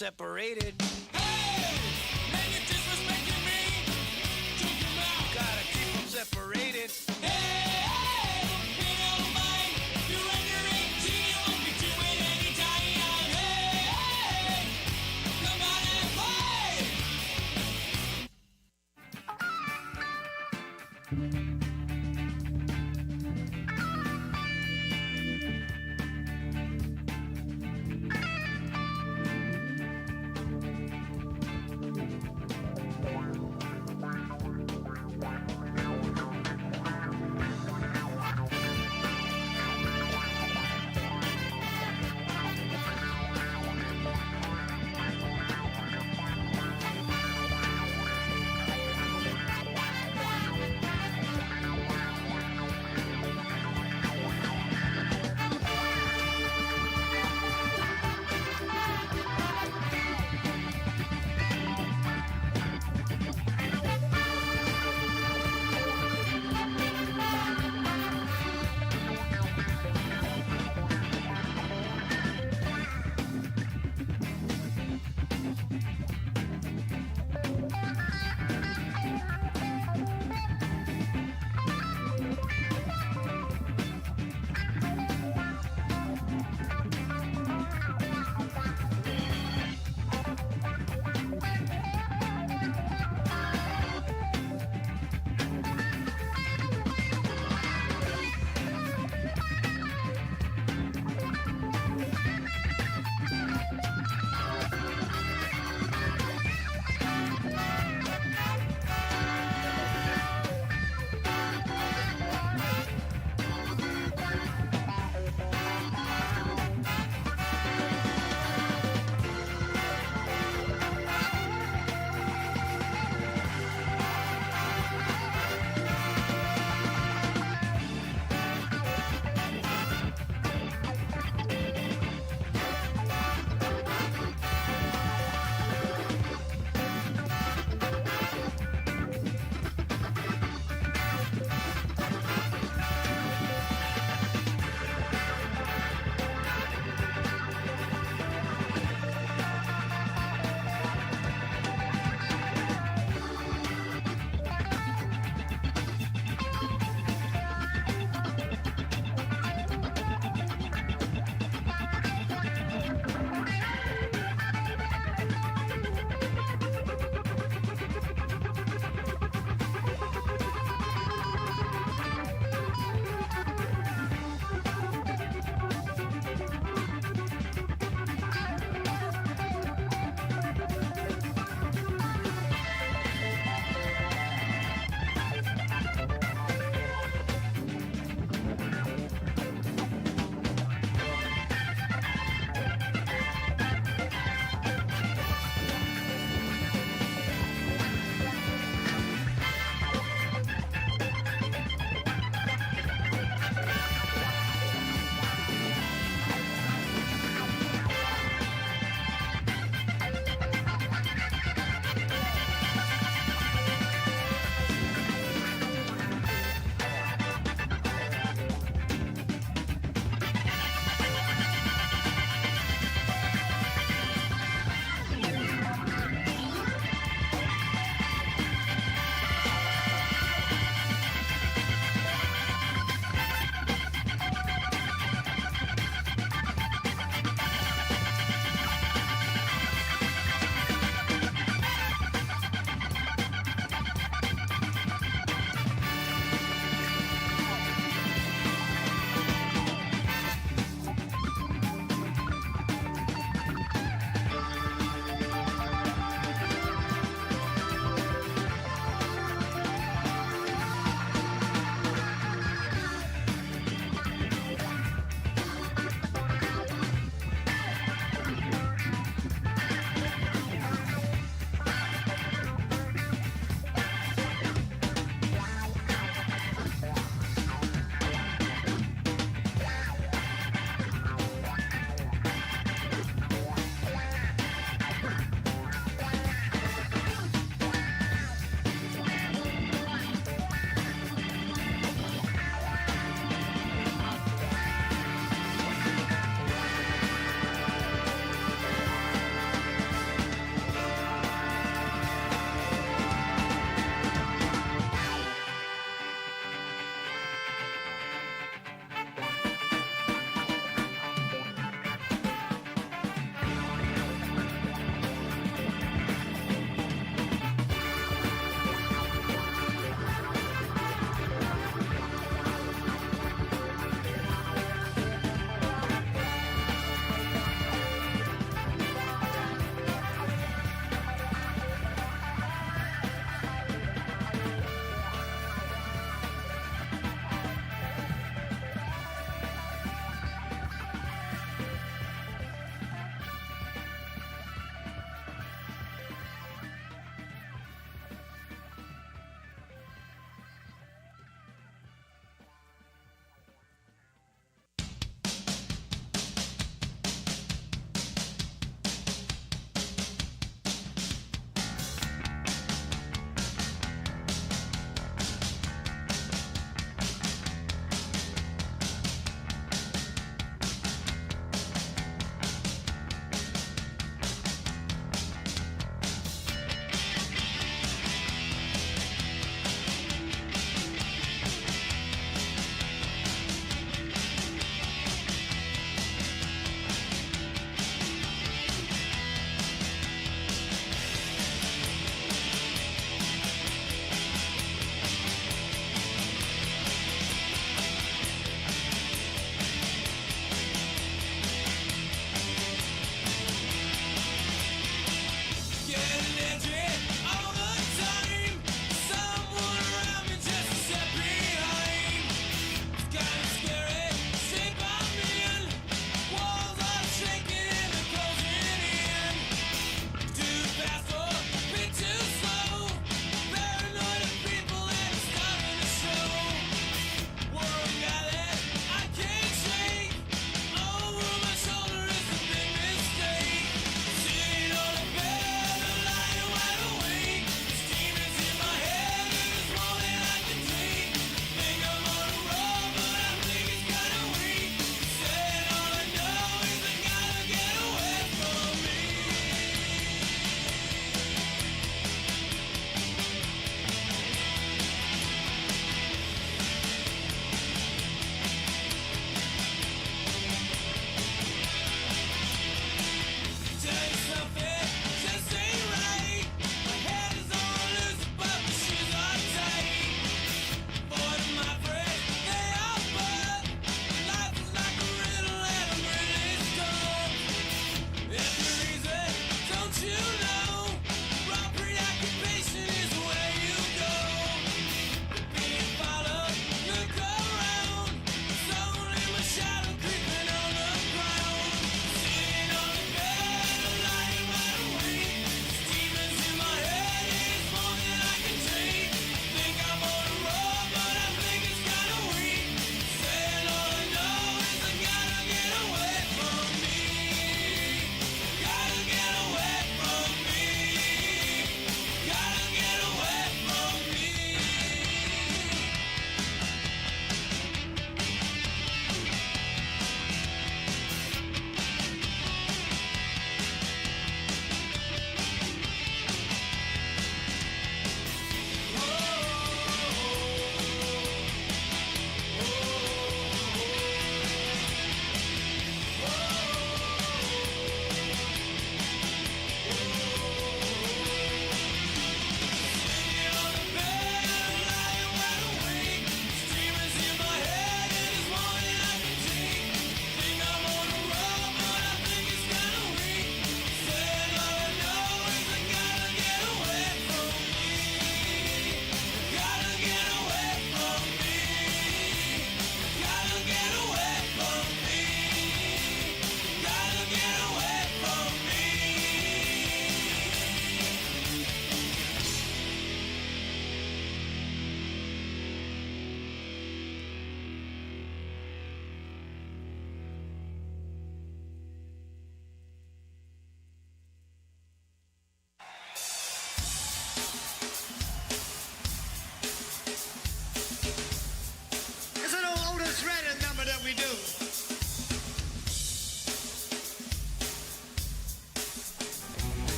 separated. Hey, man, you're disrespecting me. Choke your mouth. Gotta keep them separated. Hey, pay no mind. You're under 18, you won't be doing any time. Hey, come on and play.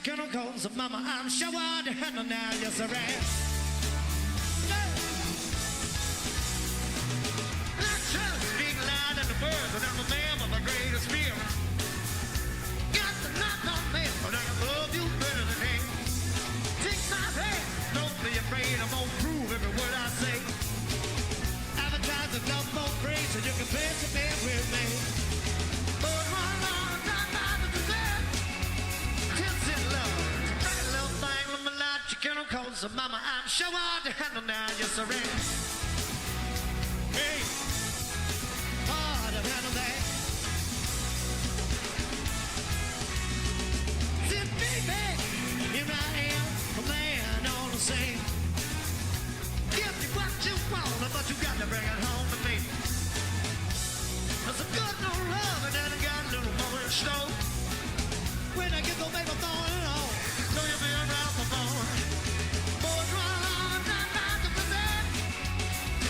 chemicals of mama, I'm sure to handle now, yes I am. Not just speak loud in the words, and I'm a man with the greatest fear. Got to knock on me, but I love you better than him. Take my hand, don't be afraid, I'm gonna prove every word I say. Advertise enough more praise so you can pay to be with me. But one long time I was there. Tense in love. That little thing with my life, you can't call so mama, I'm sure to handle now, yes I am. Hey, hard to handle that. See, baby, here I am, a man all the same. Give me what you want, but you got to bring it home to me. There's a good no love, and then I got a little more in store. When I get the baby thorn and all, know you'll be around for more. Boys run on, not about to present.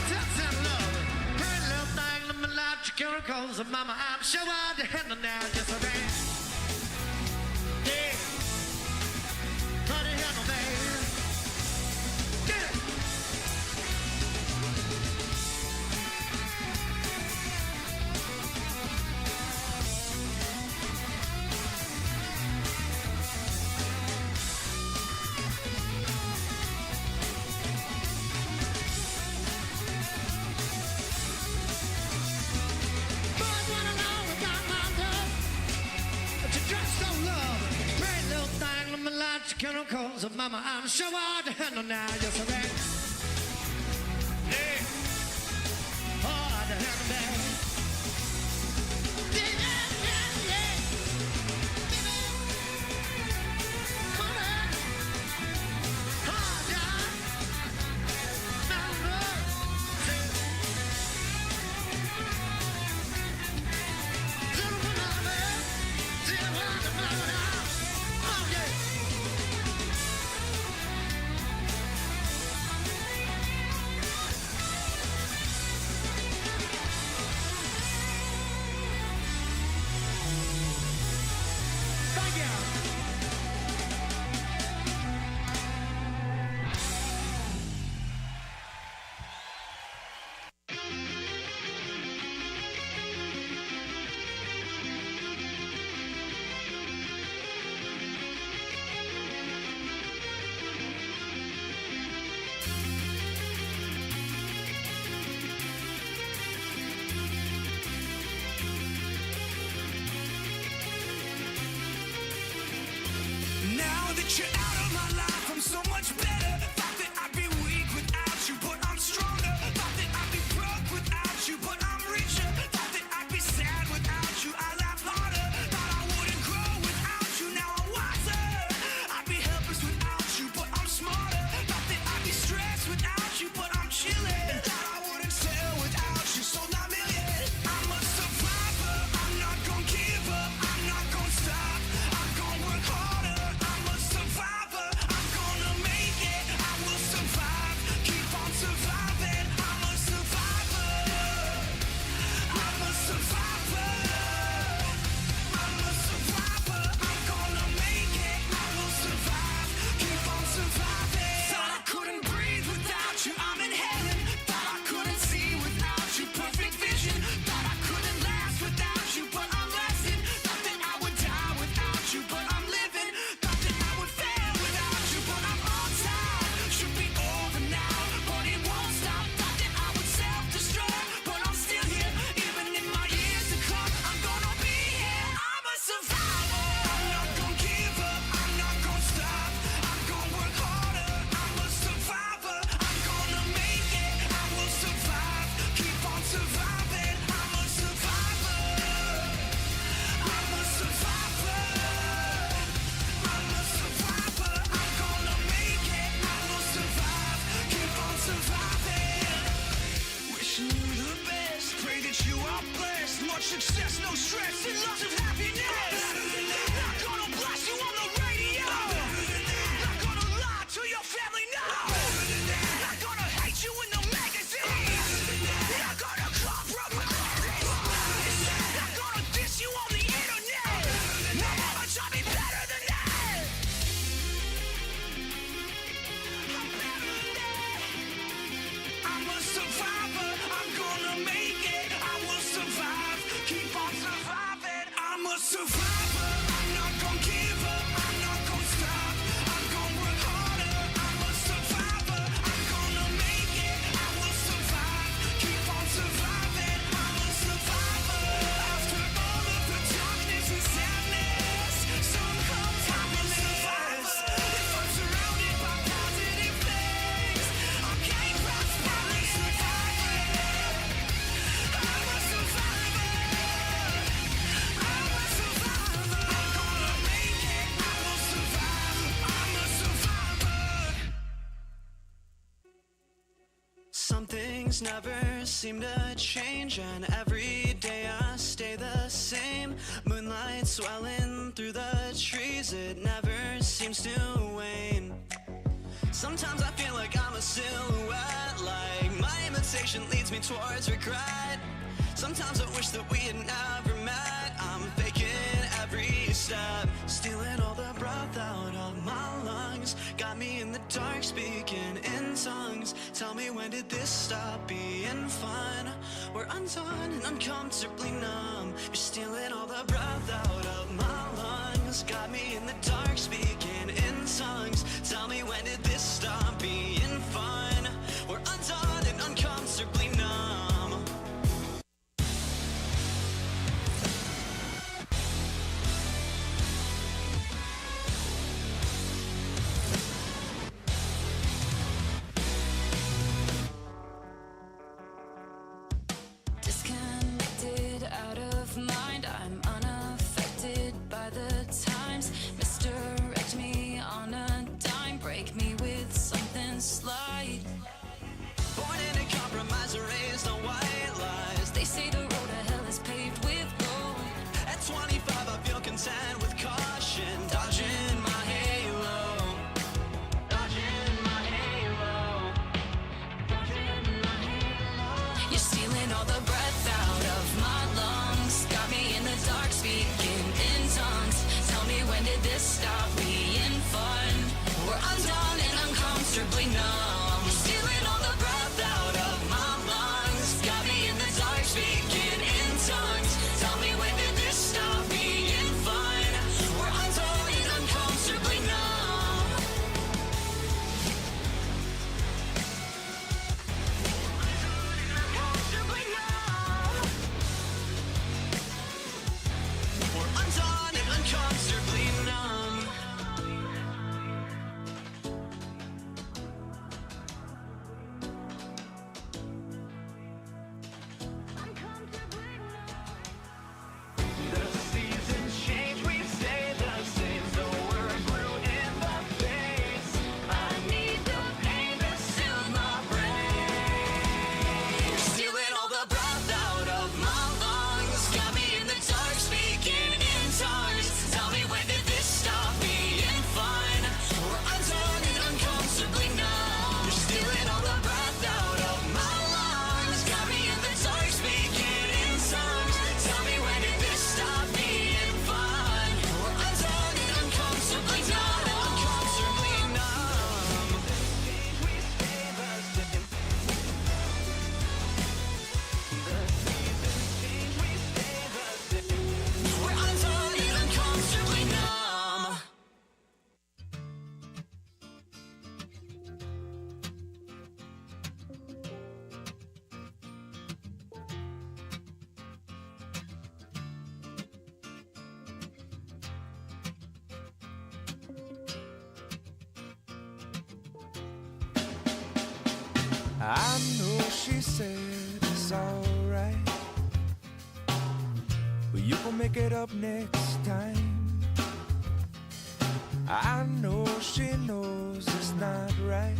Touch and love, pretty little thing in my life, you can't call so mama, I'm sure I'll handle now, yes I am. Yeah, how to handle that? Get it. Chemicals of mama, I'm sure I'll handle now, yes I am. Yeah, hard to handle that. Yeah, yeah, yeah. Come on, hard down. Now look, little banana, dear banana. Oh yeah. Now that you're out of my life, I'm so much better. Thought that I'd be weak without you, but I'm stronger. Thought that I'd be broke without you, but I'm richer. Thought that I'd be sad without you, I laugh harder. Thought I wouldn't grow without you, now I'm wiser. I'd be helpless without you, but I'm smarter. Thought that I'd be stressed without you, but I'm chilling. Thought I wouldn't sell without you, sold 9 million. I'm a survivor, I'm not gonna give up, I'm not gonna stop. I'm gonna work harder. I'm a survivor. I'm gonna make it. I will survive. Keep on surviving. I'm a survivor. I'm a survivor. I'm a survivor. I'm gonna make it. I will survive. Keep on surviving. Thought I couldn't breathe without you. I'm in heaven. Thought I couldn't see without you. Perfect vision. Thought I couldn't last without you, but I'm lasting. Thought that I would die without you, but I'm living. Thought that I would fail without you, but I'm on time. Should be over now, but it won't stop. Thought that I would self-destruct, but I'm still here. Even in my years to come, I'm gonna be here. I'm a survivor. I'm not gonna give up. I'm not gonna stop. I'm gonna work harder. I'm a survivor. I'm gonna make it. I will survive. Keep on surviving. I'm a survivor. I'm a survivor. I'm a survivor. I'm gonna make it. I will survive. Keep on surviving. Wishing you the best. Pray that you are blessed. Much success, no stress, and lots of happiness. Not gonna blast you on the radio. Not gonna lie to your family now. Not gonna hate you in the magazines. Not gonna compromise. Not gonna diss you on the internet. No, I'ma try me better than that. never seem to change, and every day I stay the same. Moonlight swelling through the trees, it never seems to wane. Sometimes I feel like I'm a silhouette, like my imitation leads me towards regret. Sometimes I wish that we had never met. I'm faking every step, stealing all the breath out of my lungs. Got me in the dark speaking in tongues. Tell me, when did this stop being fun? We're undone and uncomfortably numb. You're stealing all the breath out of my lungs. Got me in the dark speaking in tongues. Tell me, when did this stop being fun? We're undone and uncomfortably numb. Disconnected, out of mind, I'm unaffected by the times. Misdirect me on a dime, break me with something slight. Born in a compromise, raised on white lies. They say the road to hell is paved with gold. At 25 I feel content with caution, dodging my halo, dodging my halo, dodging my halo. You're stealing all the breath out of my lungs. Got me in the dark speaking in tongues. Tell me, when did this stop being fun? We're undone and uncomfortably numb. You're stealing all the breath out of my lungs. Got me in the dark speaking in tongues. Tell me, when did this stop being fun? We're undone and uncomfortably numb. Uncomfortably numb. We're undone and uncomfortably numb. The seasons change, we stay the same, so we're blue in the face. I need the pain to soothe my brain. You're stealing all the breath out of my lungs. Got me in the dark speaking in tongues. Tell me, when did this stop being fun? We're undone and uncomfortably numb. You're stealing all the breath out of my lungs. Got me in the dark speaking in tongues. Tell me, when did this stop being fun? We're undone and uncomfortably numb. Uncomfortably numb. We stay the same. The seasons change, we stay the same. We're undone and uncomfortably numb. I know she said it's alright, but you gon' make it up next time. I know she knows it's not right.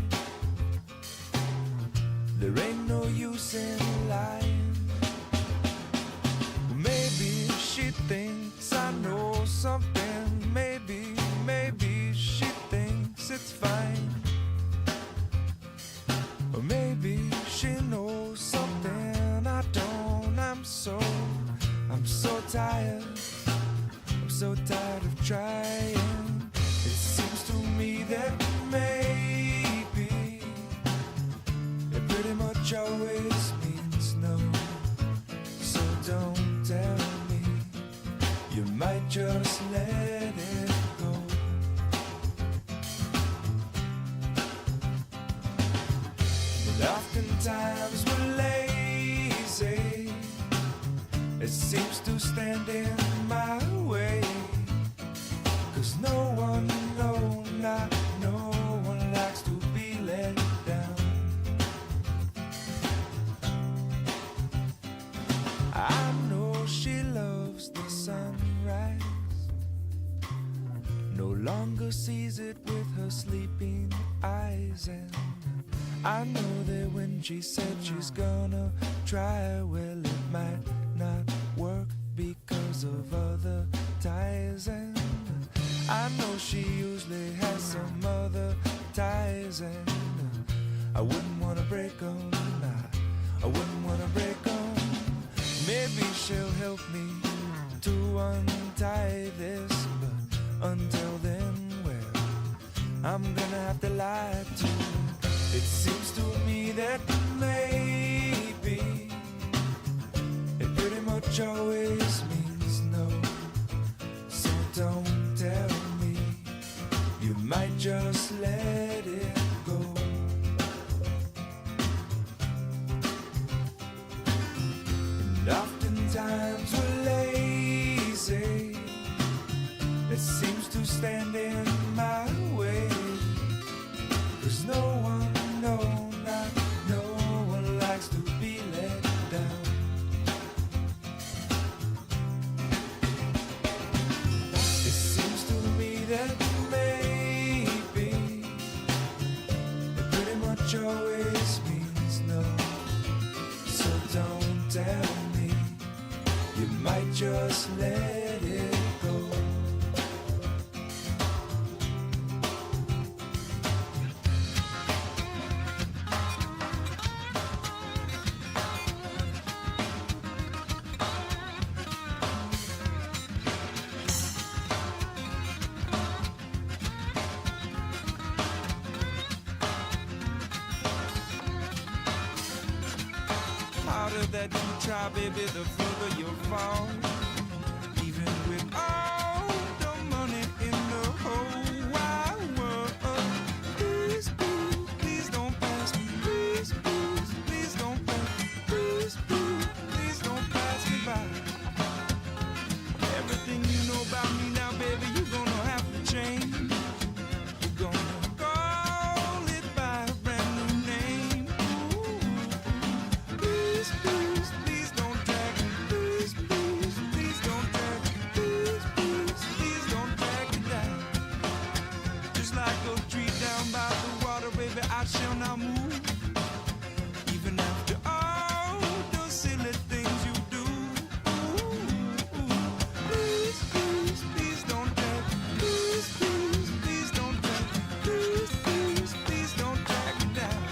There ain't no use in lying. Maybe she thinks I know something. Maybe she thinks it's fine. Or maybe she knows something I don't. I'm so tired. I'm so tired of trying. It seems to me that maybe it pretty much always means no. So don't tell me, you might just let it go. But oftentimes we're lazy. It seems to stand in my way. 'Cause no one, not no one likes to be let down. I know she loves the sunrise, no longer sees it with her sleeping eyes. And I know that when she said she's gonna try, well, it might not work because of other ties. And I know she usually has some other ties, and I wouldn't wanna break them. I wouldn't wanna break them. Maybe she'll help me to untie this, but until then, well, I'm gonna have to lie to her. It seems to me that maybe it pretty much always means no. So don't tell me, you might just let it go. And oftentimes we're lazy, it seems to stand in my way. 'Cause no one, no, not no one likes to be let down. It seems to me that maybe it pretty much always means no. So don't tell me, you might just let it go. Harder that you try, baby, the further you'll fall. Even with all the money in the whole wide world. Please, please, please don't pass me. Please, please, please don't pass me. Please, please, please don't pass me by. Everything you know about me now, baby, you're gonna have to change. You're gonna call it by a brand new name. Ooh. Please, please, please don't drag me. Please, please, please don't drag me. Please, please, please don't drag me down. Just like a tree down by the water, baby, I shall not move. Even after all the silly things you do. Please, please, please don't drag me. Please, please, please don't drag me. Please, please, please don't drag me down.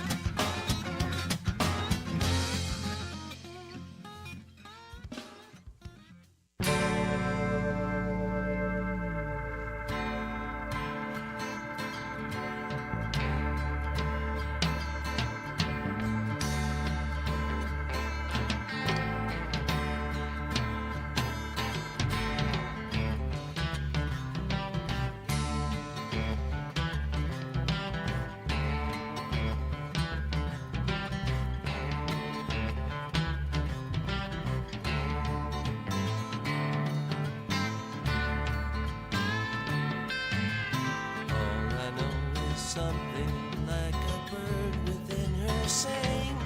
All I know is something like a bird within her saying.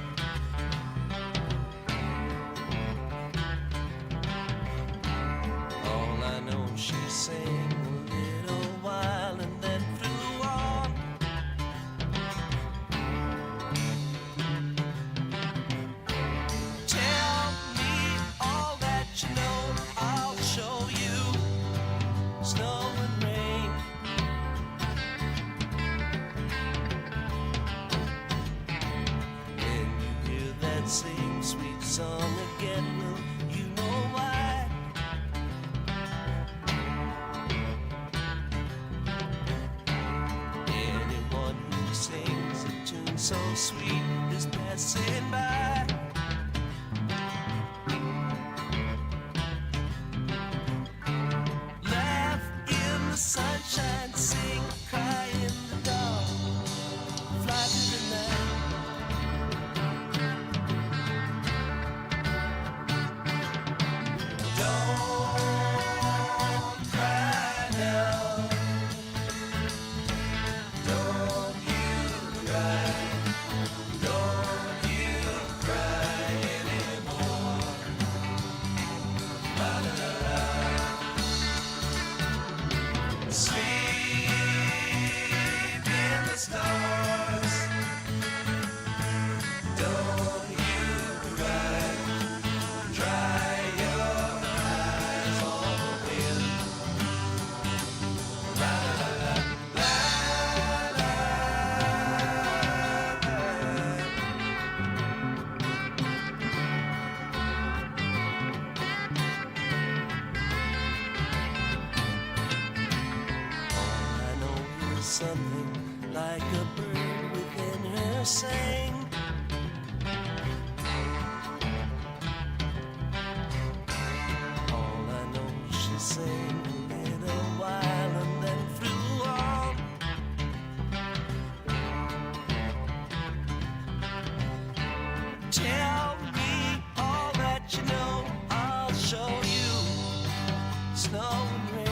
All I know, she sang a little while and then flew on. Tell me all that you know, I'll show you. Snow and rain. When you hear that same sweet song again, will you know why? Anyone who sings a tune so sweet is passing by. Laugh in the sunshine, sing, cry in the dark, fly through the night. Don't cry now. Don't you cry. Don't you something like a bird within her sang. All I know, she sang a little while and then flew on. Tell me all that you know, I'll show you snow and rain.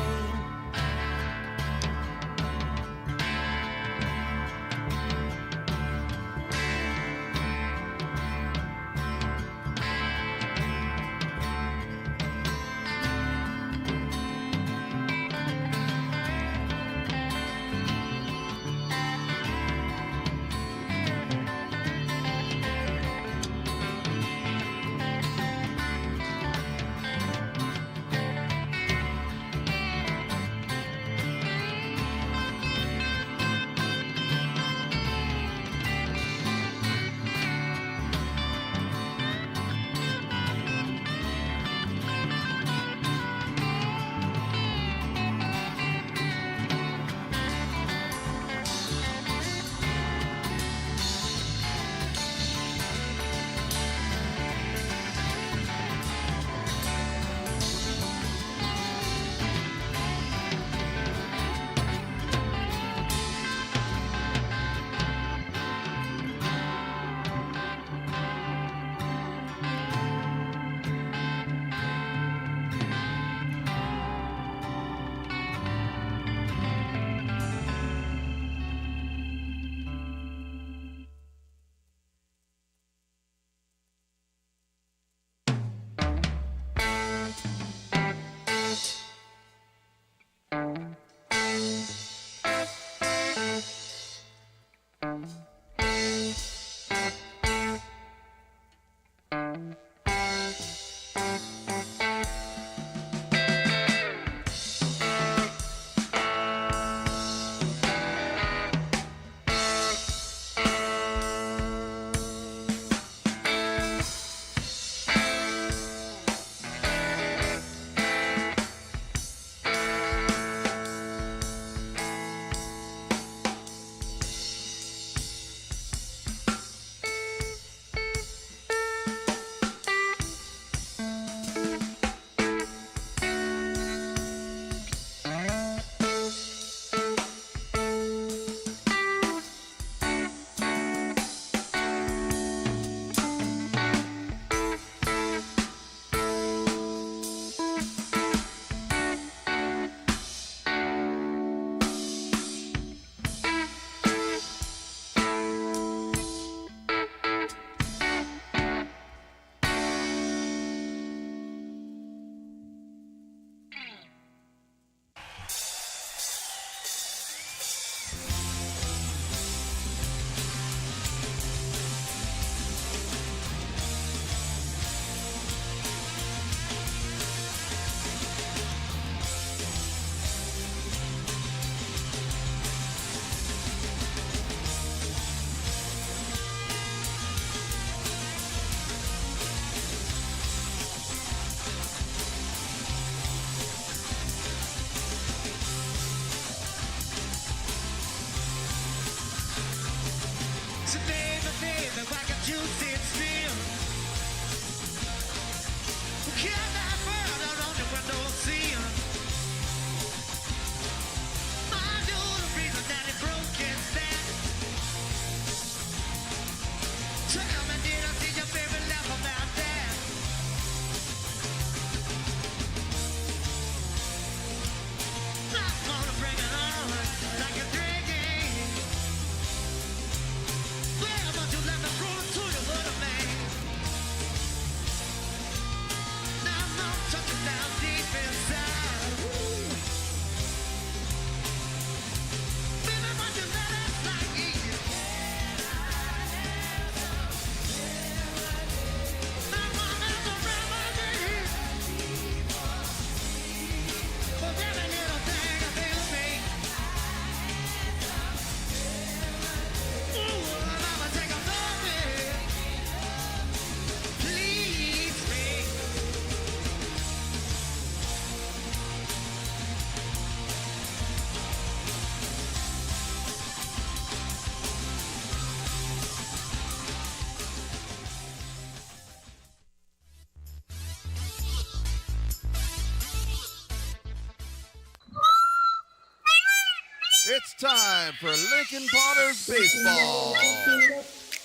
It's time for Lincoln Potters Baseball.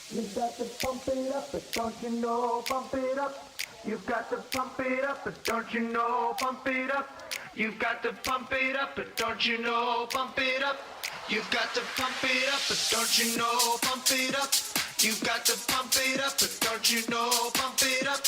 You got to pump it up, but don't you know, pump it up. You've got to pump it up, but don't you know, pump it up. You've got to pump it up, but don't you know, pump it up. You've got to pump it up, but don't you know, pump it up. You've got to pump it up, but don't you know, pump it up.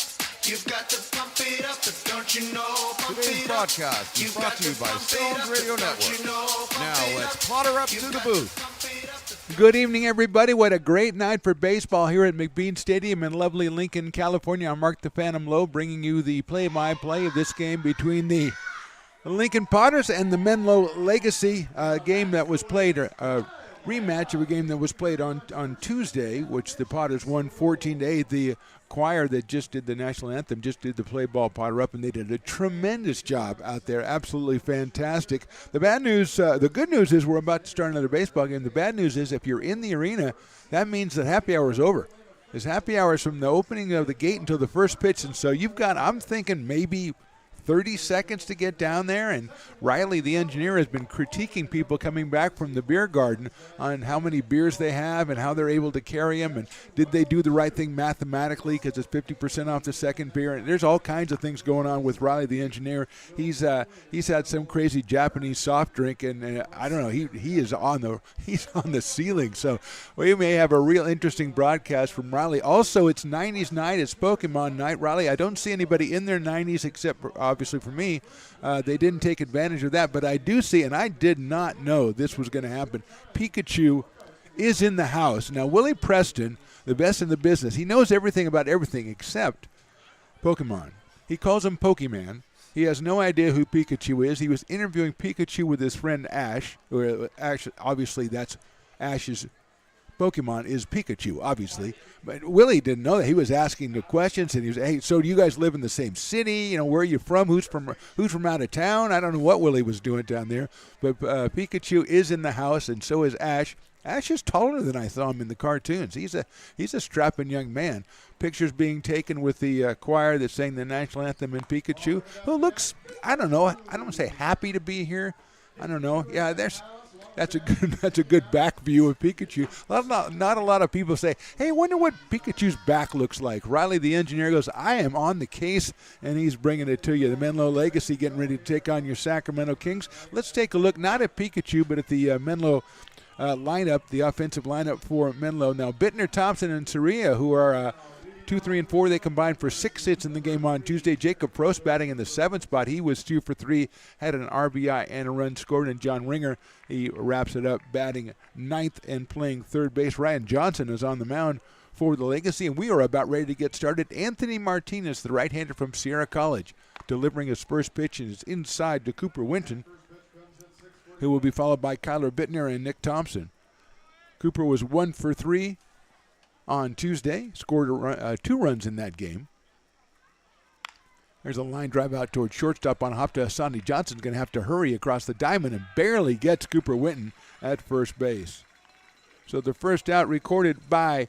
You've got to pump it up, but don't you know, pump Today's it up. broadcast is You've brought got to you by pump it up, Stones Radio but don't Network. you know, pump Now it let's up. potter up You've to the got booth. pump it up. Good evening, everybody. What a great night for baseball here at McBean Stadium in lovely Lincoln, California. I'm Mark the Phantom Lowe, bringing you the play-by-play of this game between the Lincoln Potters and the Menlo Legacy game that was played, rematch of a game that was played on Tuesday, which the Potters won 14-8. The choir that just did the national anthem just did the play ball Potter up, and they did a tremendous job out there. Absolutely fantastic. The bad news, the good news is we're about to start another baseball game. The bad news is if you're in the arena, that means that happy hour is over. There's happy hours from the opening of the gate until the first pitch, and so you've got, I'm thinking maybe 30 seconds to get down there, and Riley, the engineer, has been critiquing people coming back from the beer garden on how many beers they have and how they're able to carry them, and did they do the right thing mathematically because it's 50% off the second beer, and there's all kinds of things going on with Riley, the engineer. He's had some crazy Japanese soft drink, and I don't know, he is he's on the ceiling, so we may have a real interesting broadcast from Riley. Also, it's 90s night, it's Pokemon night. Riley, I don't see anybody in their 90s except for, obviously for me, they didn't take advantage of that. But I do see, and I did not know this was going to happen, Pikachu is in the house. Now, Willie Preston, the best in the business, he knows everything about everything except Pokemon. He calls him Pokemon. He has no idea who Pikachu is. He was interviewing Pikachu with his friend Ash. Actually, obviously, that's Ash's Pokemon is Pikachu, obviously. But Willie didn't know that. He was asking the questions, and he was, hey, so do you guys live in the same city? You know, where are you from? Who's from out of town? I don't know what Willie was doing down there. But Pikachu is in the house, and so is Ash. Ash is taller than I saw him in the cartoons. He's a strapping young man. Pictures being taken with the choir that sang the national anthem and Pikachu, who looks, I don't know, I don't want to say happy to be here. I don't know. Yeah, that's a good back view of Pikachu. Not a lot of people say, hey, wonder what Pikachu's back looks like. Riley, the engineer, goes, I am on the case, and he's bringing it to you. The Menlo Legacy getting ready to take on your Sacramento Kings. Let's take a look, not at Pikachu, but at the Menlo lineup, the offensive lineup for Menlo. Now, Bittner, Thompson, and Soria, who are 2, 3, and 4. They combined for 6 hits in the game on Tuesday. Jacob Prost batting in the 7th spot. He was 2 for 3, had an RBI and a run scored. And John Ringer, he wraps it up batting 9th and playing third base. Ryan Johnson is on the mound for the Legacy, and we are about ready to get started. Anthony Martinez, the right-hander from Sierra College, delivering his first pitch, and is inside to Cooper Winton, who will be followed by Kyler Bittner and Nick Thompson. Cooper was 1 for 3 on Tuesday, scored 2 runs in that game. There's a line drive out towards shortstop on hop to Asani. Johnson's going to have to hurry across the diamond and barely gets Cooper Winton at first base. So the first out recorded by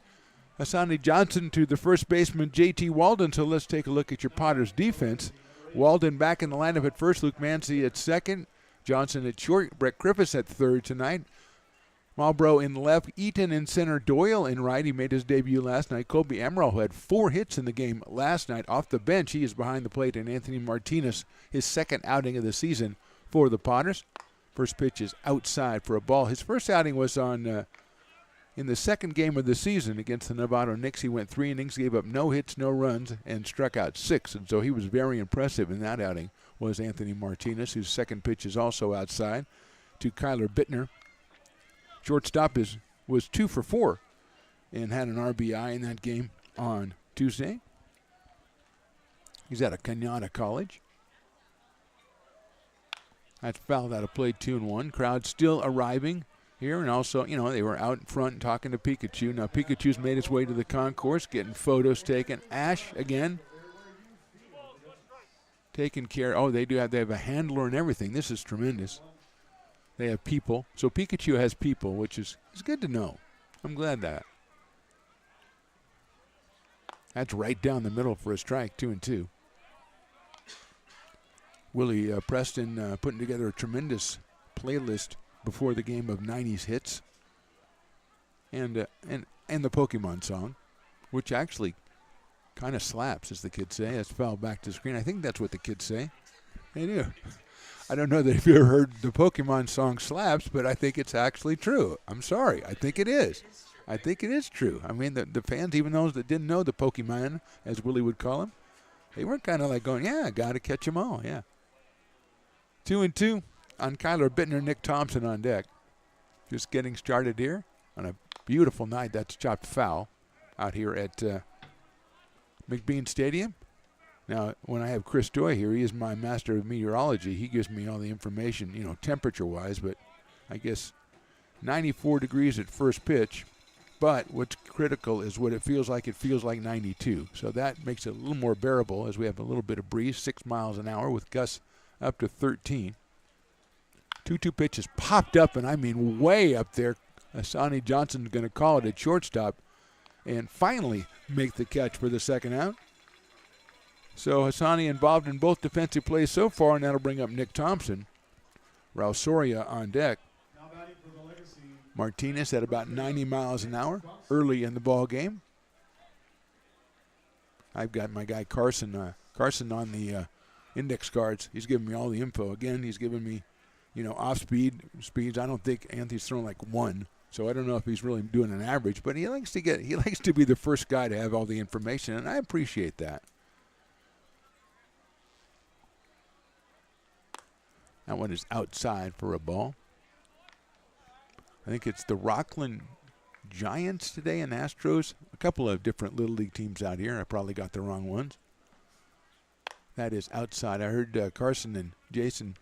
Asani Johnson to the first baseman J.T. Walden. So let's take a look at your Potters defense. Walden back in the lineup at first, Luke Mancy at second, Johnson at short, Brett Griffiths at third tonight. Marlboro in left, Eaton in center, Doyle in right. He made his debut last night. Colby Emerald, who had 4 hits in the game last night, off the bench. He is behind the plate. And Anthony Martinez, his second outing of the season for the Potters. First pitch is outside for a ball. His first outing was on in the second game of the season against the Novato Knicks. He went 3 innings, gave up no hits, no runs, and struck out 6. And so he was very impressive in that outing, was Anthony Martinez, whose second pitch is also outside to Kyler Bittner. Shortstop was 2 for 4 and had an RBI in that game on Tuesday. He's out of Kenyatta College. That's fouled out of play, 2-1. Crowd still arriving here, and also, you know, they were out in front talking to Pikachu. Now Pikachu's made his way to the concourse, getting photos taken. Ash again taking care. Oh, they have a handler and everything. This is tremendous. They have people. So Pikachu has people, which is good to know. I'm glad that. That's right down the middle for a strike, 2-2. Willie Preston putting together a tremendous playlist before the game of 90s hits and the Pokemon song, which actually kind of slaps, as the kids say. It's fell back to the screen. I think that's what the kids say. They do. I don't know that if you ever heard the Pokemon song slaps, but I think it's actually true. I'm sorry. I think it is. I think it is true. I mean, the fans, even those that didn't know the Pokemon, as Willie would call him, they weren't kind of like going, yeah, got to catch them all, yeah. 2-2 on Kyler Bittner, Nick Thompson on deck. Just getting started here on a beautiful night. That's chopped foul out here at McBean Stadium. Now, when I have Chris Doy here, he is my master of meteorology. He gives me all the information, temperature-wise, but I guess 94 degrees at first pitch. But what's critical is what it feels like. It feels like 92. So that makes it a little more bearable as we have a little bit of breeze, 6 miles an hour with gusts up to 13. 2-2 pitches popped up, and I mean way up there. Asani Johnson's going to call it at shortstop and finally make the catch for the second out. So Hassani involved in both defensive plays so far, and that'll bring up Nick Thompson. Raul Soria on deck. Martinez at about 90 miles an hour early in the ball game. I've got my guy Carson on the index cards. He's giving me all the info. Again, he's giving me, off speeds. I don't think Anthony's thrown like 1. So I don't know if he's really doing an average, but he likes to be the first guy to have all the information, and I appreciate that. That one is outside for a ball. I think it's the Rockland Giants today and Astros. A couple of different Little League teams out here. I probably got the wrong ones. That is outside. I heard Carson and Jason,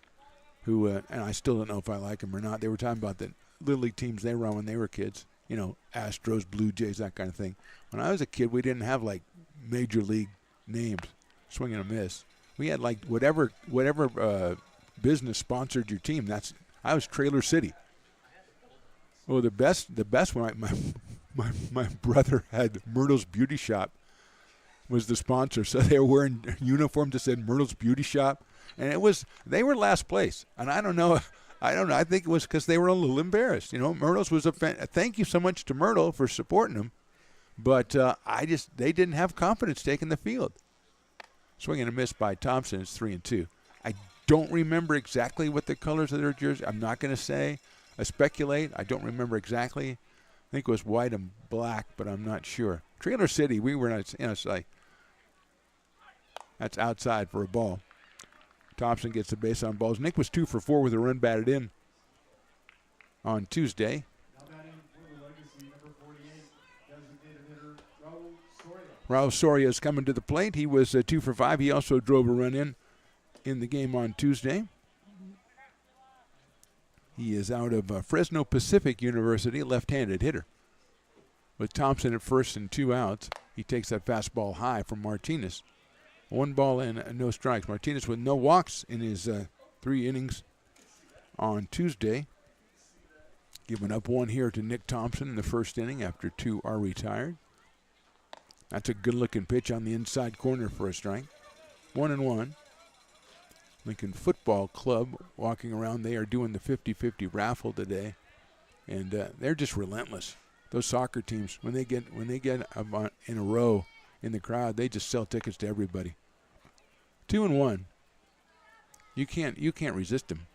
who, and I still don't know if I like them or not, they were talking about the Little League teams they run when they were kids. Astros, Blue Jays, that kind of thing. When I was a kid, we didn't have, like, major league names, swing and a miss. We had, like, whatever business sponsored your team. I was Trailer City. Well, the best one, my brother had Myrtle's Beauty Shop was the sponsor. So they were wearing uniforms that said Myrtle's Beauty Shop, and they were last place. And I don't know. I think it was because they were a little embarrassed. Myrtle's was thank you so much to Myrtle for supporting them, but they didn't have confidence taking the field. Swing and a miss by Thompson. It's 3-2. I don't remember exactly what the colors of their jersey. I'm not going to say. I speculate. I don't remember exactly. I think it was white and black, but I'm not sure. Trailer City, we were not, it's like, that's outside for a ball. Thompson gets the base on balls. Nick was 2 for 4 with a run batted in on Tuesday. Raul Soria is coming to the plate. He was 2 for 5. He also drove a run in the game on Tuesday. He is out of Fresno Pacific University, left-handed hitter. With Thompson at first and 2 outs, he takes that fastball high from Martinez. 1 ball and no strikes. Martinez with no walks in his 3 innings on Tuesday. Giving up 1 here to Nick Thompson in the first inning after 2 are retired. That's a good-looking pitch on the inside corner for a strike. 1-1. Lincoln Football Club walking around. They are doing the 50-50 raffle today, and they're just relentless. Those soccer teams, when they get in a row in the crowd, they just sell tickets to everybody. 2-1. You can't resist them.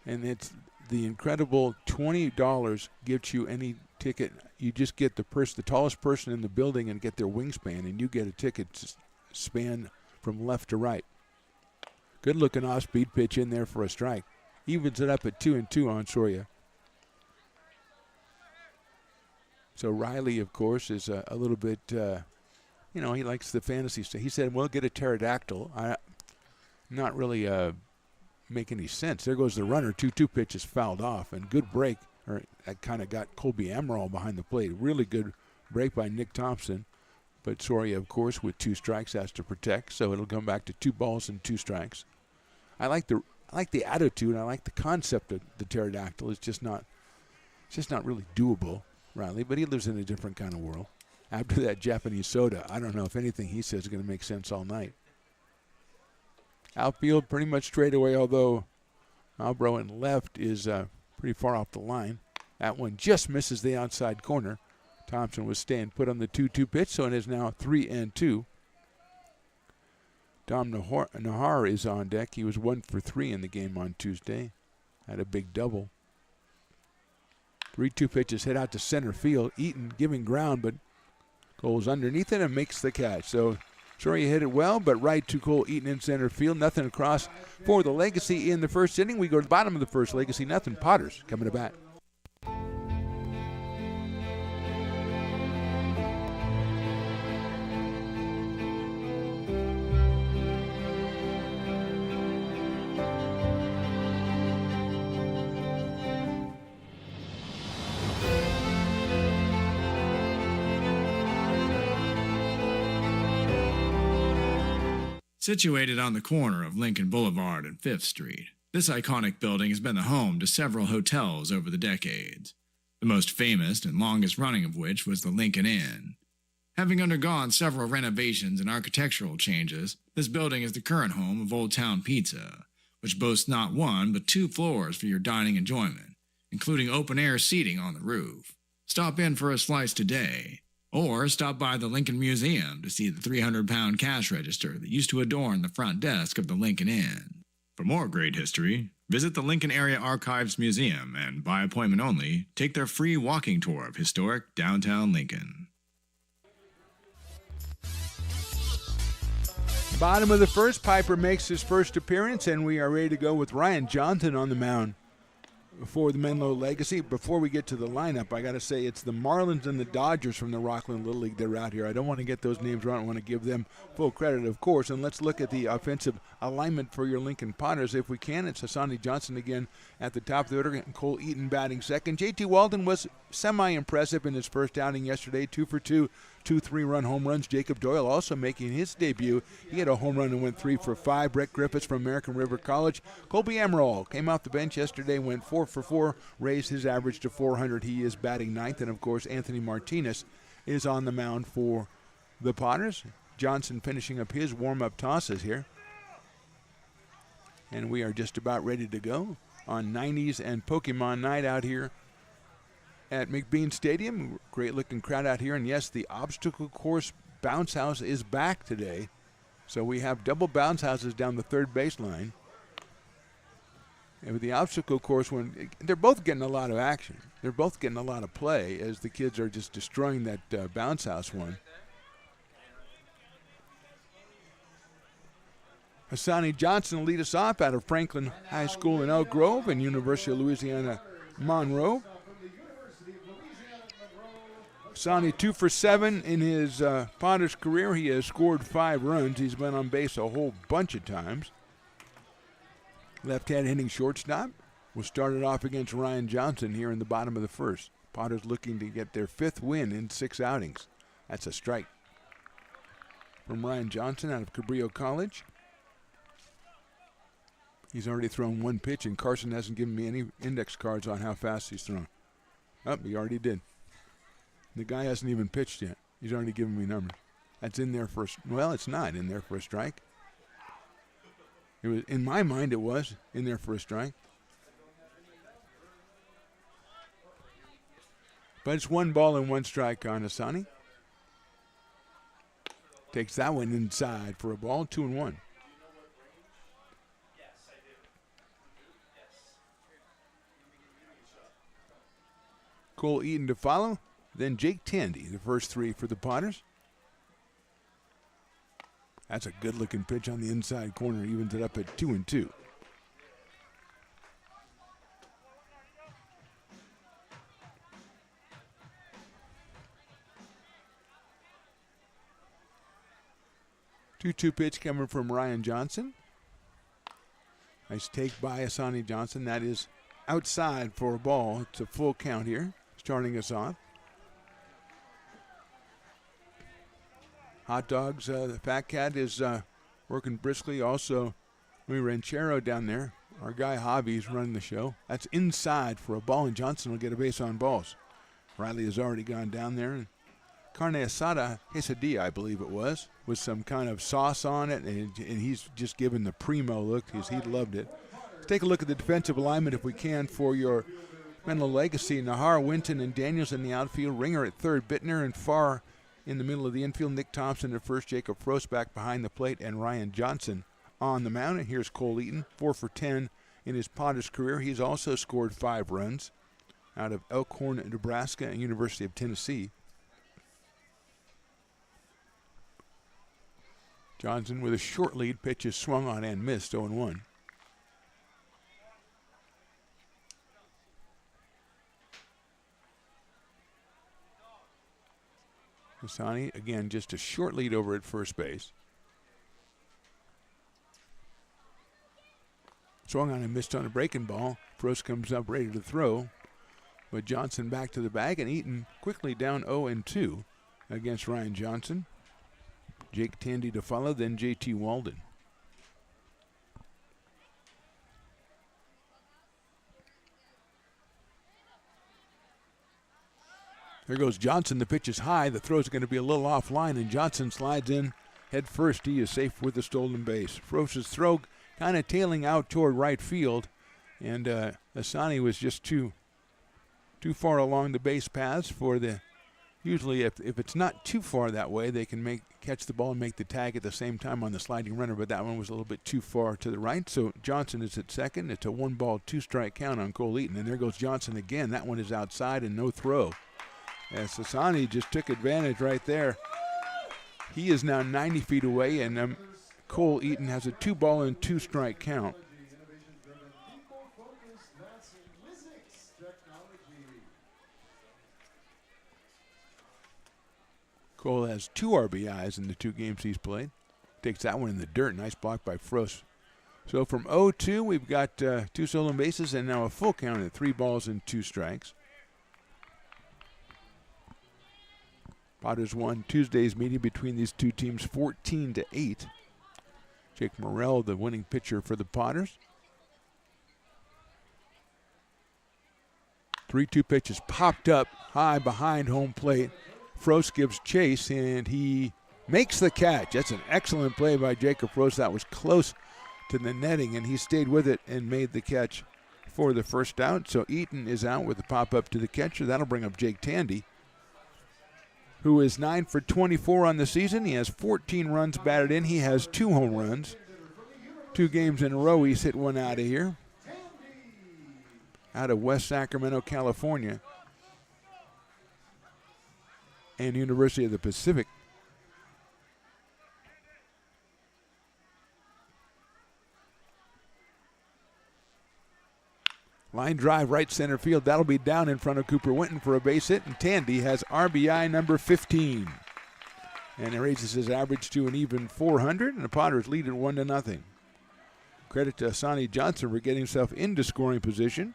And it's the incredible $20 gets you any ticket. You just get the tallest person in the building and get their wingspan, and you get a ticket span from left to right. Good-looking off-speed pitch in there for a strike. Evens it up at 2-2 on Soria. So Riley, of course, is a little bit, he likes the fantasy stuff. He said, well, get a pterodactyl. Not really make any sense. There goes the runner. 2-2 pitch is fouled off, and good break. That kind of got Colby Amaral behind the plate. Really good break by Nick Thompson. But Soria, of course, with 2 strikes has to protect, so it'll come back to 2 balls and 2 strikes. I like the attitude. I like the concept of the pterodactyl. It's just not really doable, Riley. But he lives in a different kind of world. After that Japanese soda, I don't know if anything he says is going to make sense all night. Outfield pretty much straight away, although Albro in left is pretty far off the line. That one just misses the outside corner. Thompson was staying put on the 2-2 pitch, so it is now 3-2. Dom Nahar is on deck. He was 1 for 3 in the game on Tuesday. Had a big double. 3-2 pitches hit out to center field. Eaton giving ground, but goes underneath it and makes the catch. So Story hit it well, but right to Cole Eaton in center field. Nothing across for the Legacy in the first inning. We go to the bottom of the first. Legacy nothing. Potters coming to bat. Situated on the corner of Lincoln Boulevard and 5th Street, this iconic building has been the home to several hotels over the decades, the most famous and longest running of which was the Lincoln Inn. Having undergone several renovations and architectural changes, this building is the current home of Old Town Pizza, which boasts not one but 2 floors for your dining enjoyment, including open-air seating on the roof. Stop in for a slice today. Or stop by the Lincoln Museum to see the 300-pound cash register that used to adorn the front desk of the Lincoln Inn. For more great history, visit the Lincoln Area Archives Museum and, by appointment only, take their free walking tour of historic downtown Lincoln. Bottom of the first, Piper makes his first appearance, and we are ready to go with Ryan Johnson on the mound for the Menlo Legacy. Before we get to the lineup, I got to say it's the Marlins and the Dodgers from the Rockland Little League that are out here. I don't want to get those names wrong. I want to give them full credit, of course. And let's look at the offensive alignment for your Lincoln Potters if we can. It's Hassani Johnson again at the top of the order, and Cole Eaton batting second. J.T. Walden was semi-impressive in his first outing yesterday, 2 for 2. 2 3-run home runs. Jacob Doyle also making his debut. He had a home run and went 3 for 5. Brett Griffiths from American River College. Colby Emerald came off the bench yesterday, went 4 for 4, raised his average to 400. He is batting ninth. And, of course, Anthony Martinez is on the mound for the Potters. Johnson finishing up his warm-up tosses here. And we are just about ready to go on 90s and Pokemon night out here at McBean Stadium. Great looking crowd out here. And yes, the obstacle course bounce house is back today. So we have double bounce houses down the third baseline. And with the obstacle course, when they're both getting a lot of action. They're both getting a lot of play as the kids are just destroying that bounce house one. Hassani Johnson will lead us off out of Franklin High School in Elk Grove and University of Louisiana Monroe. Hassani 2 for 7 in his Potters career. He has scored 5 runs. He's been on base a whole bunch of times. Left-hand hitting shortstop. We'll start it off against Ryan Johnson here in the bottom of the first. Potters looking to get their 5th win in 6 outings. That's a strike from Ryan Johnson out of Cabrillo College. He's already thrown 1 pitch, and Carson hasn't given me any index cards on how fast he's thrown. Oh, he already did. The guy hasn't even pitched yet. He's already given me numbers. That's in there for well, it's not in there for a strike. It was, in my mind, it was in there for a strike. But it's 1 ball and 1 strike on Hassani. Takes that one inside for a ball, 2-1. Cole Eaton to follow. Then Jake Tandy, the first 3 for the Potters. That's a good-looking pitch on the inside corner. Evens it up at 2-2. Two pitch coming from Ryan Johnson. Nice take by Hassani Johnson. That is outside for a ball. It's a full count here, starting us off. Hot Dogs, the Fat Cat is working briskly. Also, Ranchero down there. Our guy Javi's running the show. That's inside for a ball, and Johnson will get a base on balls. Riley has already gone down there. And carne asada quesadilla, I believe it was, with some kind of sauce on it, and he's just given the primo look because he loved it. Let's take a look at the defensive alignment if we can for your Menlo Legacy. Nahar, Winton, and Daniels in the outfield. Ringer at third. Bittner and Farr in the middle of the infield. Nick Thompson at first. Jacob Frost back behind the plate. And Ryan Johnson on the mound. And here's Cole Eaton, 4 for 10 in his Potters career. He's also scored 5 runs out of Elkhorn, Nebraska, and University of Tennessee. Johnson with a short lead. Pitch is swung on and missed, 0-1. Hassani, again, just a short lead over at first base. Swung on and missed on a breaking ball. Frost comes up ready to throw. But Johnson back to the bag, and Eaton quickly down 0-2 against Ryan Johnson. Jake Tandy to follow, then J.T. Walden. There goes Johnson. The pitch is high. The throw is going to be a little offline, and Johnson slides in head first. He is safe with the stolen base. Frost's throw kind of tailing out toward right field, and Hassani was just too far along the base paths for the. Usually, if it's not too far that way, they can catch the ball and make the tag at the same time on the sliding runner, but that one was a little bit too far to the right. So Johnson is at second. It's a 1-ball, 2-strike count on Cole Eaton, and there goes Johnson again. That one is outside and no throw. As Hassani just took advantage right there. He is now 90 feet away, and Cole Eaton has a 2-ball and 2-strike count. Cole has 2 RBIs in the 2 games he's played. Takes that one in the dirt. Nice block by Frost. So from 0-2, we've got 2 stolen bases and now a full count at 3 balls and 2 strikes. Potters won Tuesday's meeting between these 2 teams 14-8. Jake Morrell, the winning pitcher for the Potters. 3-2 pitch is popped up high behind home plate. Frost gives chase, and he makes the catch. That's an excellent play by Jacob Frost. That was close to the netting, and he stayed with it and made the catch for the first out. So Eaton is out with the pop-up to the catcher. That'll bring up Jake Tandy, who is 9 for 24 on the season. He has 14 runs batted in. He has 2 home runs. 2 games in a row he's hit one out of here. Out of West Sacramento, California. And University of the Pacific. Line drive right center field. That'll be down in front of Cooper Winton for a base hit, and Tandy has RBI number 15. And it raises his average to an even 400, and the Potters lead it 1-0. Credit to Hassani Johnson for getting himself into scoring position.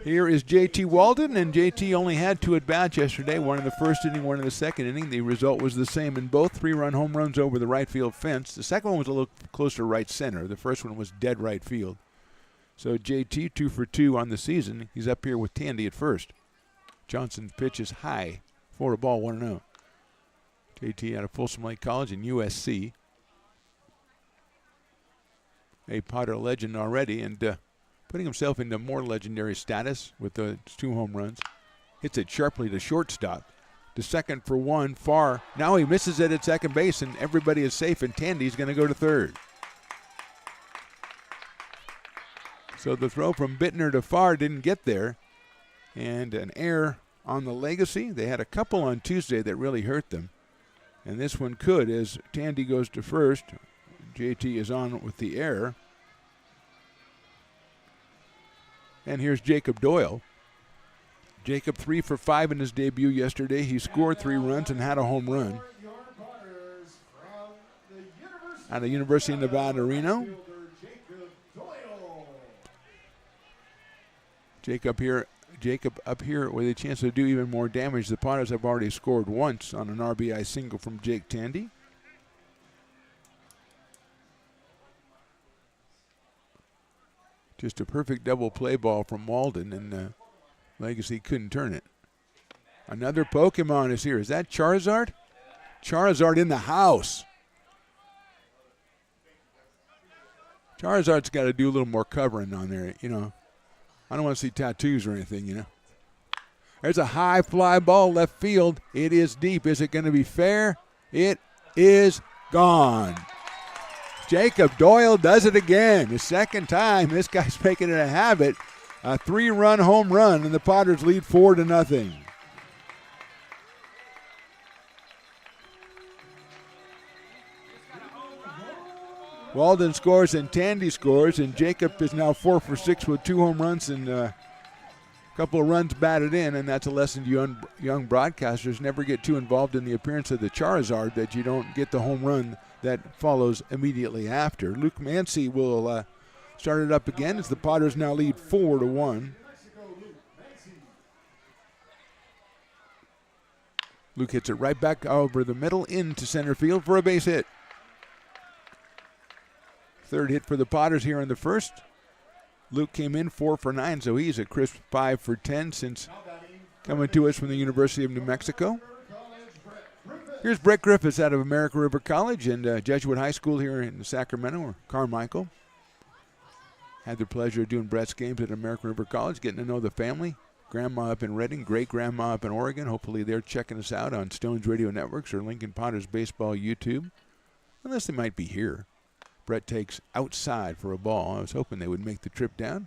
Here is J.T. Walden, and J.T. only had 2 at-bats yesterday, one in the first inning, one in the second inning. The result was the same in both, 3-run home runs over the right field fence. The second one was a little closer right center. The first one was dead right field. So J.T. 2 for 2 on the season. He's up here with Tandy at first. Johnson's pitch is high for a ball, 1-0. J.T. out of Folsom Lake College and USC. A Potter legend already, and putting himself into more legendary status with the 2 home runs. Hits it sharply to shortstop. To second for 1, far. Now he misses it at second base, and everybody is safe, and Tandy's going to go to third. So the throw from Bittner to Farr didn't get there. And an error on the Legacy. They had a couple on Tuesday that really hurt them. And this one could, as Tandy goes to first. JT is on with the error. And here's Jacob Doyle. Jacob 3 for 5 in his debut yesterday. He scored 3 runs and had a home run. Out of University of Nevada, Reno. Jacob up here with a chance to do even more damage. The Potters have already scored once on an RBI single from Jake Tandy. Just a perfect double play ball from Walden, and Legacy couldn't turn it. Another Pokemon is here. Is that Charizard? Charizard in the house. Charizard's got to do a little more covering on there, you know. I don't want to see tattoos or anything, you know. There's a high fly ball left field. It is deep. Is it going to be fair? It is gone. Jacob Doyle does it again. The second time. This guy's making it a habit. A 3-run home run, and the Potters lead 4-0. Walden scores and Tandy scores, and Jacob is now 4 for 6 with 2 home runs and a couple of runs batted in, and that's a lesson to young broadcasters. Never get too involved in the appearance of the Charizard that you don't get the home run that follows immediately after. Luke Mancy will start it up again as the Potters now lead 4-1. Luke hits it right back over the middle into center field for a base hit. Third hit for the Potters here in the first. Luke came in 4 for 9, so he's a crisp 5 for 10 since coming to us from the University of New Mexico. Here's Brett Griffiths out of American River College and Jesuit High School here in Sacramento, or Carmichael. Had the pleasure of doing Brett's games at American River College, getting to know the family. Grandma up in Redding, great-grandma up in Oregon. Hopefully they're checking us out on Stones Radio Networks or Lincoln Potters Baseball YouTube. Unless they might be here. Brett takes outside for a ball. I was hoping they would make the trip down.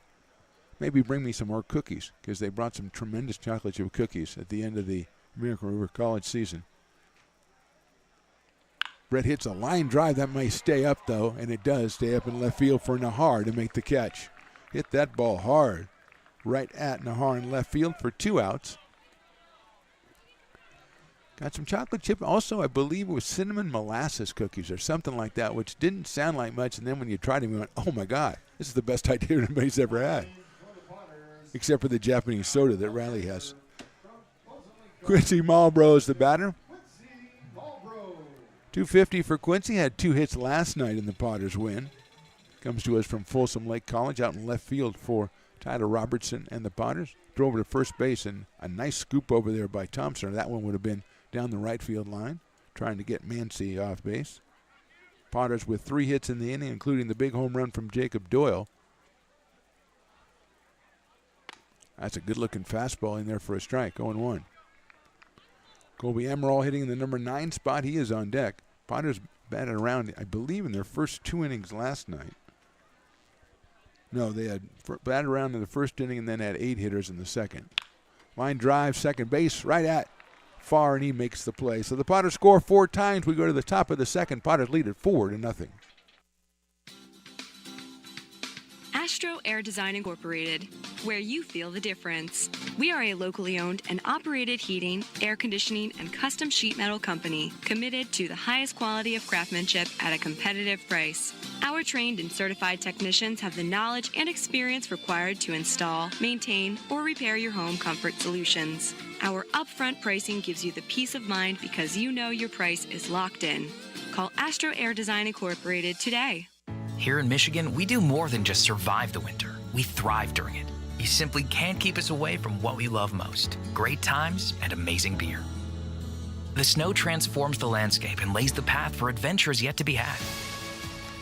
Maybe bring me some more cookies, because they brought some tremendous chocolate chip cookies at the end of the American River College season. Brett hits a line drive. That may stay up, though, and it does stay up in left field for Nahar to make the catch. Hit that ball hard right at Nahar in left field for 2 outs. Got some chocolate chip. Also, I believe it was cinnamon molasses cookies or something like that, which didn't sound like much. And then when you tried them, you went, oh, my God, this is the best idea anybody's ever had. Except for the Japanese soda that Riley has. Quincy Marlboro is the batter. 250 for Quincy. Had 2 hits last night in the Potters win. Comes to us from Folsom Lake College out in left field for Tyler Robertson and the Potters. Drove to first base, and a nice scoop over there by Thompson. That one would have been down the right field line, trying to get Mancy off base. Potters with 3 hits in the inning, including the big home run from Jacob Doyle. That's a good-looking fastball in there for a strike, 0-1. Colby Amaral hitting in the number 9 spot. He is on deck. Potters batted around, I believe, in their first 2 innings last night. No, they had batted around in the first inning and then had 8 hitters in the second. Line drive, second base, right at Farr, and he makes the play. So the Potters score 4 times. We go to the top of the second. Potters lead it 4-0. Astro Air Design Incorporated, where you feel the difference. We are a locally owned and operated heating, air conditioning, and custom sheet metal company committed to the highest quality of craftsmanship at a competitive price. Our trained and certified technicians have the knowledge and experience required to install, maintain, or repair your home comfort solutions. Our upfront pricing gives you the peace of mind because you know your price is locked in. Call Astro Air Design Incorporated today. Here in Michigan, we do more than just survive the winter. We thrive during it. You simply can't keep us away from what we love most: great times and amazing beer. The snow transforms the landscape and lays the path for adventures yet to be had.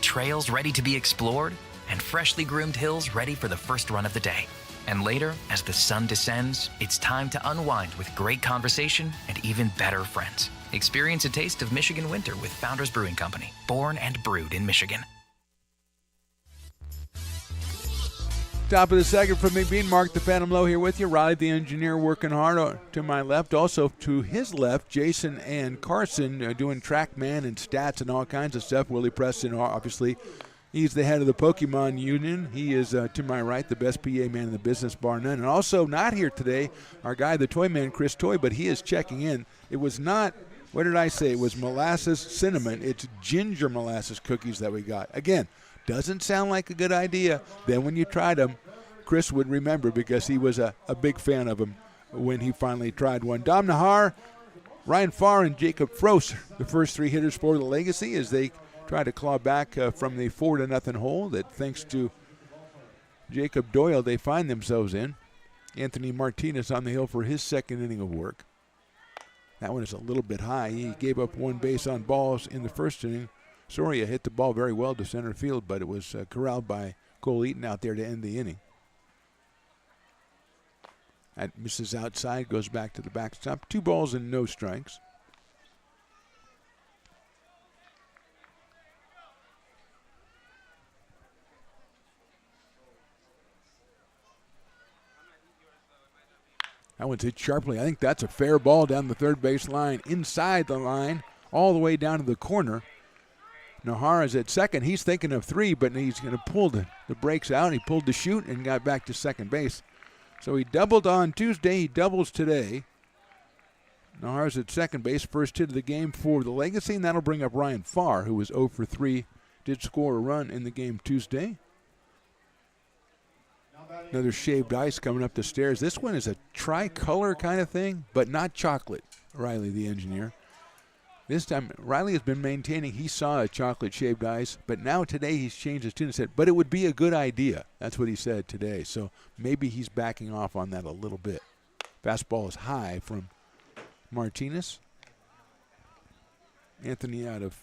Trails ready to be explored, and freshly groomed hills ready for the first run of the day. And later, as the sun descends, it's time to unwind with great conversation and even better friends. Experience a taste of Michigan winter with Founders Brewing Company, born and brewed in Michigan. Top of the second from McBean. Mark the Phantom Low here with you. Riley the engineer working hard to my left. Also to his left, Jason and Carson doing TrackMan and stats and all kinds of stuff. Willie Preston, obviously, he's the head of the Pokemon Union. He is, to my right, the best PA man in the business, bar none. And also not here today, our guy, the Toy Man, Chris Toy, but he is checking in. It was not, what did I say? It was molasses cinnamon. It's ginger molasses cookies that we got. Again, doesn't sound like a good idea. Then when you tried them, Chris would remember because he was a big fan of them when he finally tried one. Dom Nahar, Ryan Farr, and Jacob Frost, the first 3 hitters for the Legacy as they try to claw back from the 4-0 hole that, thanks to Jacob Doyle, they find themselves in. Anthony Martinez on the hill for his second inning of work. That one is a little bit high. He gave up 1 base on balls in the first inning. Soria hit the ball very well to center field, but it was corralled by Cole Eaton out there to end the inning. That misses outside, goes back to the backstop. 2 balls and no strikes. That one's hit sharply. I think that's a fair ball down the third base line, inside the line, all the way down to the corner. Nahara's at second. He's thinking of 3, but he's going to pull the brakes out. He pulled the chute and got back to second base. So he doubled on Tuesday. He doubles today. Nahara's at second base. First hit of the game for the Legacy, and that'll bring up Ryan Farr, who was 0 for 3. Did score a run in the game Tuesday. Another shaved ice coming up the stairs. This one is a tricolor kind of thing, but not chocolate, Riley, the engineer. This time, Riley has been maintaining he saw a chocolate shaved ice, but now today he's changed his tune and said, but it would be a good idea. That's what he said today. So maybe he's backing off on that a little bit. Fastball is high from Martinez. Anthony out of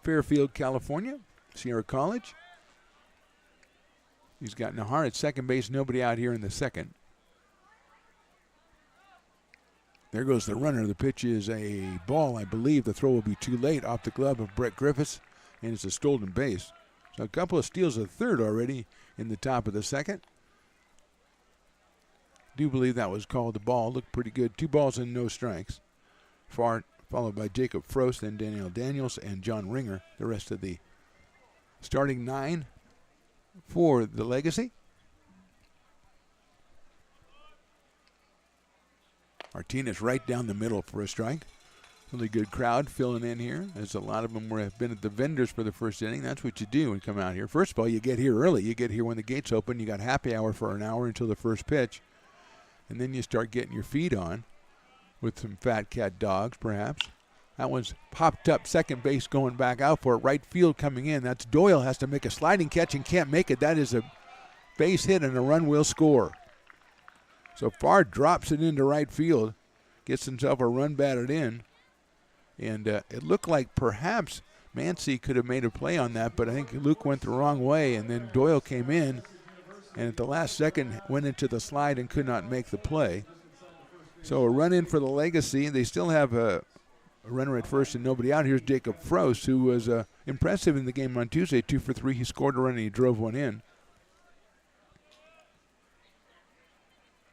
Fairfield, California, Sierra College. He's got Nahar at second base, nobody out here in the second. There goes the runner. The pitch is a ball. I believe the throw will be too late off the glove of Brett Griffiths, and it's a stolen base. So a couple of steals of third already in the top of the second. Do believe that was called a ball. Looked pretty good. 2 balls and no strikes. Followed by Jacob Frost, then Daniel Daniels, and John Ringer. The rest of the starting 9 for the Legacy. Martinez right down the middle for a strike. Really good crowd filling in here, as a lot of them have been at the vendors for the first inning. That's what you do when you come out here. First of all, you get here early. You get here when the gates open. You got happy hour for an hour until the first pitch. And then you start getting your feet on with some Fat Cat dogs, perhaps. That one's popped up second base, going back out for it. Right field coming in. That's Doyle has to make a sliding catch and can't make it. That is a base hit, and a run will score. So Farr drops it into right field, gets himself a run batted in. And it looked like perhaps Mancy could have made a play on that, but I think Luke went the wrong way, and then Doyle came in, and at the last second went into the slide and could not make the play. So a run in for the Legacy. They still have a runner at first and nobody out. Here's Jacob Frost, who was impressive in the game on Tuesday. 2 for 3. He scored a run and he drove one in.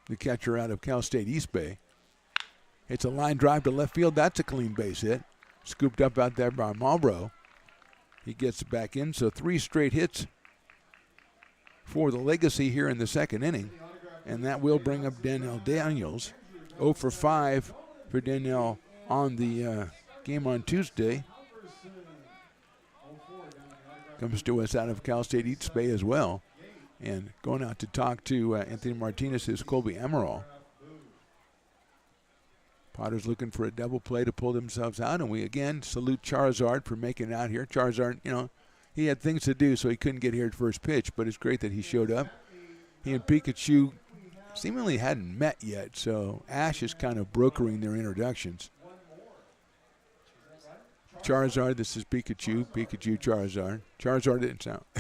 The catcher out of Cal State East Bay. It's a line drive to left field. That's a clean base hit. Scooped up out there by Marlboro. He gets it back in. So 3 straight hits for the Legacy here in the second inning. And that will bring up Danielle Daniels. 0 for 5 for Danielle on the game on Tuesday. Comes to us out of Cal State East Bay as well. And going out to talk to Anthony Martinez is Colby Emerald. Potter's looking for a double play to pull themselves out, and we again salute Charizard for making it out here. Charizard, he had things to do, so he couldn't get here at first pitch, but it's great that he showed up. He and Pikachu seemingly hadn't met yet, so Ash is kind of brokering their introductions. Charizard, this is Pikachu. Pikachu, Charizard. Charizard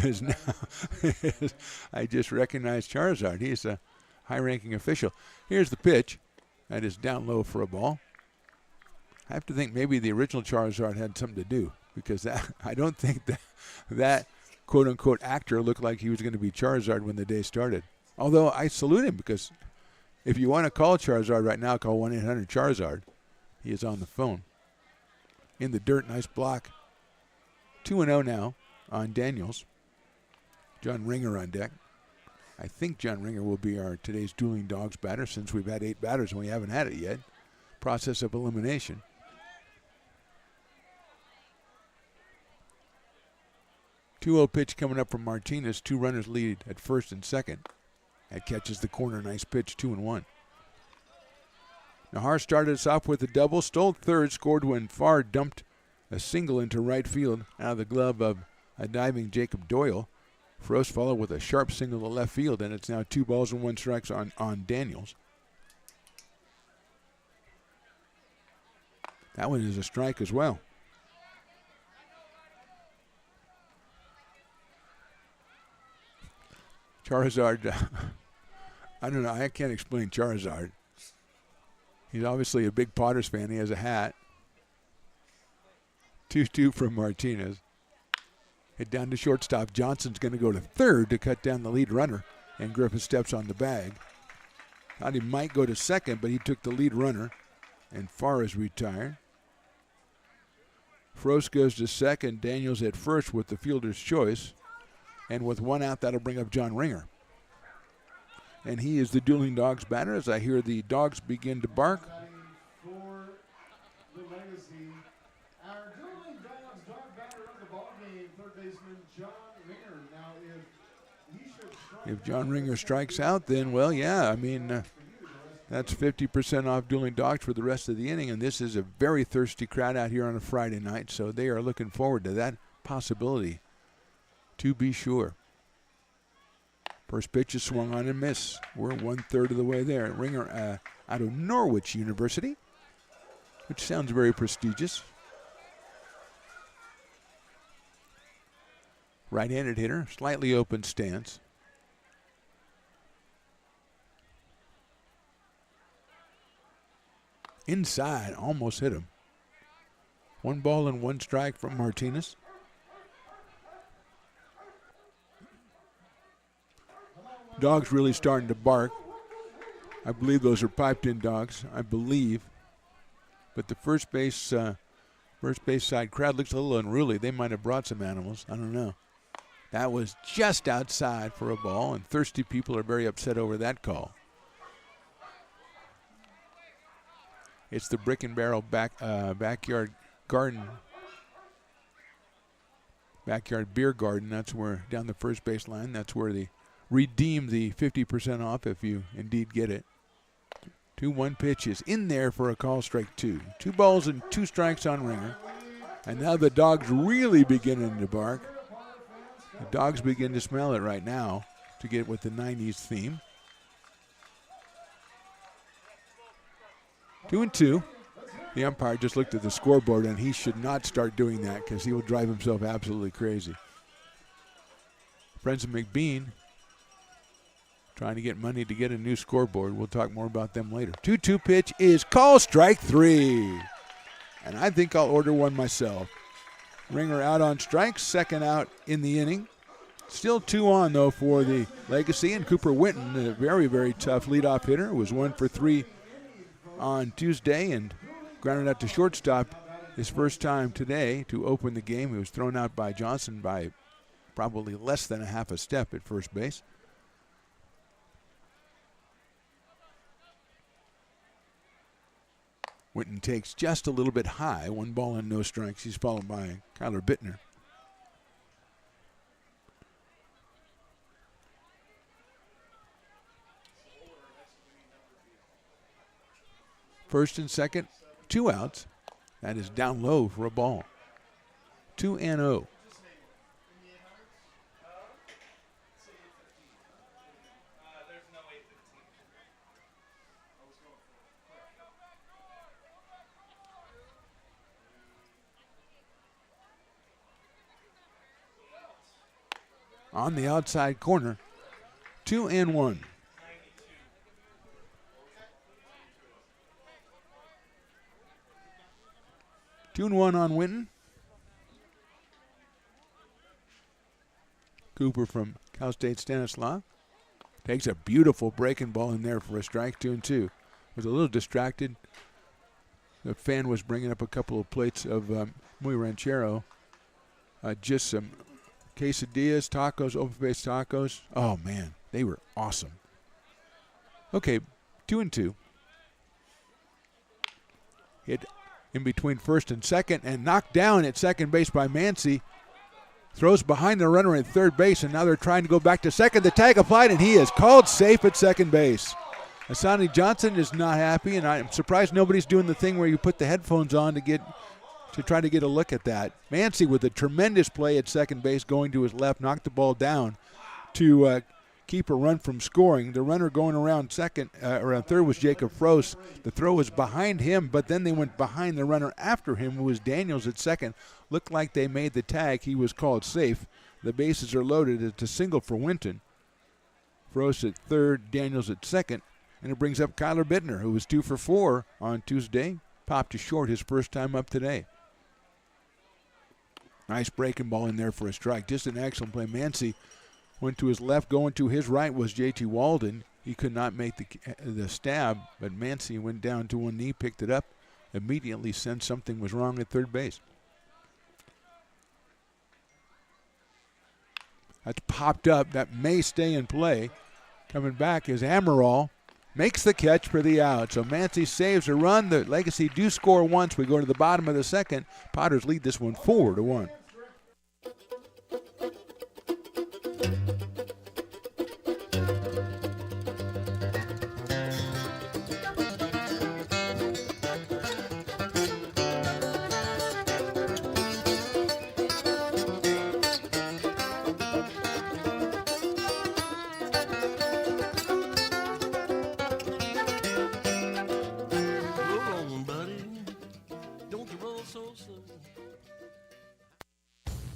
is now. I just recognized Charizard. He's a high-ranking official. Here's the pitch. That is down low for a ball. I have to think maybe the original Charizard had something to do, because I don't think that quote-unquote actor looked like he was going to be Charizard when the day started. Although I salute him, because if you want to call Charizard right now, call 1-800-CHARZARD. He is on the phone. In the dirt, nice block. 2-0 now on Daniels. John Ringer on deck. I think John Ringer will be our today's Dueling Dogs batter, since we've had 8 batters and we haven't had it yet. Process of elimination. .2-0 pitch coming up from Martinez. 2 runners lead at first and second. That catches the corner. Nice pitch, 2-1. Nahar started us off with a double, stole third, scored when Farr dumped a single into right field out of the glove of a diving Jacob Doyle. Frost followed with a sharp single to left field, and it's now 2 balls and 1 strike on Daniels. That one is a strike as well. Charizard, I don't know. I can't explain Charizard. He's obviously a big Potters fan. He has a hat. 2-2 from Martinez. Hit down to shortstop. Johnson's going to go to third to cut down the lead runner, and Griffith steps on the bag. Thought he might go to second, but he took the lead runner, and Farr is retired. Frost goes to second. Daniels at first with the fielder's choice, and with one out, that'll bring up John Ringer. And he is the Dueling Dogs batter as I hear the dogs begin to bark. For the Legacy, our Dueling Dogs dog batter of the ballgame, third baseman John Ringer. Now, if John Ringer strikes out, then, well, yeah, I mean, that's 50% off Dueling Dogs for the rest of the inning, and this is a very thirsty crowd out here on a Friday night, so they are looking forward to that possibility, to be sure. First pitch is swung on and miss. We're 1/3 of the way there. Ringer out of Norwich University, which sounds very prestigious. Right-handed hitter, slightly open stance. Inside, almost hit him. 1 ball and 1 strike from Martinez. Dogs really starting to bark. I believe those are piped-in dogs. I believe, but the first base side crowd looks a little unruly. They might have brought some animals. I don't know. That was just outside for a ball, and thirsty people are very upset over that call. It's the Brick and Barrel backyard garden, backyard beer garden. That's where down the first base line. That's where they redeem the 50% off if you indeed get it. 2-1 pitch is in there for a call, strike 2. 2 balls and 2 strikes on Ringer. And now the dogs really beginning to bark. The dogs begin to smell it right now to get with the 90s theme. 2-2. The umpire just looked at the scoreboard, and he should not start doing that because he will drive himself absolutely crazy. Friends of McBean trying to get money to get a new scoreboard. We'll talk more about them later. 2-2 pitch is called, strike 3. And I think I'll order one myself. Ringer out on strikes, second out in the inning. Still 2 on, though, for the Legacy. And Cooper Winton, a very, very tough leadoff hitter, was 1 for 3 on Tuesday and grounded out to shortstop his first time today to open the game. He was thrown out by Johnson by probably less than a half a step at first base. Winton takes just a little bit high, 1 ball and no strikes. He's followed by Kyler Bittner. First and second, 2 outs. That is down low for a ball. 2-0. On the outside corner, 2-1. Two and 1 on Winton. Cooper from Cal State Stanislaus takes a beautiful breaking ball in there for a strike. 2-2. Was a little distracted. The fan was bringing up a couple of plates of muy ranchero. Just some quesadillas, tacos, open-faced tacos. Oh, man, they were awesome. Okay, 2-2. Hit in between first and second and knocked down at second base by Mancy. Throws behind the runner at third base, and now they're trying to go back to second. The tag applied, and he is called safe at second base. Asani Johnson is not happy, and I'm surprised nobody's doing the thing where you put the headphones on to try to get a look at that. Mancy with a tremendous play at second base, going to his left, knocked the ball down to keep a run from scoring. The runner going around third was Jacob Frost. The throw was behind him, but then they went behind the runner after him, who was Daniels at second. Looked like they made the tag. He was called safe. The bases are loaded. It's a single for Winton. Frost at third, Daniels at second. And it brings up Kyler Bittner, who was 2 for 4 on Tuesday. Popped to short his first time up today. Nice breaking ball in there for a strike. Just an excellent play. Mancy went to his left. Going to his right was J.T. Walden. He could not make the stab, but Mancy went down to one knee, picked it up, immediately sensed something was wrong at third base. That's popped up. That may stay in play. Coming back is Amaral. Makes the catch for the out. So Mancy saves a run. The Legacy do score once. We go to the bottom of the second. Potters lead this one 4-1.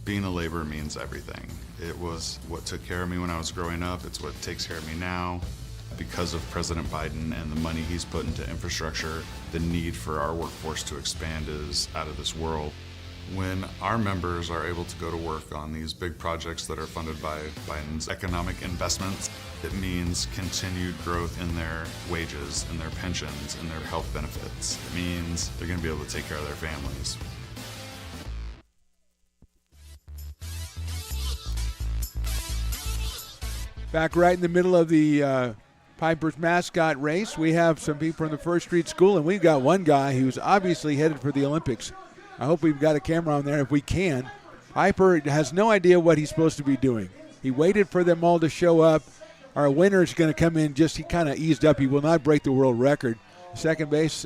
Being a laborer means everything. It was what took care of me when I was growing up. It's what takes care of me now. Because of President Biden and the money he's put into infrastructure, the need for our workforce to expand is out of this world. When our members are able to go to work on these big projects that are funded by Biden's economic investments, it means continued growth in their wages, in their pensions, in their health benefits. It means they're going to be able to take care of their families. Back right in the middle of the Piper's mascot race, we have some people from the First Street School, and we've got one guy who's obviously headed for the Olympics. I hope we've got a camera on there if we can. Piper has no idea what he's supposed to be doing. He waited for them all to show up. Our winner is going to come in he kind of eased up. He will not break the world record. Second place,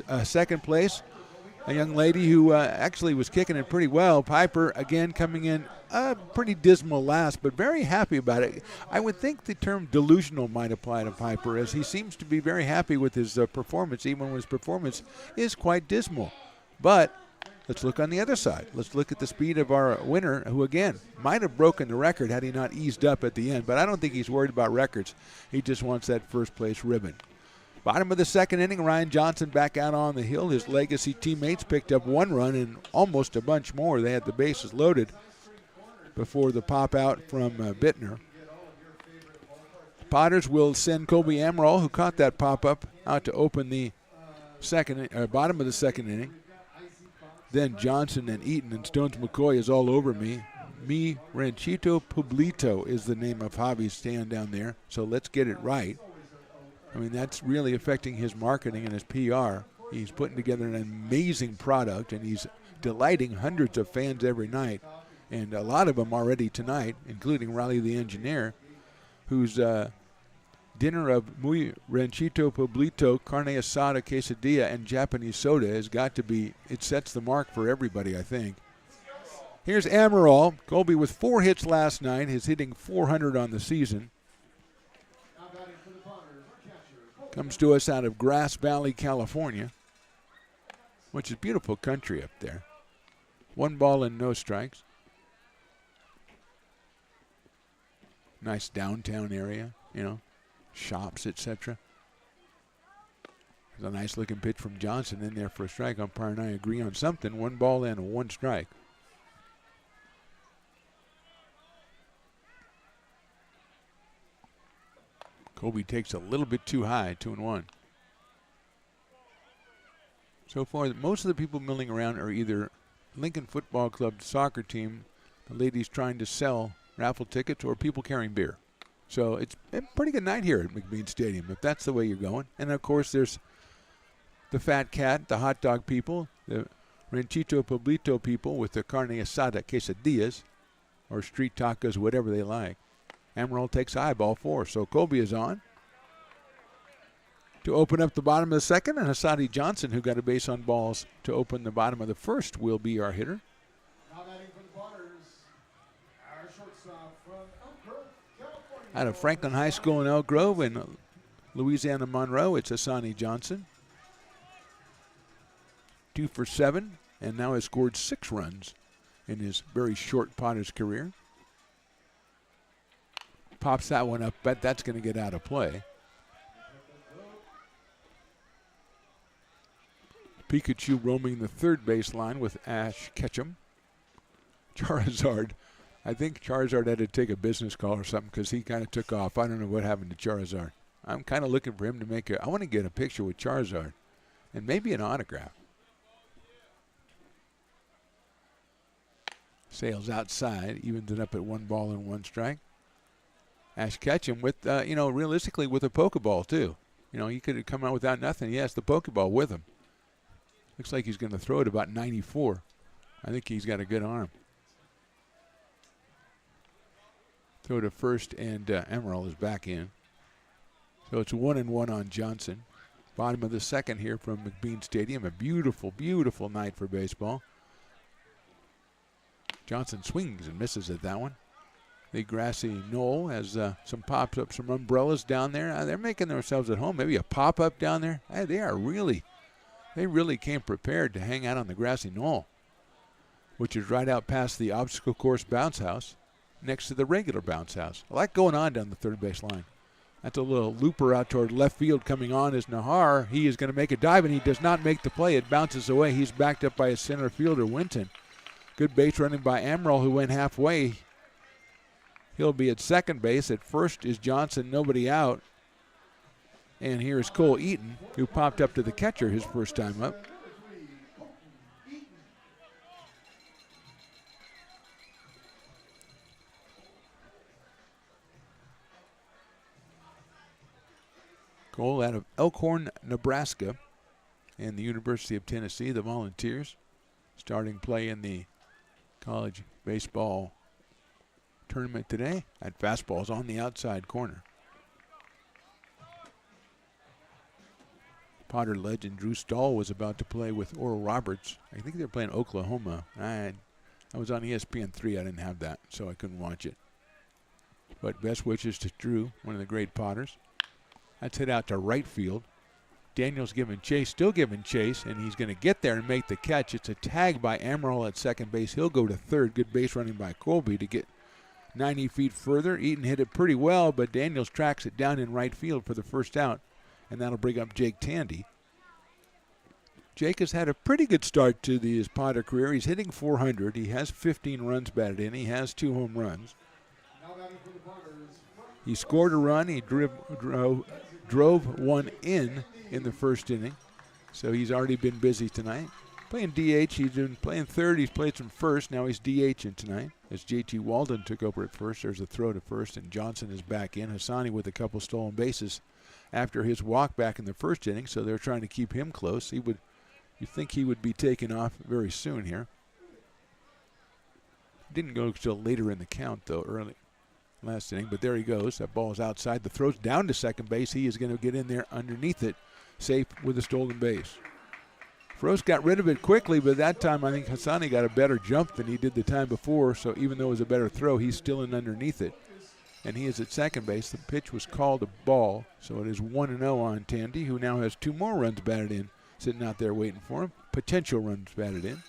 a young lady who actually was kicking it pretty well. Piper, again, coming in pretty dismal last, but very happy about it. I would think the term delusional might apply to Piper, as he seems to be very happy with his performance, even when his performance is quite dismal. But let's look on the other side. Let's look at the speed of our winner, who, again, might have broken the record had he not eased up at the end, but I don't think he's worried about records. He just wants that first-place ribbon. Bottom of the second inning, Ryan Johnson back out on the hill. His Legacy teammates picked up one run and almost a bunch more. They had the bases loaded before the pop out from Bittner. Potters will send Colby Amaral, who caught that pop-up, out to open the bottom of the second inning. Then Johnson and Eaton, and Stones McCoy is all over me. Mi Ranchito Pueblito is the name of Javi's stand down there, so let's get it right. I mean, that's really affecting his marketing and his PR. He's putting together an amazing product, and he's delighting hundreds of fans every night, and a lot of them already tonight, including Riley the engineer, whose dinner of muy ranchito pueblito, carne asada, quesadilla, and Japanese soda has got to be, it sets the mark for everybody, I think. Here's Amaral. Colby with 4 hits last night. He's hitting .400 on the season. Comes to us out of Grass Valley, California, which is beautiful country up there. 1 ball and no strikes. Nice downtown area, shops, etc. There's a nice looking pitch from Johnson in there for a strike. Umpire and I agree on something. 1 ball and 1 strike. Colby takes a little bit too high, 2-1. So far, most of the people milling around are either Lincoln Football Club soccer team, the ladies trying to sell raffle tickets, or people carrying beer. So it's a pretty good night here at McBean Stadium, if that's the way you're going. And, of course, there's the Fat Cat, the hot dog people, the Ranchito Pueblito people with the carne asada quesadillas, or street tacos, whatever they like. Amaral takes high, ball 4. So Colby is on to open up the bottom of the second, and Hassadi Johnson, who got a base on balls to open the bottom of the first, will be our hitter. Now batting for the Potters, our shortstop from Elk Grove, California. Out of Franklin High School in Elk Grove in Louisiana Monroe, it's Hassani Johnson. 2 for 7, and now has scored 6 runs in his very short Potters career. Pops that one up. Bet that's going to get out of play. Pikachu roaming the third baseline with Ash Ketchum. Charizard. I think Charizard had to take a business call or something because he kind of took off. I don't know what happened to Charizard. I'm kind of looking for him to make I want to get a picture with Charizard and maybe an autograph. Sails outside, evens it up at 1 ball and 1 strike. Ash Ketchum with, realistically with a Pokeball too. He could have come out without nothing. He has the Pokeball with him. Looks like he's going to throw it about 94. I think he's got a good arm. Throw to first, and Emerald is back in. So it's 1-1 on Johnson. Bottom of the second here from McBean Stadium. A beautiful, beautiful night for baseball. Johnson swings and misses at that one. The grassy knoll has some pops up, some umbrellas down there. They're making themselves at home. Maybe a pop-up down there. They really came prepared to hang out on the grassy knoll, which is right out past the obstacle course bounce house next to the regular bounce house. A lot going on down the third base line. That's a little looper out toward left field coming on is Nahar. He is going to make a dive, and he does not make the play. It bounces away. He's backed up by his center fielder, Winton. Good base running by Amaral, who went halfway. He'll be at second base. At first is Johnson, nobody out. And here's Cole Eaton, who popped up to the catcher his first time up. Cole out of Elkhorn, Nebraska, and the University of Tennessee, the Volunteers, starting play in the college baseball tournament today. That fastball is on the outside corner. Potter legend Drew Stahl was about to play with Oral Roberts. I think they're playing Oklahoma. I was on ESPN3. I didn't have that, so I couldn't watch it. But best wishes to Drew, one of the great Potters. That's hit out to right field. Daniels giving chase, still giving chase, and he's going to get there and make the catch. It's a tag by Amaral at second base. He'll go to third. Good base running by Colby to get 90 feet further. Eaton hit it pretty well, but Daniels tracks it down in right field for the first out, and that'll bring up Jake Tandy. Jake has had a pretty good start to his Potter career. He's hitting .400. He has 15 runs batted in. He has 2 home runs. He scored a run. He drove one in the first inning. So he's already been busy tonight. Playing DH, he's been playing third. He's played some first. Now he's DHing tonight. As JT Walden took over at first, there's a throw to first, and Johnson is back in. Hassani with a couple stolen bases after his walk back in the first inning, so they're trying to keep him close. You think he would be taken off very soon here. Didn't go till later in the count, though, early last inning, but there he goes. That ball is outside. The throw's down to second base. He is going to get in there underneath it, safe with a stolen base. Frost got rid of it quickly, but that time I think Hassani got a better jump than he did the time before, so even though it was a better throw, he's still in underneath it. And he is at second base. The pitch was called a ball, so it is 1-0 on Tandy, who now has 2 more runs batted in, sitting out there waiting for him. Potential runs batted in.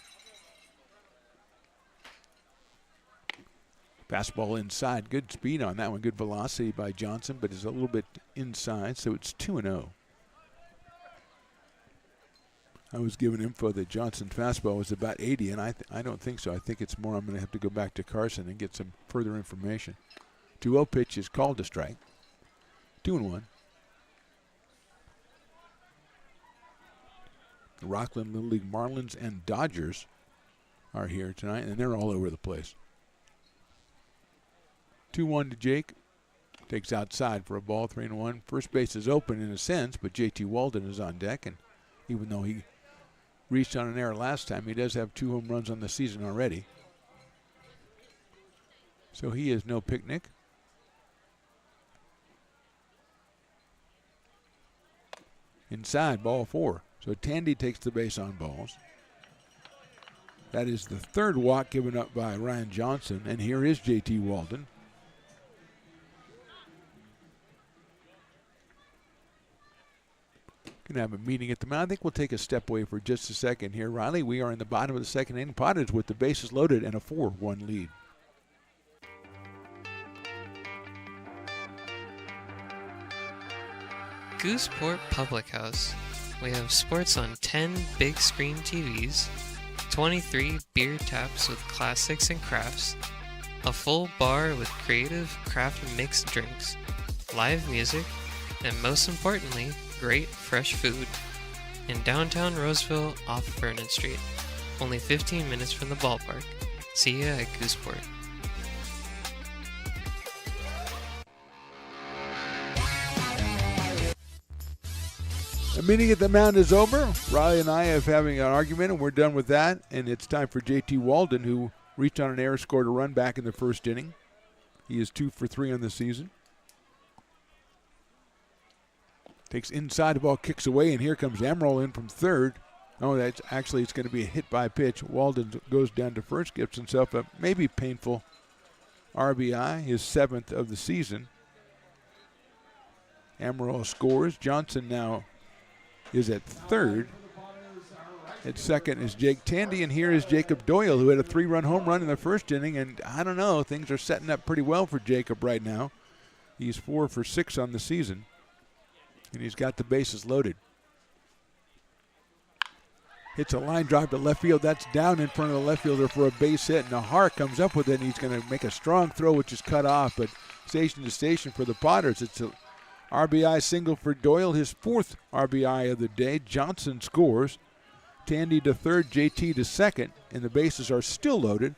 Fastball inside. Good speed on that one. Good velocity by Johnson, but it's a little bit inside, so it's 2-0. I was given info that Johnson's fastball was about 80, and I don't think so. I think it's more. I'm going to have to go back to Carson and get some further information. 2-0 pitch is called to strike. 2-1. The Rockland Little League Marlins and Dodgers are here tonight, and they're all over the place. 2-1 to Jake. Takes outside for a ball, 3-1. First base is open in a sense, but JT Walden is on deck, and even though he reached on an error last time, he does have 2 home runs on the season already. So he is no picnic. Inside, ball 4. So Tandy takes the base on balls. That is the third walk given up by Ryan Johnson, and here is JT Walden. Going to have a meeting at the mound. I think we'll take a step away for just a second here. Riley, we are in the bottom of the second inning. Potters with the bases loaded and a 4-1 lead. Gooseport Public House. We have sports on 10 big screen TVs, 23 beer taps with classics and crafts, a full bar with creative craft mixed drinks, live music, and most importantly, great fresh food. In downtown Roseville off Vernon Street, only 15 minutes from the ballpark. See ya at Gooseport. The meeting at the mound is over. Riley and I have having an argument, and we're done with that. And it's time for J.T. Walden, who reached on an error, scored a run back in the first inning. He is 2 for 3 on the season. Takes inside, the ball kicks away, and here comes Emerald in from third. Oh, that's actually, it's going to be a hit by pitch. Walden goes down to first, gets himself a maybe painful RBI, his 7th of the season. Emerald scores. Johnson now is at third. At second is Jake Tandy, and here is Jacob Doyle, who had a 3-run home run in the first inning, and I don't know, things are setting up pretty well for Jacob right now. He's 4 for 6 on the season, and he's got the bases loaded. Hits a line drive to left field. That's down in front of the left fielder for a base hit. Nahar comes up with it, and he's going to make a strong throw, which is cut off, but station to station for the Potters. It's a RBI single for Doyle, his 4th RBI of the day. Johnson scores. Tandy to third, JT to second, and the bases are still loaded.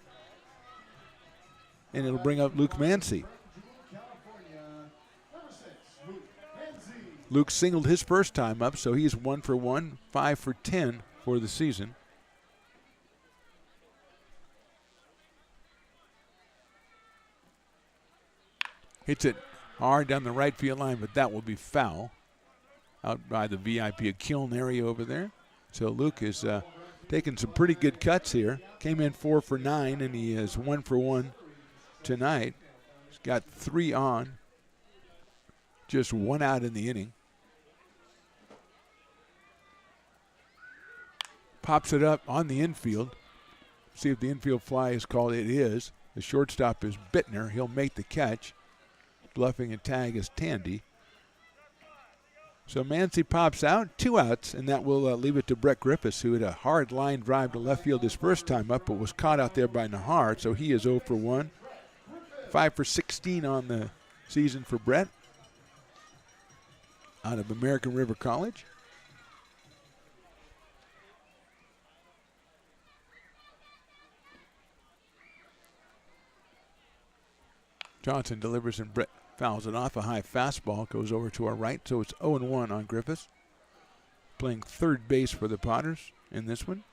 And it'll bring up Luke Mancy. Luke singled his first time up, so he's 1 for 1, 5 for 10 for the season. Hits it hard down the right field line, but that will be foul out by the VIP Kiln area over there. So Luke is taking some pretty good cuts here. Came in 4 for 9, and he is 1 for 1 tonight. He's got 3 on, just 1 out in the inning. Pops it up on the infield. See if the infield fly is called. It is. The shortstop is Bittner. He'll make the catch. Bluffing a tag is Tandy. So Mancy pops out, 2 outs, and that will leave it to Brett Griffiths, who had a hard line drive to left field his first time up, but was caught out there by Nahar, so he is 0 for 1. 5 for 16 on the season for Brett out of American River College. Johnson delivers and Brett fouls it off. A high fastball goes over to our right, so it's 0-1 on Griffiths. Playing third base for the Potters in this one.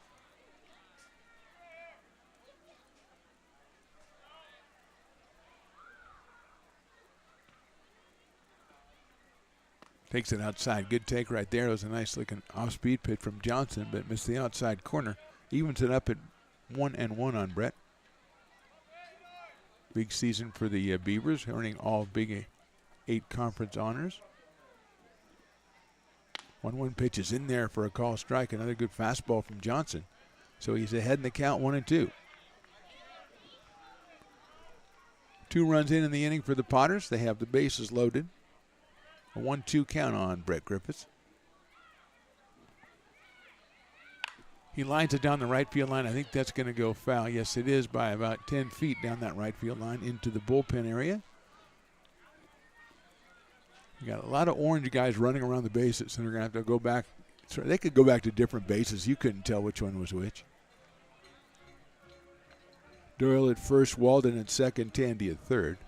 Takes it outside. Good take right there. It was a nice looking off-speed pitch from Johnson, but missed the outside corner. Evens it up at 1-1 on Brett. Big season for the Beavers, earning all Big 8 conference honors. 1-1 pitch is in there for a call strike. Another good fastball from Johnson. So he's ahead in the count, 1-2. 2 runs in the inning for the Potters. They have the bases loaded. A 1-2 count on Brett Griffiths. He lines it down the right field line. I think that's going to go foul. Yes, it is, by about 10 feet down that right field line into the bullpen area. You got a lot of orange guys running around the bases, and they're going to have to go back. So they could go back to different bases. You couldn't tell which one was which. Doyle at first, Walden at second, Tandy at third.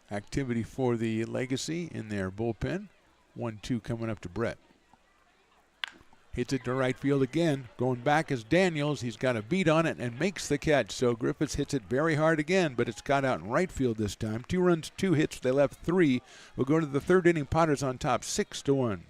Activity for the Legacy in their bullpen. 1-2 coming up to Brett. Hits it to right field again. Going back is Daniels. He's got a beat on it and makes the catch. So Griffiths hits it very hard again, but it's got out in right field this time. 2 runs, 2 hits. They left 3. We'll go to the third inning. Potters on top, 6-1.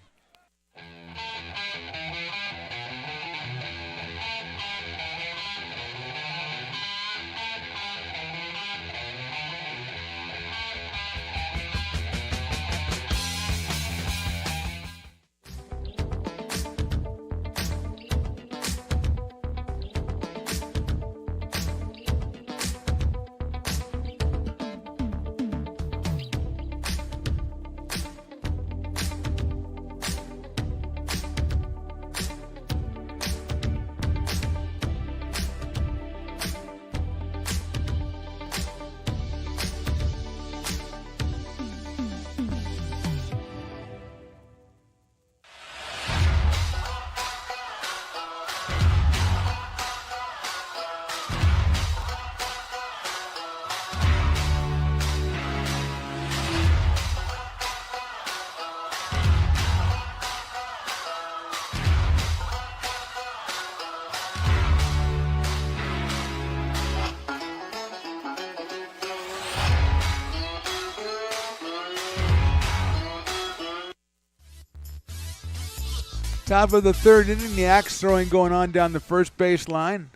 Top of the third inning, the axe throwing going on down the first base line.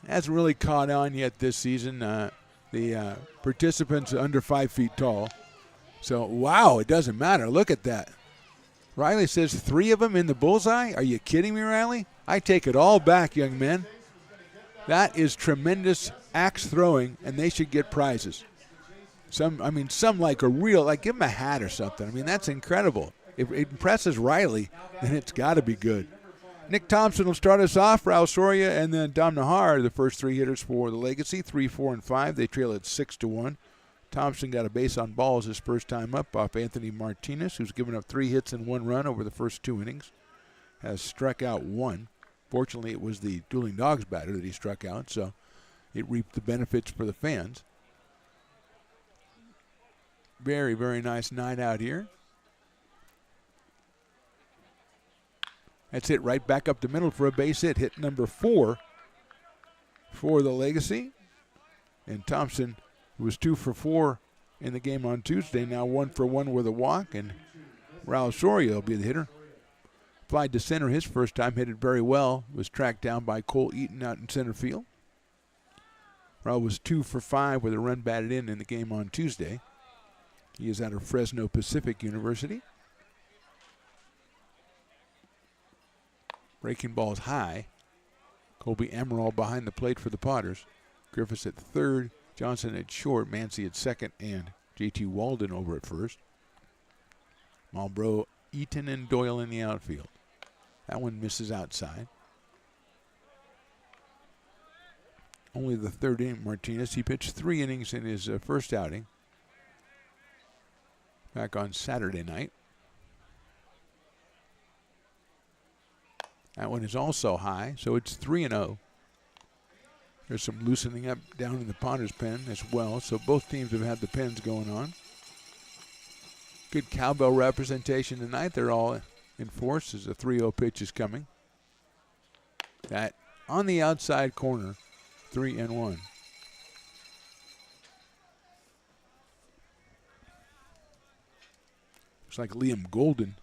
Hasn't really caught on yet this season. The participants are under 5 feet tall. So, wow, it doesn't matter. Look at that. Riley says 3 of them in the bullseye? Are you kidding me, Riley? I take it all back, young men. That is tremendous axe throwing, and they should get prizes. Some like a real, like give them a hat or something. I mean, that's incredible. If it impresses Riley, then it's got to be good. Nick Thompson will start us off. Raul Soria and then Dom Nahar are the first 3 hitters for the Legacy, 3, 4, and 5. They trail at 6-1. Thompson got a base on balls his first time up off Anthony Martinez, who's given up 3 hits and 1 run over the first 2 innings. Has struck out 1. Fortunately, it was the Dueling Dogs batter that he struck out, so it reaped the benefits for the fans. Very, very nice night out here. That's it right back up the middle for a base hit. Hit number 4 for the Legacy. And Thompson, who was 2 for 4 in the game on Tuesday, now 1 for 1 with a walk. And Raul Soria will be the hitter. Flied to center his first time, hit it very well. Was tracked down by Cole Eaton out in center field. Raul was 2 for 5 with a run batted in the game on Tuesday. He is out of Fresno Pacific University. Breaking balls high. Colby Amaral behind the plate for the Potters. Griffiths at third, Johnson at short, Mancy at second, and J.T. Walden over at first. Malbrough, Eaton, and Doyle in the outfield. That one misses outside. Only the third inning, Martinez. He pitched 3 innings in his first outing back on Saturday night. That one is also high, so it's 3-0. There's some loosening up down in the Potters' pen as well, so both teams have had the pens going on. Good cowbell representation tonight. They're all in force as the 3-0 pitch is coming. That on the outside corner, 3-1. Looks like Liam Golden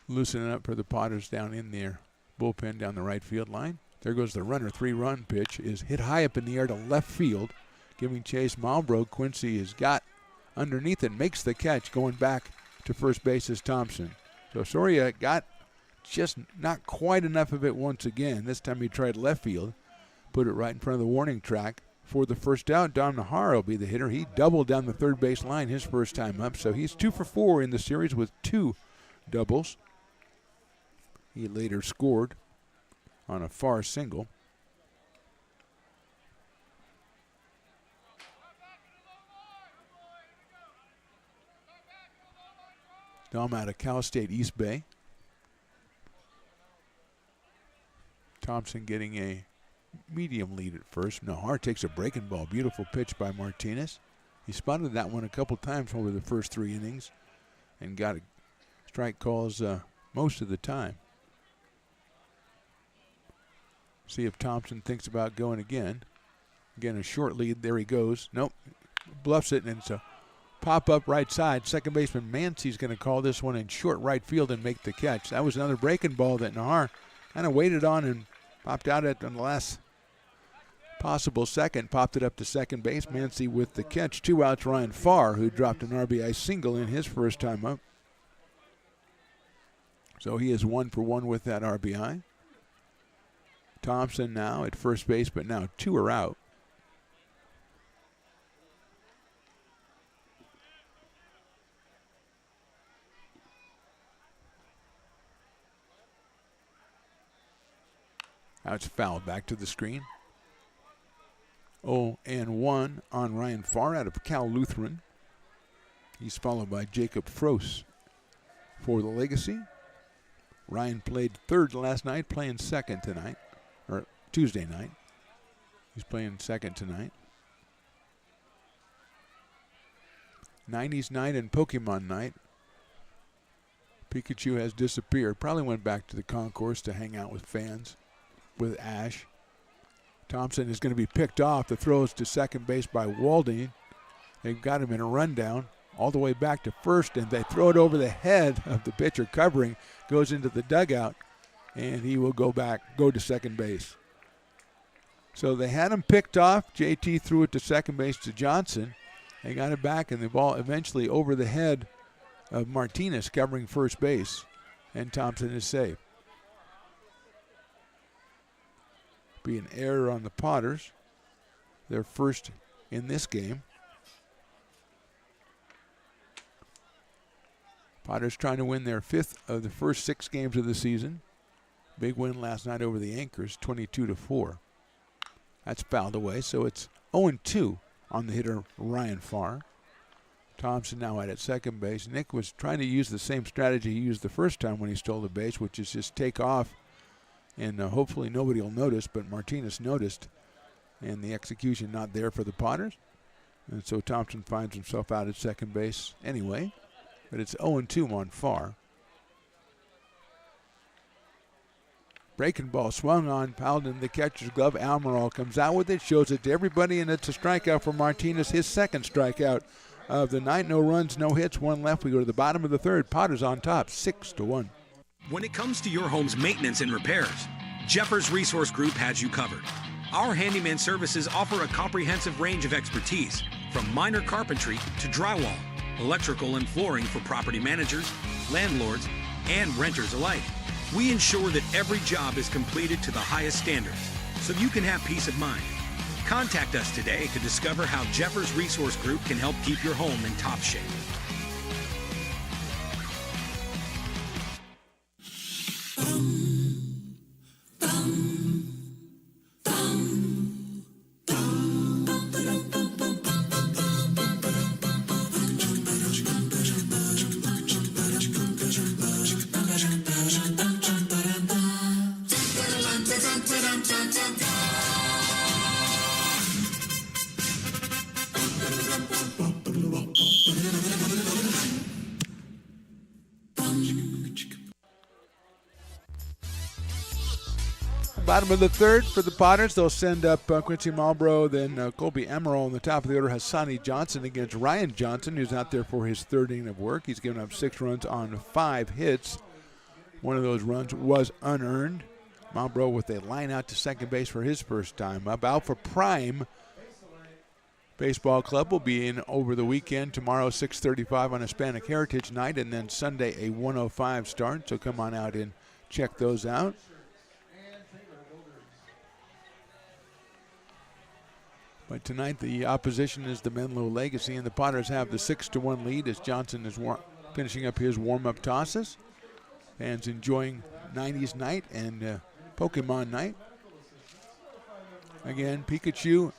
loosening up for the Potters down in their bullpen down the right field line. There goes the runner. 3-run pitch is hit high up in the air to left field, giving chase. Malbrough. Quincy has got underneath it, makes the catch, going back to first base is Thompson. So Soria got just not quite enough of it once again. This time he tried left field, put it right in front of the warning track for the first out. Dom Nahar will be the hitter. He doubled down the third base line his first time up, so he's 2 for 4 in the series with 2 doubles. He later scored on a far single. Dom out of Cal State East Bay. Thompson getting a medium lead at first. Nahar takes a breaking ball. Beautiful pitch by Martinez. He spotted that one a couple times over the first 3 innings and got strike calls most of the time. See if Thompson thinks about going again. Again, a short lead. There he goes. Nope. Bluffs it, and it's a pop-up right side. Second baseman Mancy's going to call this one in short right field and make the catch. That was another breaking ball that Nahar kind of waited on and popped out at on the last possible second. Popped it up to second base. Mancy with the catch. 2 outs. Ryan Farr, who dropped an RBI single in his first time up. So he is 1 for 1 with that RBI. Thompson now at first base, but now 2 are out. Now it's fouled back to the screen. 0-1 on Ryan Farr out of Cal Lutheran. He's followed by Jacob Frost for the Legacy. Ryan played third last night, playing second tonight, or Tuesday night. He's playing second tonight. 90s night and Pokemon night. Pikachu has disappeared. Probably went back to the concourse to hang out with fans, with Ash. Thompson is going to be picked off. The throw is to second base by Walden. They've got him in a rundown all the way back to first, and they throw it over the head of the pitcher covering. Goes into the dugout. and he will go to second base. So they had him picked off. JT threw it to second base to Johnson. They got it back, and the ball eventually over the head of Martinez covering first base, and Thompson is safe. Be an error on the Potters. Their first in this game. Potters trying to win their 5th of the first 6 games of the season. Big win last night over the Anchors, 22-4. That's fouled away, so it's 0-2 on the hitter Ryan Farr. Thompson now at second base. Nick was trying to use the same strategy he used the first time when he stole the base, which is just take off, and hopefully nobody will notice, but Martinez noticed, and the execution not there for the Potters. And so Thompson finds himself out at second base anyway, but it's 0-2 on Farr. Breaking ball swung on, fouled in the catcher's glove. Almiral comes out with it, shows it to everybody, and it's a strikeout for Martinez, his second strikeout of the night. No runs, no hits, 1 left. We go to the bottom of the 3rd. Potters on top, 6-1. When it comes to your home's maintenance and repairs, Jeffers Resource Group has you covered. Our handyman services offer a comprehensive range of expertise, from minor carpentry to drywall, electrical and flooring for property managers, landlords, and renters alike. We ensure that every job is completed to the highest standards, so you can have peace of mind. Contact us today to discover how Jeffers Resource Group can help keep your home in top shape. Bottom of the 3rd for the Potters. They'll send up Quincy Marlboro, then Colby Emerald. On the top of the order has Sonny Johnson against Ryan Johnson, who's out there for his 3rd inning of work. He's given up 6 runs on 5 hits. One of those runs was unearned. Marlboro with a line out to second base for his first time up. Out for Prime Baseball Club will be in over the weekend. Tomorrow 6:35 on Hispanic Heritage Night, and then Sunday a 1:05 start. So come on out and check those out. But tonight the opposition is the Menlo Legacy, and the Potters have the 6-1 lead as Johnson is finishing up his warm-up tosses. Fans enjoying 90s night and Pokemon night. Again, Pikachu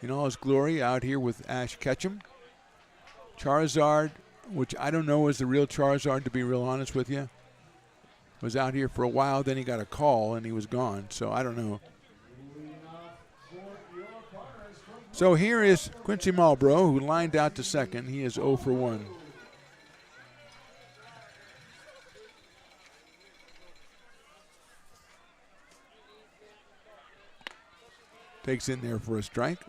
in all his glory out here with Ash Ketchum. Charizard, which I don't know is the real Charizard, to be real honest with you, was out here for a while. Then he got a call and he was gone, so I don't know. So here is Quincy Marlboro, who lined out to second. He is 0 for 1. Takes in there for a strike.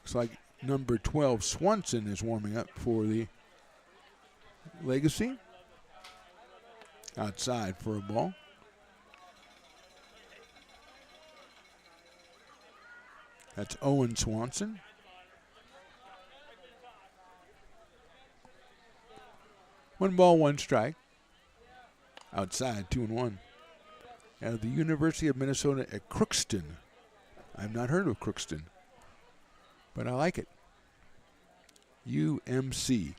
Looks like number 12, Swanson, is warming up for the Legacy. Outside for a ball. That's Owen Swanson. One ball, one strike. Outside, 2-1. Out of the University of Minnesota at Crookston. I've not heard of Crookston, but I like it. UMC.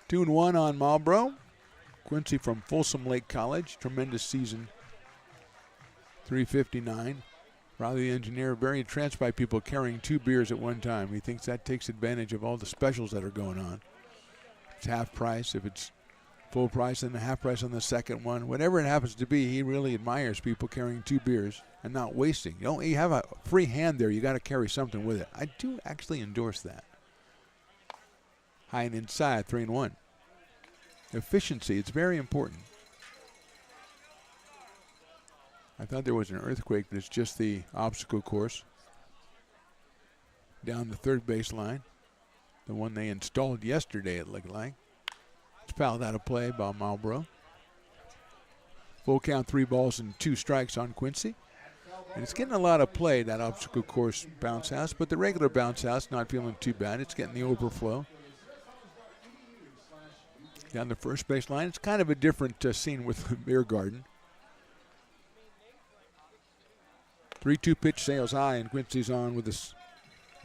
2-1 on Marlboro. Quincy from Folsom Lake College. Tremendous season. 359. Riley the engineer, very entranced by people carrying 2 beers at one time. He thinks that takes advantage of all the specials that are going on. It's half price. If it's full price, then the half price on the second one. Whatever it happens to be, he really admires people carrying 2 beers and not wasting. You have a free hand there. You got to carry something with it. I do actually endorse that. High and inside, 3-1. Efficiency, it's very important. I thought there was an earthquake, but it's just the obstacle course. down the third base line. The one they installed yesterday, it looked like. It's fouled out of play by Marlboro. Full count, 3 balls and 2 strikes on Quincy. And it's getting a lot of play, that obstacle course bounce house, but the regular bounce house not feeling too bad. It's getting the overflow. Down the first base line, it's kind of a different scene with the beer garden. 3-2 pitch sails high, and Quincy's on with this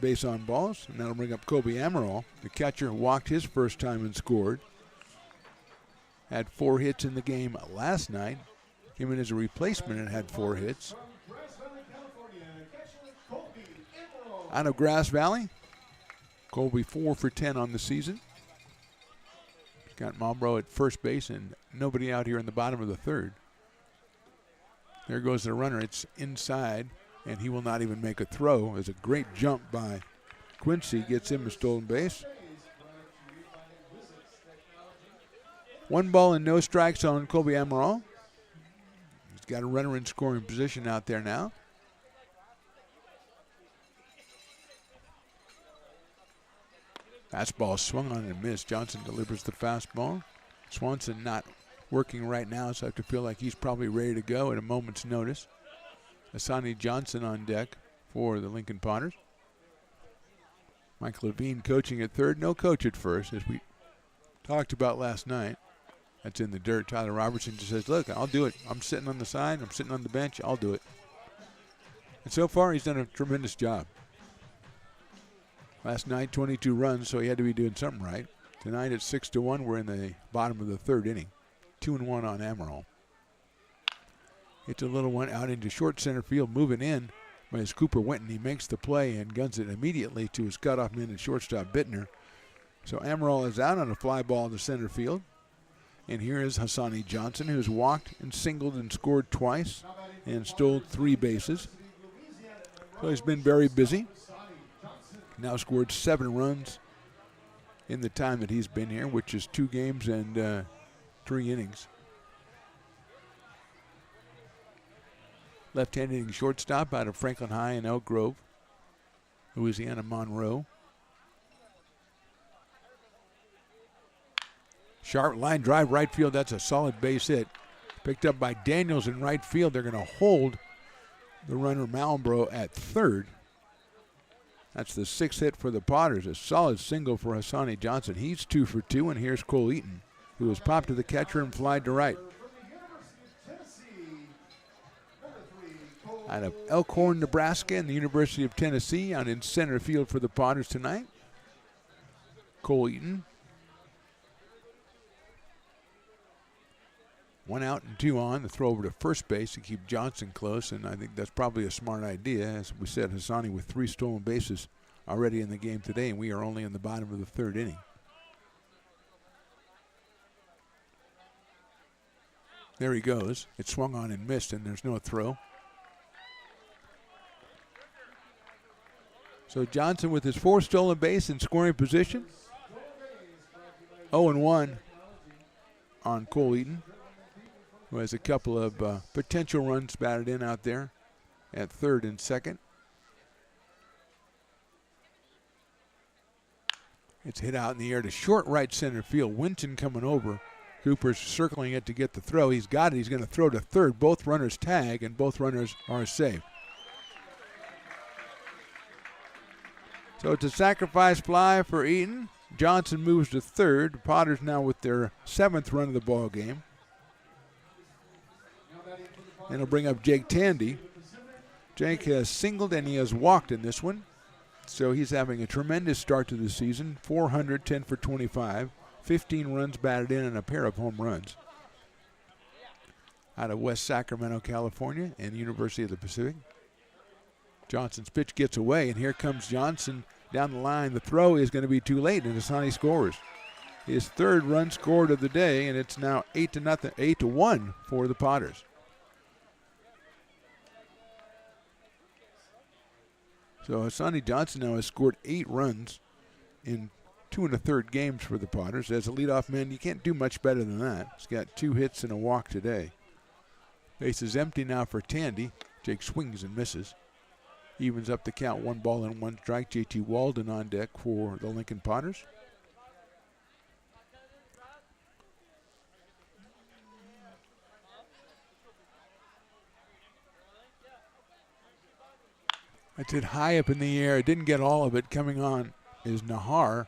base on balls, and that'll bring up Kobe Amaral. The catcher walked his first time and scored. Had 4 hits in the game last night. Came in as a replacement and had 4 hits. Out of Grass Valley, Colby 4 for 10 on the season. Got Marlboro at first base and nobody out here in the bottom of the third. There goes the runner. It's inside, and he will not even make a throw. It's a great jump by Quincy. Gets him a stolen base. 1 ball and no strikes on Colby Amaral. He's got a runner in scoring position out there now. Fastball swung on and missed. Johnson delivers the fastball. Swanson not working right now, so I have to feel like he's probably ready to go at a moment's notice. Hassani Johnson on deck for the Lincoln Potters. Mike Levine coaching at third. No coach at first, as we talked about last night. That's in the dirt. Tyler Robertson just says, look, I'll do it. I'm sitting on the side. I'm sitting on the bench. I'll do it. And so far, he's done a tremendous job. Last night, 22 runs, so he had to be doing something right. Tonight, it's 6-1. We're in the bottom of the third inning. 2-1 on Amaral. It's a little one out into short center field, moving in. But as Cooper Winton, he makes the play and guns it immediately to his cutoff man and shortstop Bittner. So Amaral is out on a fly ball to center field. And here is Hassani Johnson, who's walked and singled and scored twice and stole 3 bases. So he's been very busy. Now scored 7 runs in the time that he's been here, which is 2 games and 3 innings. Left-handed hitting shortstop out of Franklin High in Elk Grove, Louisiana Monroe. Sharp line drive right field. That's a solid base hit. Picked up by Daniels in right field. They're going to hold the runner Marlboro at third. That's the 6th hit for the Potters. A solid single for Hassani Johnson. He's 2 for 2, and here's Cole Eaton, who was popped to the catcher and flied to right. Out of Elkhorn, Nebraska, and the University of Tennessee, out in center field for the Potters tonight. Cole Eaton. 1 out and 2 on. The throw over to first base to keep Johnson close, and I think that's probably a smart idea. As we said, Hassani with 3 stolen bases already in the game today, and we are only in the bottom of the third inning. There he goes. It swung on and missed, and there's no throw. So Johnson with his 4th stolen base in scoring position. 0-1 on Cole Eaton, who has a couple of potential runs batted in out there at third and second. It's hit out in the air to short right center field. Winton coming over. Cooper's circling it to get the throw. He's got it. He's going to throw to third. Both runners tag, and both runners are safe. So it's a sacrifice fly for Eaton. Johnson moves to third. Potters now with their 7th run of the ball game. And it'll bring up Jake Tandy. Jake has singled and he has walked in this one. So he's having a tremendous start to the season. 400, 10 for 25. 15 runs batted in and a pair of home runs. Out of West Sacramento, California, and University of the Pacific. Johnson's pitch gets away, and here comes Johnson down the line. The throw is going to be too late, and Hassani scores. His 3rd run scored of the day, and it's now 8-1 for the Potters. So Hassani Johnson now has scored 8 runs in 2 1/3 games for the Potters. As a leadoff man, you can't do much better than that. He's got 2 hits and a walk today. Base is empty now for Tandy. Jake swings and misses. evens up the count, 1 ball and 1 strike. JT Walden on deck for the Lincoln Potters. That's it high up in the air. Didn't get all of it. Coming on is Nahar,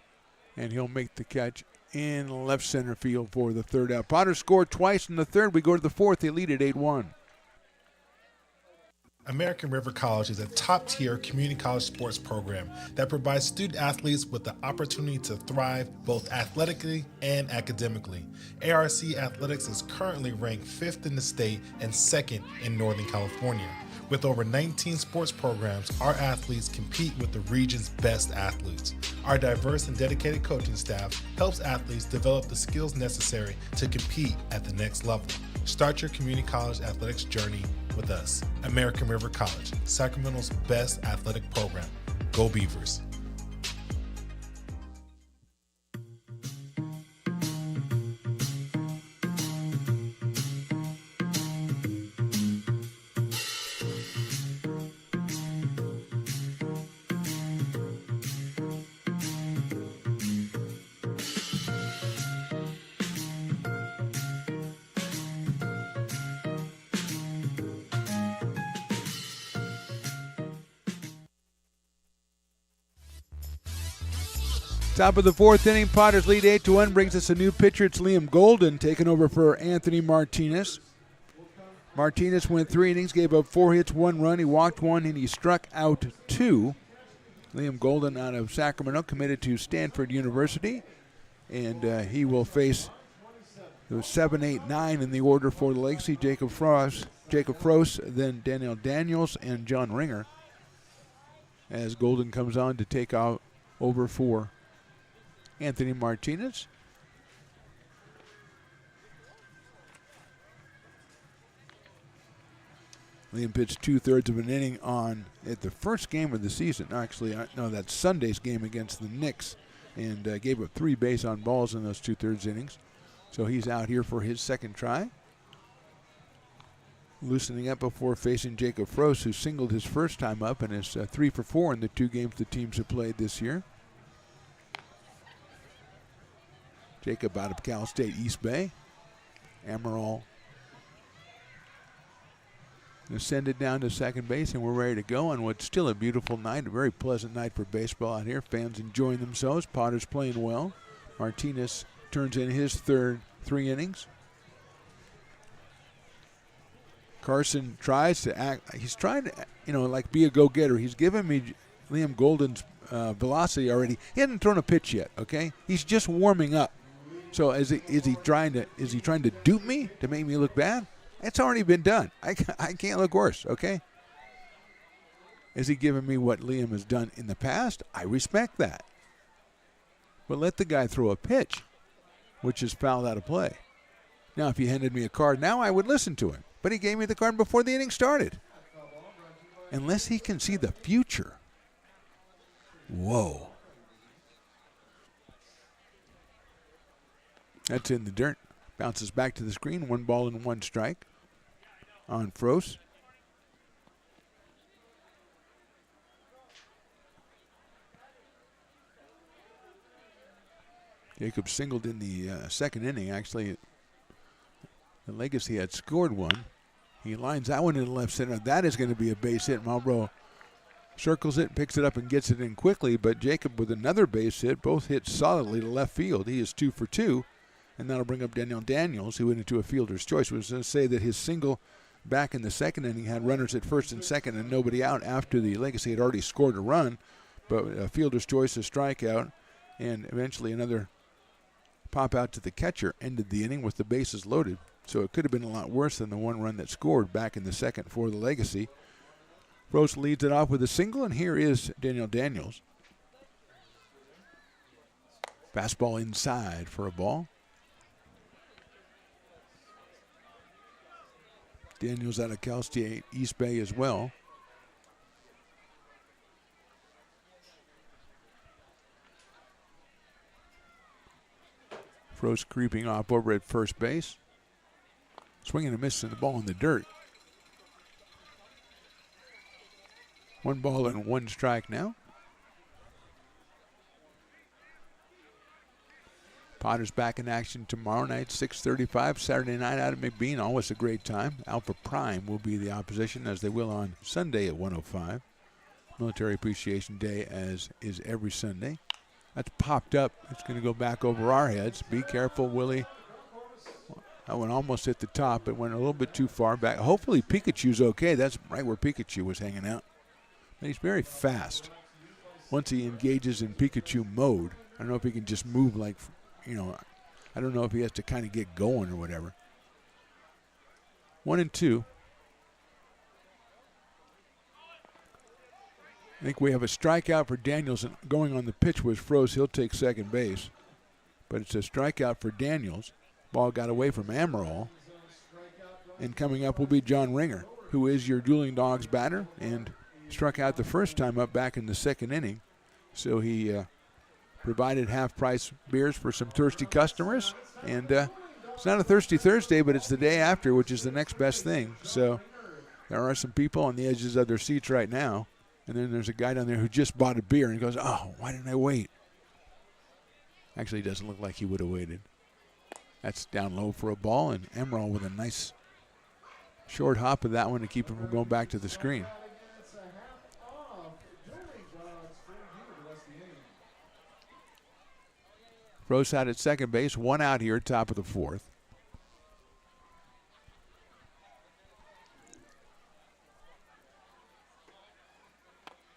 and he'll make the catch in left center field for the third out. Potters scored twice in the third. We go to the fourth. They lead at 8-1. American River College is a top-tier community college sports program that provides student athletes with the opportunity to thrive both athletically and academically. ARC Athletics is currently ranked 5th in the state and 2nd in Northern California. With over 19 sports programs, our athletes compete with the region's best athletes. Our diverse and dedicated coaching staff helps athletes develop the skills necessary to compete at the next level. Start your community college athletics journey with us. American River College, Sacramento's best athletic program. Go Beavers. Top of the fourth inning, Potters lead 8-1. Brings us a new pitcher. It's Liam Golden taking over for Anthony Martinez. Martinez went 3 innings, gave up 4 hits, 1 run. He walked 1, and he struck out 2. Liam Golden out of Sacramento, committed to Stanford University. And he will face the 7, 8, 9 in the order for the Legacy. Jacob Frost, then Daniel Daniels, and John Ringer. As Golden comes on to take out over for Anthony Martinez. Liam pitched 2/3 of an inning at the first game of the season. Actually, no, that's Sunday's game against the Knicks, and gave up 3 base on balls in those 2/3 innings. So he's out here for his second try. Loosening up before facing Jacob Frost, who singled his first time up and is 3 for 4 in the 2 games the teams have played this year. Jacob out of Cal State East Bay. Amaral ascended down to second base, and we're ready to go on what's still a beautiful night, a very pleasant night for baseball out here. Fans enjoying themselves. Potters playing well. Martinez turns in his third 3 innings. Carson tries to act. He's trying to, like be a go-getter. He's given me Liam Golden's velocity already. He hasn't thrown a pitch yet. Okay, he's just warming up. So is he trying to dupe me to make me look bad? It's already been done. I can't look worse. Okay. Is he giving me what Liam has done in the past? I respect that. But let the guy throw a pitch, which is fouled out of play. Now, if he handed me a card now, I would listen to him. But he gave me the card before the inning started. Unless he can see the future. Whoa. That's in the dirt. Bounces back to the screen. 1 ball and 1 strike on Frost. Jacob singled in the second inning. Actually, the Legacy had scored 1. He lines that one in the left center. That is going to be a base hit. Marlboro circles it, picks it up, and gets it in quickly. But Jacob with another base hit, both hit solidly to left field. He is 2 for 2. And that'll bring up Daniel Daniels, who went into a fielder's choice. I was going to say that his single back in the second inning had runners at first and second and nobody out after the Legacy had already scored a run. But a fielder's choice, a strikeout, and eventually another pop out to the catcher ended the inning with the bases loaded. So it could have been a lot worse than the 1 run that scored back in the second for the Legacy. Rose leads it off with a single, and here is Daniel Daniels. Fastball inside for a ball. Daniels out of Cal State East Bay as well. Frost creeping off over at first base. Swinging and missing the ball in the dirt. 1 ball and 1 strike now. Potters back in action tomorrow night, 6:35, Saturday night out at McBean. Always a great time. Alpha Prime will be the opposition, as they will on Sunday at 1:05. Military Appreciation Day, as is every Sunday. That's popped up. It's going to go back over our heads. Be careful, Willie. That one almost hit the top. It went a little bit too far back. Hopefully Pikachu's okay. That's right where Pikachu was hanging out. But he's very fast. Once he engages in Pikachu mode, I don't know if he can just move like, I don't know if he has to kind of get going or whatever. 1-2. I think we have a strikeout for Daniels, and going on the pitch was Froese. He'll take second base. But it's a strikeout for Daniels. Ball got away from Amaral. And coming up will be John Ringer, who is your Dueling Dogs batter and struck out the first time up back in the second inning. So he provided half-price beers for some thirsty customers. And it's not a Thirsty Thursday, but it's the day after, which is the next best thing. So there are some people on the edges of their seats right now. And then there's a guy down there who just bought a beer and goes, oh, why didn't I wait? Actually, it doesn't look like he would have waited. That's down low for a ball, and Emerald with a nice short hop of that one to keep him from going back to the screen. Froese out at second base, 1 out here, top of the 4th.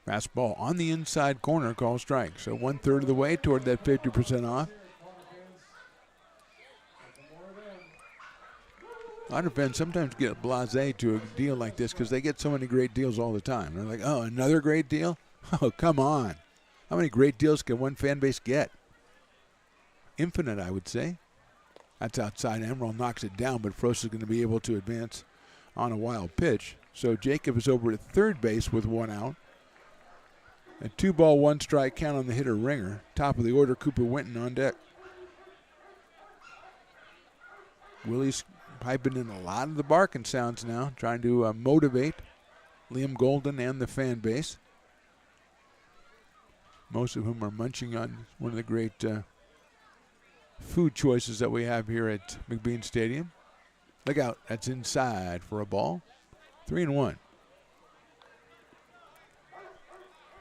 Fastball on the inside corner, call strike. So 1/3 of the way toward that 50% off. A lot of fans sometimes get blasé to a deal like this because they get so many great deals all the time. They're like, oh, another great deal? Oh, come on. How many great deals can one fan base get? Infinite, I would say. That's outside. Emerald knocks it down, but Froese is going to be able to advance on a wild pitch. So Jacob is over at third base with 1 out. A 2-ball, 1 strike count on the hitter Ringer. Top of the order, Cooper Winton on deck. Willie's piping in a lot of the barking sounds now, trying to motivate Liam Golden and the fan base. Most of whom are munching on one of the great food choices that we have here at McBean Stadium. Look out, that's inside for a ball. 3-1.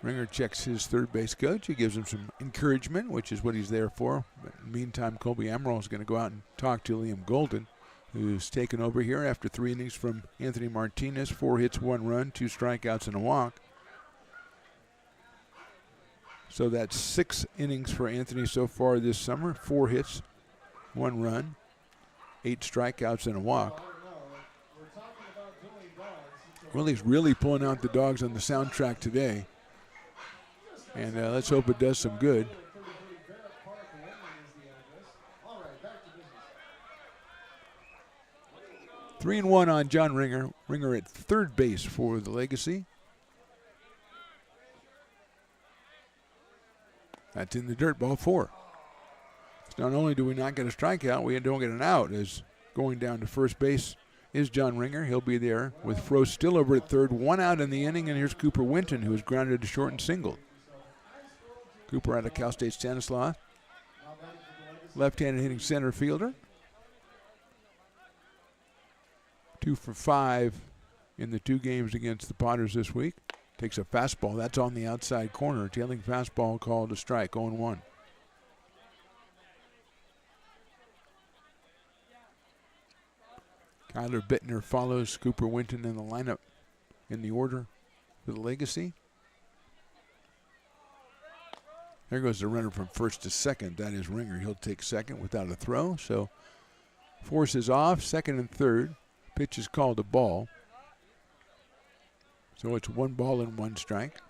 Ringer checks his third base coach. He gives him some encouragement, which is what he's there for. But in the meantime, Colby Amaral is going to go out and talk to Liam Golden, who's taken over here after 3 innings from Anthony Martinez. 4 hits, 1 run, 2 strikeouts, and a walk. So that's 6 innings for Anthony so far this summer. 4 hits, 1 run, 8 strikeouts, and a walk. Willie's really pulling out the dogs on the soundtrack today. And let's hope it does some good. Three and 1 on John Ringer. Ringer at third base for the Legacy. That's in the dirt, ball 4. So not only do we not get a strikeout, we don't get an out, as going down to first base is John Ringer. He'll be there with Froese still over at third. 1 out in the inning, and here's Cooper Winton, who is grounded to short and singled. Cooper out of Cal State Stanislaus. Left-handed hitting center fielder. 2 for 5 in the 2 games against the Potters this week. Takes a fastball. That's on the outside corner. Tailing fastball called a strike, 0-1. Kyler Bittner follows Cooper Winton in the lineup in the order for the Legacy. There goes the runner from first to second. That is Ringer. He'll take second without a throw. So force is off, second and third. Pitch is called a ball. So it's 1 ball and 1 strike.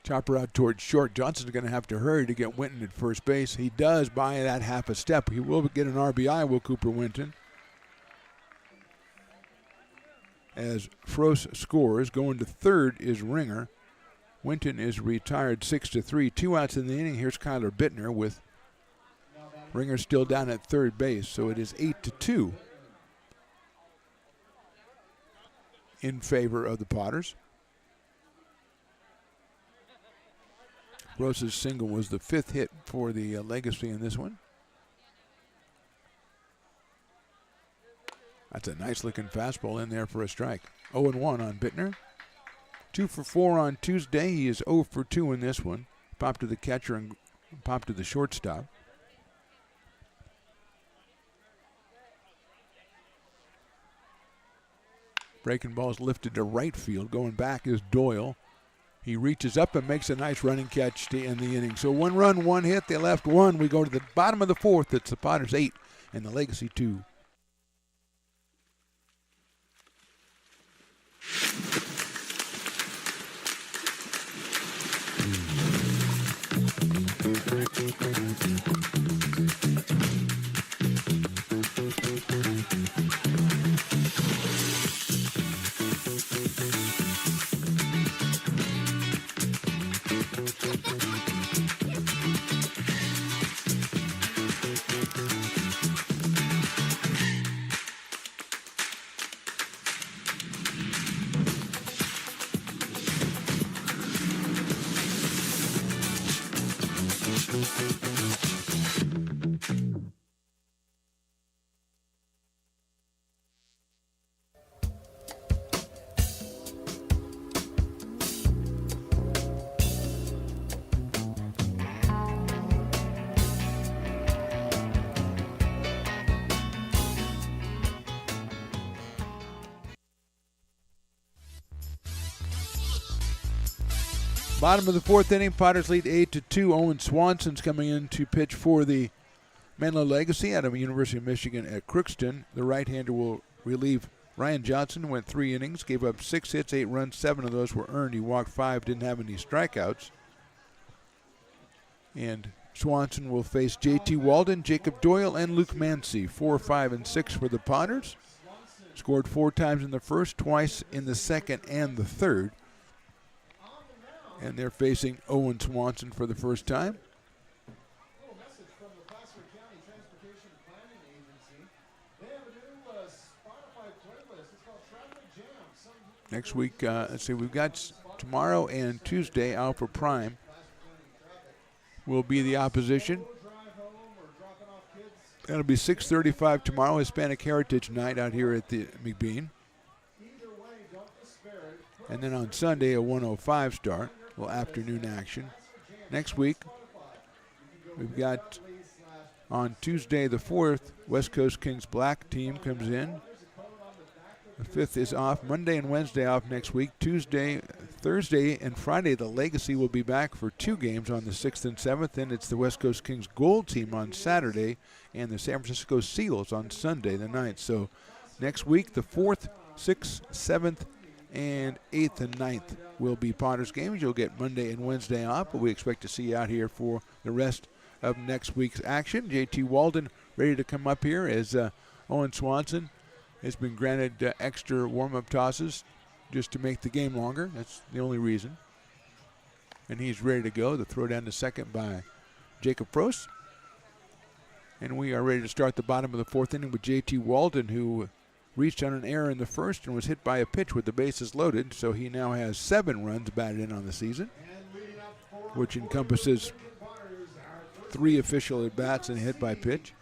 Chopper out towards short. Johnson's going to have to hurry to get Winton at first base. He does by that half a step. He will get an RBI, will Cooper Winton. As Froese scores, going to third is Ringer. Winton is retired 6-3. 2 outs in the inning. Here's Kyler Bittner with Ringer still down at third base, so it is 8-2 in favor of the Potters. Gross's single was the 5th hit for the Legacy in this one. That's a nice looking fastball in there for a strike. 0-1 on Bittner. 2 for 4 on Tuesday. He is 0 for 2 in this one. Popped to the catcher and popped to the shortstop. Breaking ball's lifted to right field. Going back is Doyle. He reaches up and makes a nice running catch to end the inning. So 1 run, 1 hit. They left 1. We go to the bottom of the 4th. It's the Potters 8 and the Legacy 2. Bottom of the 4th inning, Potters lead 8-2. Owen Swanson's coming in to pitch for the Menlo Legacy out of the University of Michigan at Crookston. The right-hander will relieve Ryan Johnson. Went 3 innings, gave up 6 hits, 8 runs. 7 of those were earned. He walked 5, didn't have any strikeouts. And Swanson will face J.T. Walden, Jacob Doyle, and Luke Mancy. 4, 5, and 6 for the Potters. Scored 4 times in the first, twice in the second and the third. And they're facing Owen Swanson for the first time. Next week, let's see, we've got tomorrow and Tuesday, Alpha Prime will be the opposition. That'll be 6:35 tomorrow, Hispanic Heritage Night out here at the McBean. And then on Sunday, a 1:05 start. Well, afternoon action. Next week, we've got on Tuesday the 4th, West Coast Kings Black team comes in. The 5th is off. Monday and Wednesday off next week. Tuesday, Thursday, and Friday, the Legacy will be back for 2 games on the 6th and 7th. And it's the West Coast Kings Gold team on Saturday and the San Francisco Seals on Sunday the 9th. So next week, the 4th, 6th, 7th, and 8th and 9th will be Potters games. You'll get Monday and Wednesday off, but we expect to see you out here for the rest of next week's action. J.T. Walden ready to come up here as Owen Swanson has been granted extra warm-up tosses just to make the game longer. That's the only reason. And he's ready to go. The throw down to second by Jacob Prost. And we are ready to start the bottom of the 4th inning with J.T. Walden, who reached on an error in the first and was hit by a pitch with the bases loaded, so he now has 7 runs batted in on the season, which encompasses 3 official at-bats and a hit by pitch.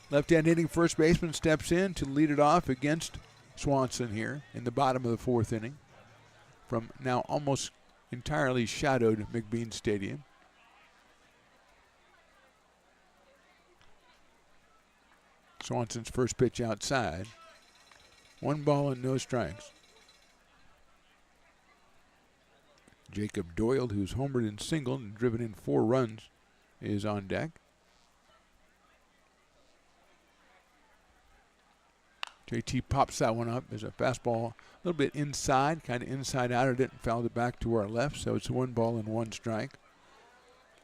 Left-hand hitting first baseman steps in to lead it off against Swanson here in the bottom of the 4th inning from now almost entirely shadowed McBean Stadium. Swanson's first pitch outside. 1 ball and no strikes. Jacob Doyle, who's homered and singled and driven in 4 runs, is on deck. JT pops that one up. There's a fastball a little bit inside, kind of inside outed it and fouled it back to our left. So it's 1 ball and 1 strike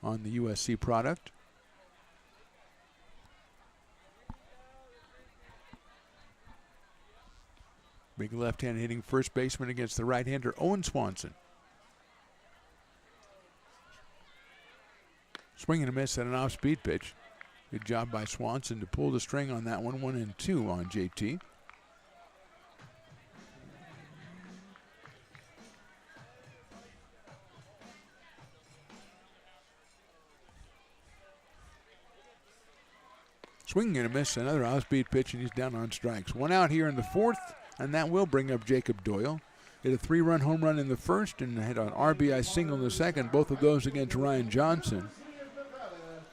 on the USC product. Big left-hand hitting first baseman against the right-hander Owen Swanson. Swing and a miss at an off-speed pitch. Good job by Swanson to pull the string on that one. 1-2 on JT. Swing and a miss, another off-speed pitch, and he's down on strikes. One out here in the fourth, and that will bring up Jacob Doyle. Hit a 3-run home run in the first and hit an RBI single in the second, both of those against Ryan Johnson.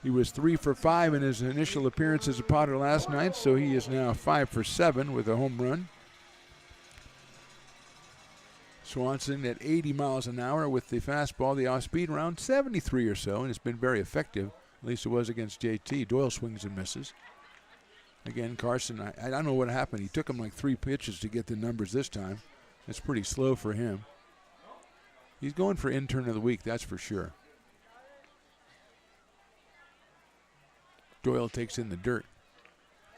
He was 3 for 5 in his initial appearance as a Potter last night, so he is now 5 for 7 with a home run. Swanson at 80 miles an hour with the fastball, the off-speed around 73 or so, and it's been very effective. At least it was against JT. Doyle swings and misses. Again, Carson, I don't know what happened. He took him like 3 pitches to get the numbers this time. It's pretty slow for him. He's going for intern of the week, that's for sure. Doyle takes in the dirt.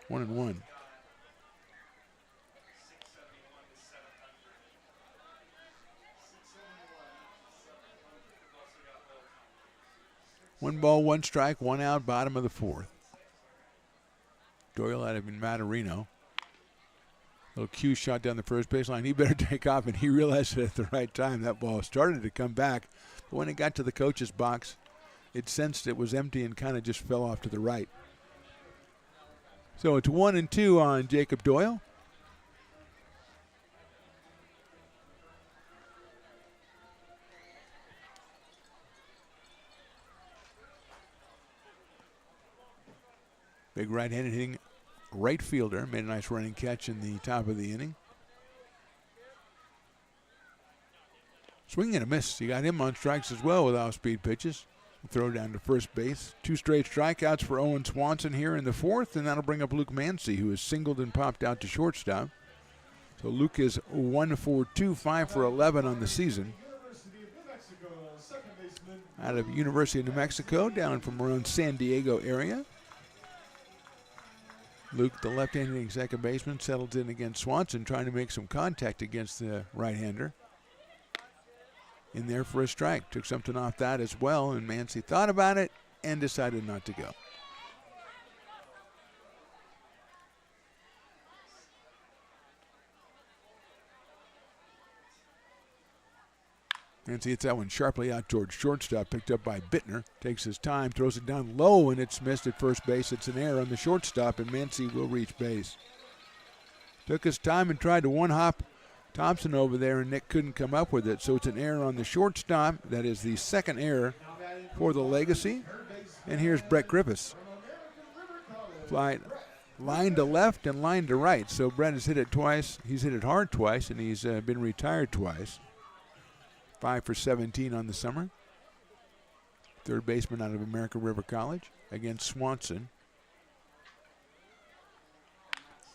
1-1. One ball, one strike, one out, bottom of the fourth. Doyle out of Matarino. Little cue shot down the first baseline. He better take off, and he realized it at the right time. That ball started to come back, but when it got to the coach's box, it sensed it was empty and kind of just fell off to the right. So it's 1-2 on Jacob Doyle. Big right-handed hitting right fielder. Made a nice running catch in the top of the inning. Swing and a miss. He got him on strikes as well with off-speed pitches. Throw down to first base. 2 straight strikeouts for Owen Swanson here in the fourth, and that'll bring up Luke Mancy, who is singled and popped out to shortstop. So Luke is 1 for 2, 5 for 11 on the season. Out of University of New Mexico, down from around San Diego area. Luke, the left-handed second baseman, settled in against Swanson, trying to make some contact against the right-hander. In there for a strike. Took something off that as well, and Mancy thought about it and decided not to go. Mancy hits that one sharply out towards shortstop, picked up by Bittner. Takes his time, throws it down low, and it's missed at first base. It's an error on the shortstop, and Mancy will reach base. Took his time and tried to one-hop Thompson over there, and Nick couldn't come up with it, so it's an error on the shortstop. That is the second error for the Legacy. And here's Brett Griffiths. Fly line to left and line to right, so Brett has hit it twice. He's hit it hard twice, and he's been retired twice. 5 for 17 on the summer. Third baseman out of American River College against Swanson.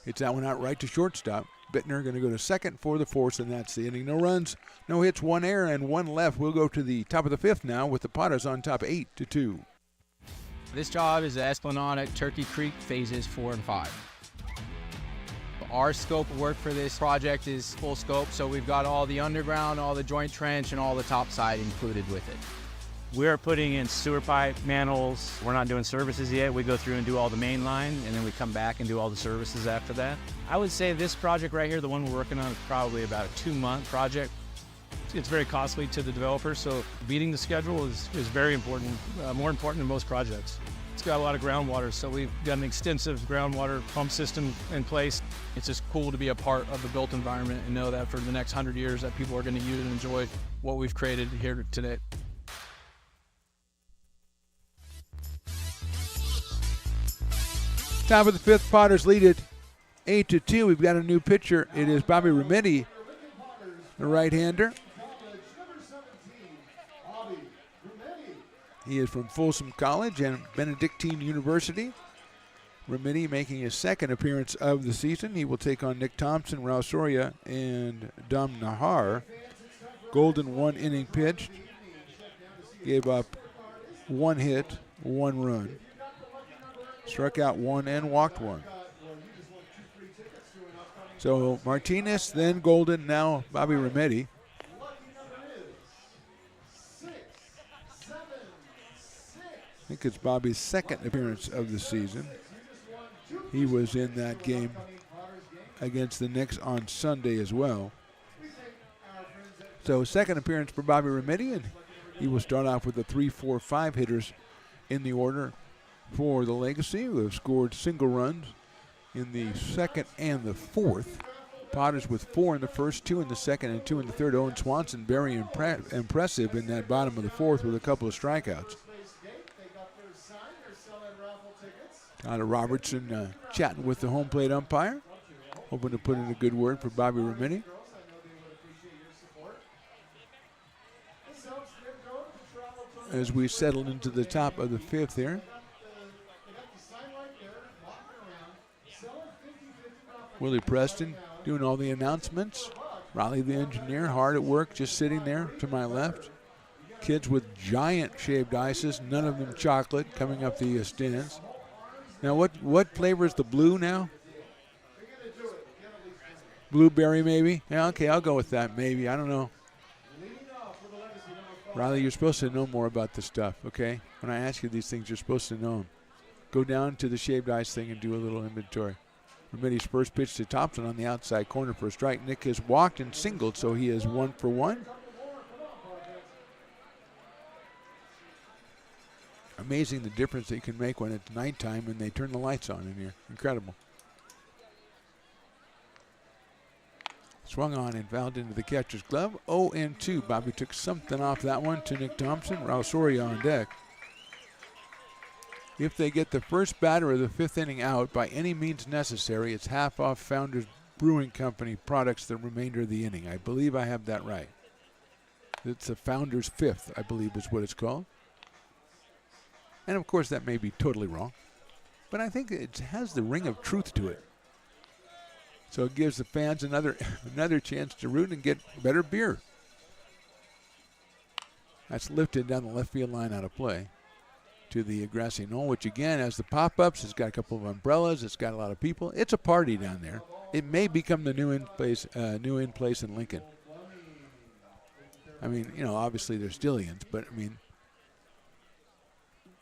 Hits that one out right to shortstop. Bittner going to go to second for the fourth, and that's the inning. No runs, no hits, 1 error, and 1 left. We'll go to the top of the fifth now with the Potters on top 8-2. This job is the Esplanade at Turkey Creek phases 4 and 5. Our scope of work for this project is full scope, so we've got all the underground, all the joint trench, and all the topside included with it. We're putting in sewer pipe, manholes. We're not doing services yet. We go through and do all the main line, and then we come back and do all the services after that. I would say this project right here, the one we're working on, is probably about a 2-month project. It's very costly to the developer, so beating the schedule is very important, more important than most projects. It's got a lot of groundwater, so we've got an extensive groundwater pump system in place. It's just cool to be a part of the built environment and know that for the next 100 years that people are going to use and enjoy what we've created here today. Top of the fifth, Potters lead it 8-2. We've got a new pitcher. It is Bobby Remedi, the right-hander. He is from Folsom College and Benedictine University. Remedi making his second appearance of the season. He will take on Nick Thompson, Raul Soria, and Dom Nahar. Golden 1 inning pitched. Gave up 1 hit, 1 run. Struck out 1 and walked 1. So Martinez, then Golden, now Bobby Remedi. I think it's Bobby's second appearance of the season. He was in that game against the Knicks on Sunday as well. So second appearance for Bobby Remedi, and he will start off with the 3-4-5 hitters in the order for the Legacy, who have scored single runs in the second and the fourth. Potters with 4 in the first, 2 in the second, and 2 in the third. Owen Swanson very impressive in that bottom of the fourth with a couple of strikeouts. Tyler Robertson chatting with the home plate umpire, hoping to put in a good word for Bobby Remedi. As we settle into the top of the fifth here. Willie Preston doing all the announcements. Riley the engineer hard at work, just sitting there to my left. Kids with giant shaved ices, none of them chocolate, coming up the stands. Now what flavor is the blue now? Blueberry maybe? Yeah, okay, I'll go with that maybe. I don't know. Riley, you're supposed to know more about this stuff, okay? When I ask you these things, you're supposed to know them. Go down to the shaved ice thing and do a little inventory. Remedi's first pitch to Thompson on the outside corner for a strike. Nick has walked and singled, so he is 1 for 1. Amazing the difference they can make when it's nighttime and they turn the lights on in here. Incredible. Swung on and fouled into the catcher's glove. 0-2. Bobby took something off that one to Nick Thompson. Raul Soria on deck. If they get the first batter of the fifth inning out by any means necessary, it's half off Founders Brewing Company products the remainder of the inning. I believe I have that right. It's the Founders Fifth, I believe is what it's called. And of course that may be totally wrong, but I think it has the ring of truth to it. So it gives the fans another chance to root and get better beer. That's lifted down the left field line out of play to the grassy knoll, which again has the pop-ups. It's got a couple of umbrellas. It's got a lot of people. It's a party down there. It may become the new in place in Lincoln. I mean, you know, obviously there's Stillians, but I mean,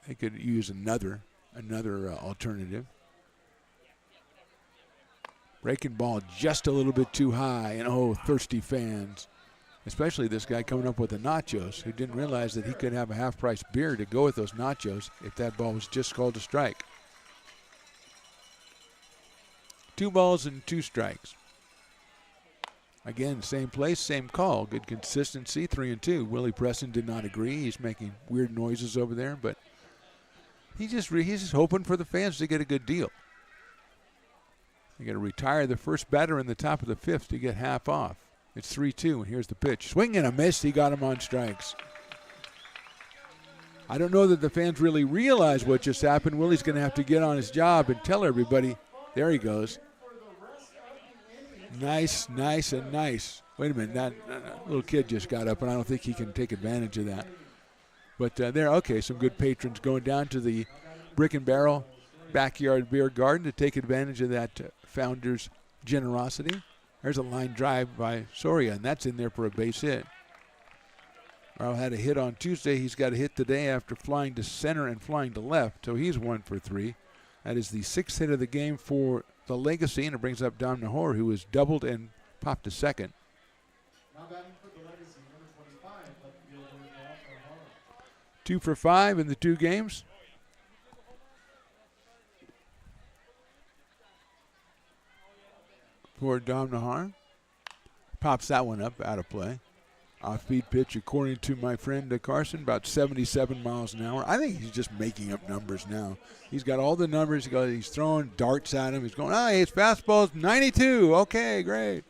they could use another alternative. Breaking ball just a little bit too high, and oh, thirsty fans. Especially this guy coming up with the nachos, who didn't realize that he could have a half-price beer to go with those nachos if that ball was just called a strike. 2 balls and 2 strikes. Again, same place, same call. Good consistency, 3-2. Willie Preston did not agree. He's making weird noises over there, but he's just hoping for the fans to get a good deal. You got to retire the first batter in the top of the fifth to get half off. It's 3-2, and here's the pitch. Swing and a miss. He got him on strikes. I don't know that the fans really realize what just happened. Willie's going to have to get on his job and tell everybody. There he goes. Nice, nice, and nice. Wait a minute. That little kid just got up, and I don't think he can take advantage of that. But okay, some good patrons going down to the Brick and Barrel Backyard Beer Garden to take advantage of that Founders' generosity. There's a line drive by Soria, and that's in there for a base hit. Earl had a hit on Tuesday. He's got a hit today after flying to center and flying to left, so he's 1 for 3. That is the 6th hit of the game for the Legacy, and it brings up Dom Nahor, who has doubled and popped to second. Now batting for the Legacy, number 25, left fielder Dom Nahor. 2 for 5 in the 2 games. For Dom Nahar. Pops that one up out of play. Off-speed pitch, according to my friend Carson, about 77 miles an hour. I think he's just making up numbers now. He's got all the numbers. He's throwing darts at him. He's going, his fastball's 92. Okay, great.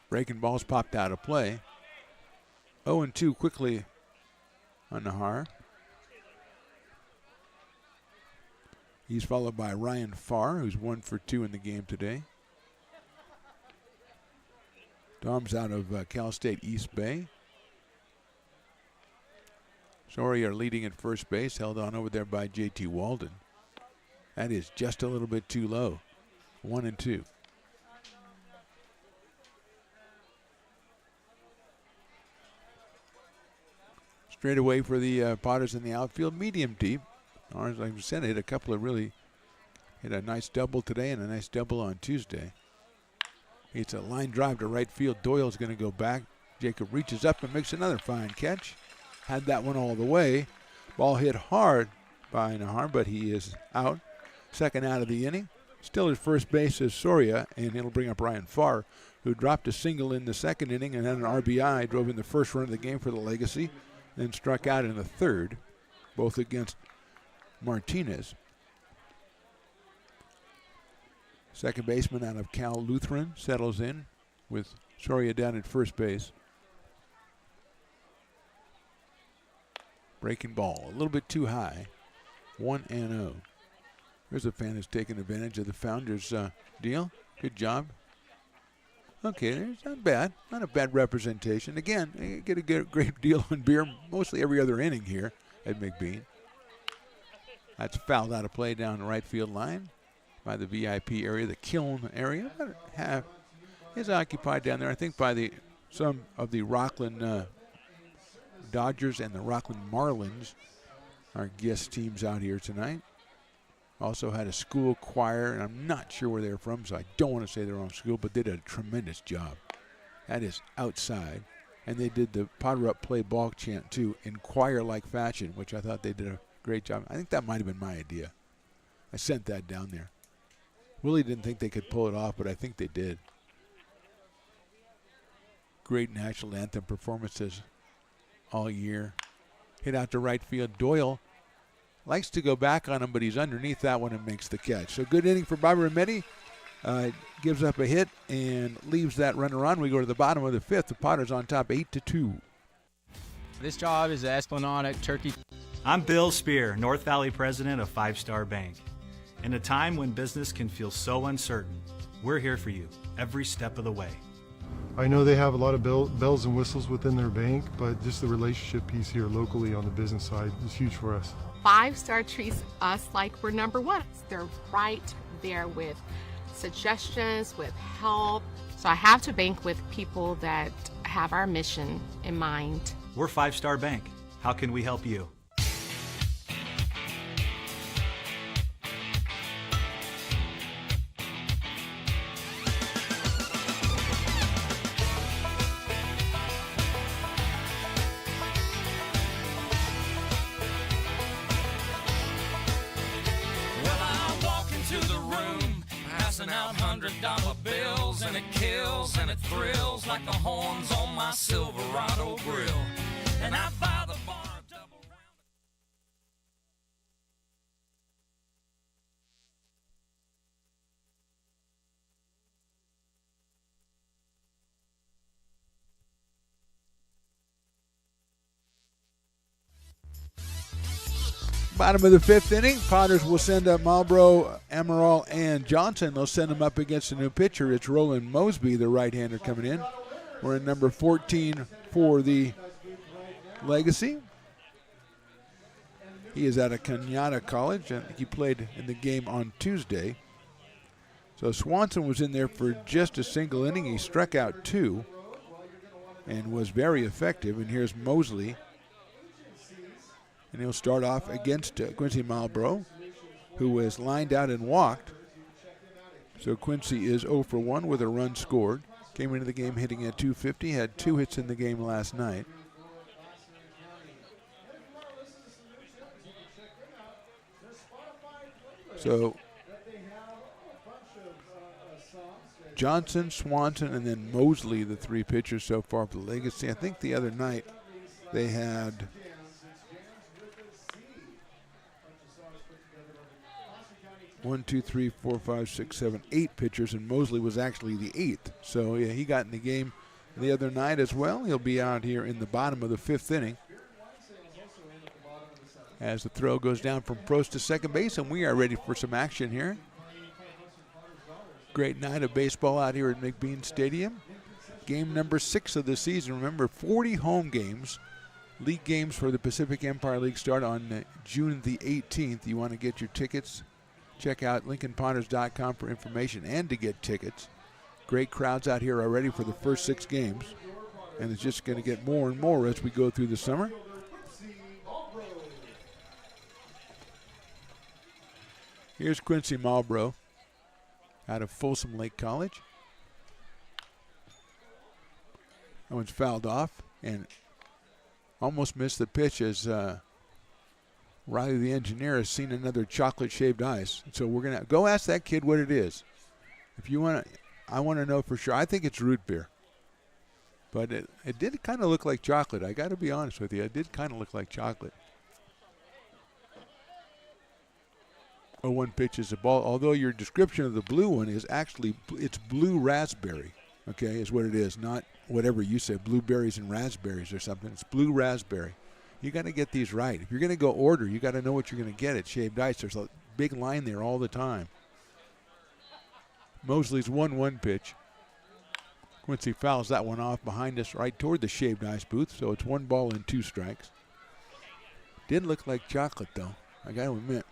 Breaking balls popped out of play. 0-2 quickly on Nahar. He's followed by Ryan Farr, who's 1 for 2 in the game today. Dom's out of Cal State East Bay. Soria leading at first base, held on over there by J.T. Walden. That is just a little bit too low. 1-2. Straight away for the Potters in the outfield, medium deep. Ours, like I said, hit a nice double today and a nice double on Tuesday. It's a line drive to right field. Doyle's going to go back. Jacob reaches up and makes another fine catch. Had that one all the way. Ball hit hard by Nahar, but he is out. Second out of the inning. Still at first base is Soria, and it'll bring up Ryan Farr, who dropped a single in the second inning and had an RBI, drove in the first run of the game for the Legacy, then struck out in the third, both against Martinez. Second baseman out of Cal Lutheran settles in with Soria down at first base. Breaking ball, a little bit too high. 1-0. There's a fan who's taking advantage of the Founders deal. Good job. Okay, there's not bad. Not a bad representation. Again, you get a great deal on beer mostly every other inning here at McBean. That's fouled out of play down the right field line by the VIP area, the Kiln area. About half is occupied down there, I think, by some of the Rockland Dodgers and the Rockland Marlins, our guest teams out here tonight. Also had a school choir, and I'm not sure where they're from, so I don't want to say they're on school, but they did a tremendous job. That is outside. And they did the Potter Up Play Ball chant, too, in choir-like fashion, which I thought they did a great job. I think that might have been my idea. I sent that down there. Willie didn't think they could pull it off, but I think they did. Great national anthem performances all year. Hit out to right field. Doyle likes to go back on him, but he's underneath that one and makes the catch. So good inning for Bobby Remetti. Gives up a hit and leaves that runner on. We go to the bottom of the fifth. The Potters on top 8-2. This job is Esplanade Turkey. I'm Bill Spear, North Valley president of Five Star Bank. In a time when business can feel so uncertain, we're here for you every step of the way. I know they have a lot of bells and whistles within their bank, but just the relationship piece here locally on the business side is huge for us. 5 Star treats us like we're number one. They're right there with suggestions, with help. So I have to bank with people that have our mission in mind. We're 5 Star Bank. How can we help you? $100 bills, and it kills and it thrills like the horns on my Silverado grill. And I buy the bar double round. Bottom of the fifth inning, Potters will send up Marlboro, Amaral, and Johnson. They'll send them up against a new pitcher. It's Roland Mosby, the right-hander, coming in. We're in number 14 for the Legacy. He is out of Kenyatta College, and he played in the game on Tuesday. So Swanson was in there for just a single inning. He struck out 2 and was very effective. And here's Mosley. And he'll start off against Quincy Marlboro, who was lined out and walked. So Quincy is 0 for 1 with a run scored. Came into the game hitting at .250, had 2 hits in the game last night. So Johnson, Swanson, and then Mosley, the 3 pitchers so far for the Legacy. I think the other night they had 8 pitchers, and Mosley was actually the 8th. So yeah, he got in the game the other night as well. He'll be out here in the bottom of the 5th inning as the throw goes down from Prost to second base, and we are ready for some action here. Great night of baseball out here at McBean Stadium. Game number 6 of the season. Remember, 40 home games League games for the Pacific Empire League start on June the 18th. You want to get your tickets? Check out LincolnPotters.com for information and to get tickets. Great crowds out here already for the first 6 games. And it's just going to get more and more as we go through the summer. Here's Quincy Marlborough out of Folsom Lake College. That one's fouled off and almost missed the pitch as Riley the engineer has seen another chocolate shaved ice. So we're going to go ask that kid what it is. If you want to, I want to know for sure. I think it's root beer. But it did kind of look like chocolate. I got to be honest with you. It did kind of look like chocolate. 0-1 pitch is a ball. Although your description of the blue one is actually, it's blue raspberry, okay, is what it is. Not whatever you say, blueberries and raspberries or something. It's blue raspberry. You got to get these right. If you're going to go order, you got to know what you're going to get at Shaved Ice. There's a big line there all the time. Mosley's 1-1 pitch. Quincy fouls that one off behind us right toward the Shaved Ice booth, so it's 1 ball and 2 strikes. Did look like chocolate, though, I got to admit.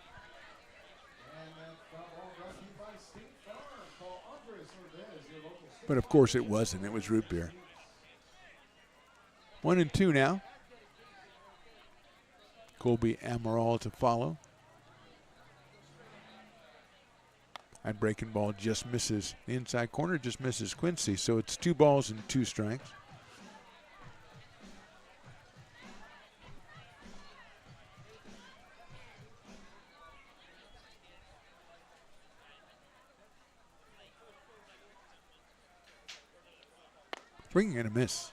But, of course, it wasn't. It was root beer. 1-2 now. Colby Amaral to follow. That breaking ball just misses the inside corner, just misses Quincy. So it's 2 balls and 2 strikes. Swinging and a miss.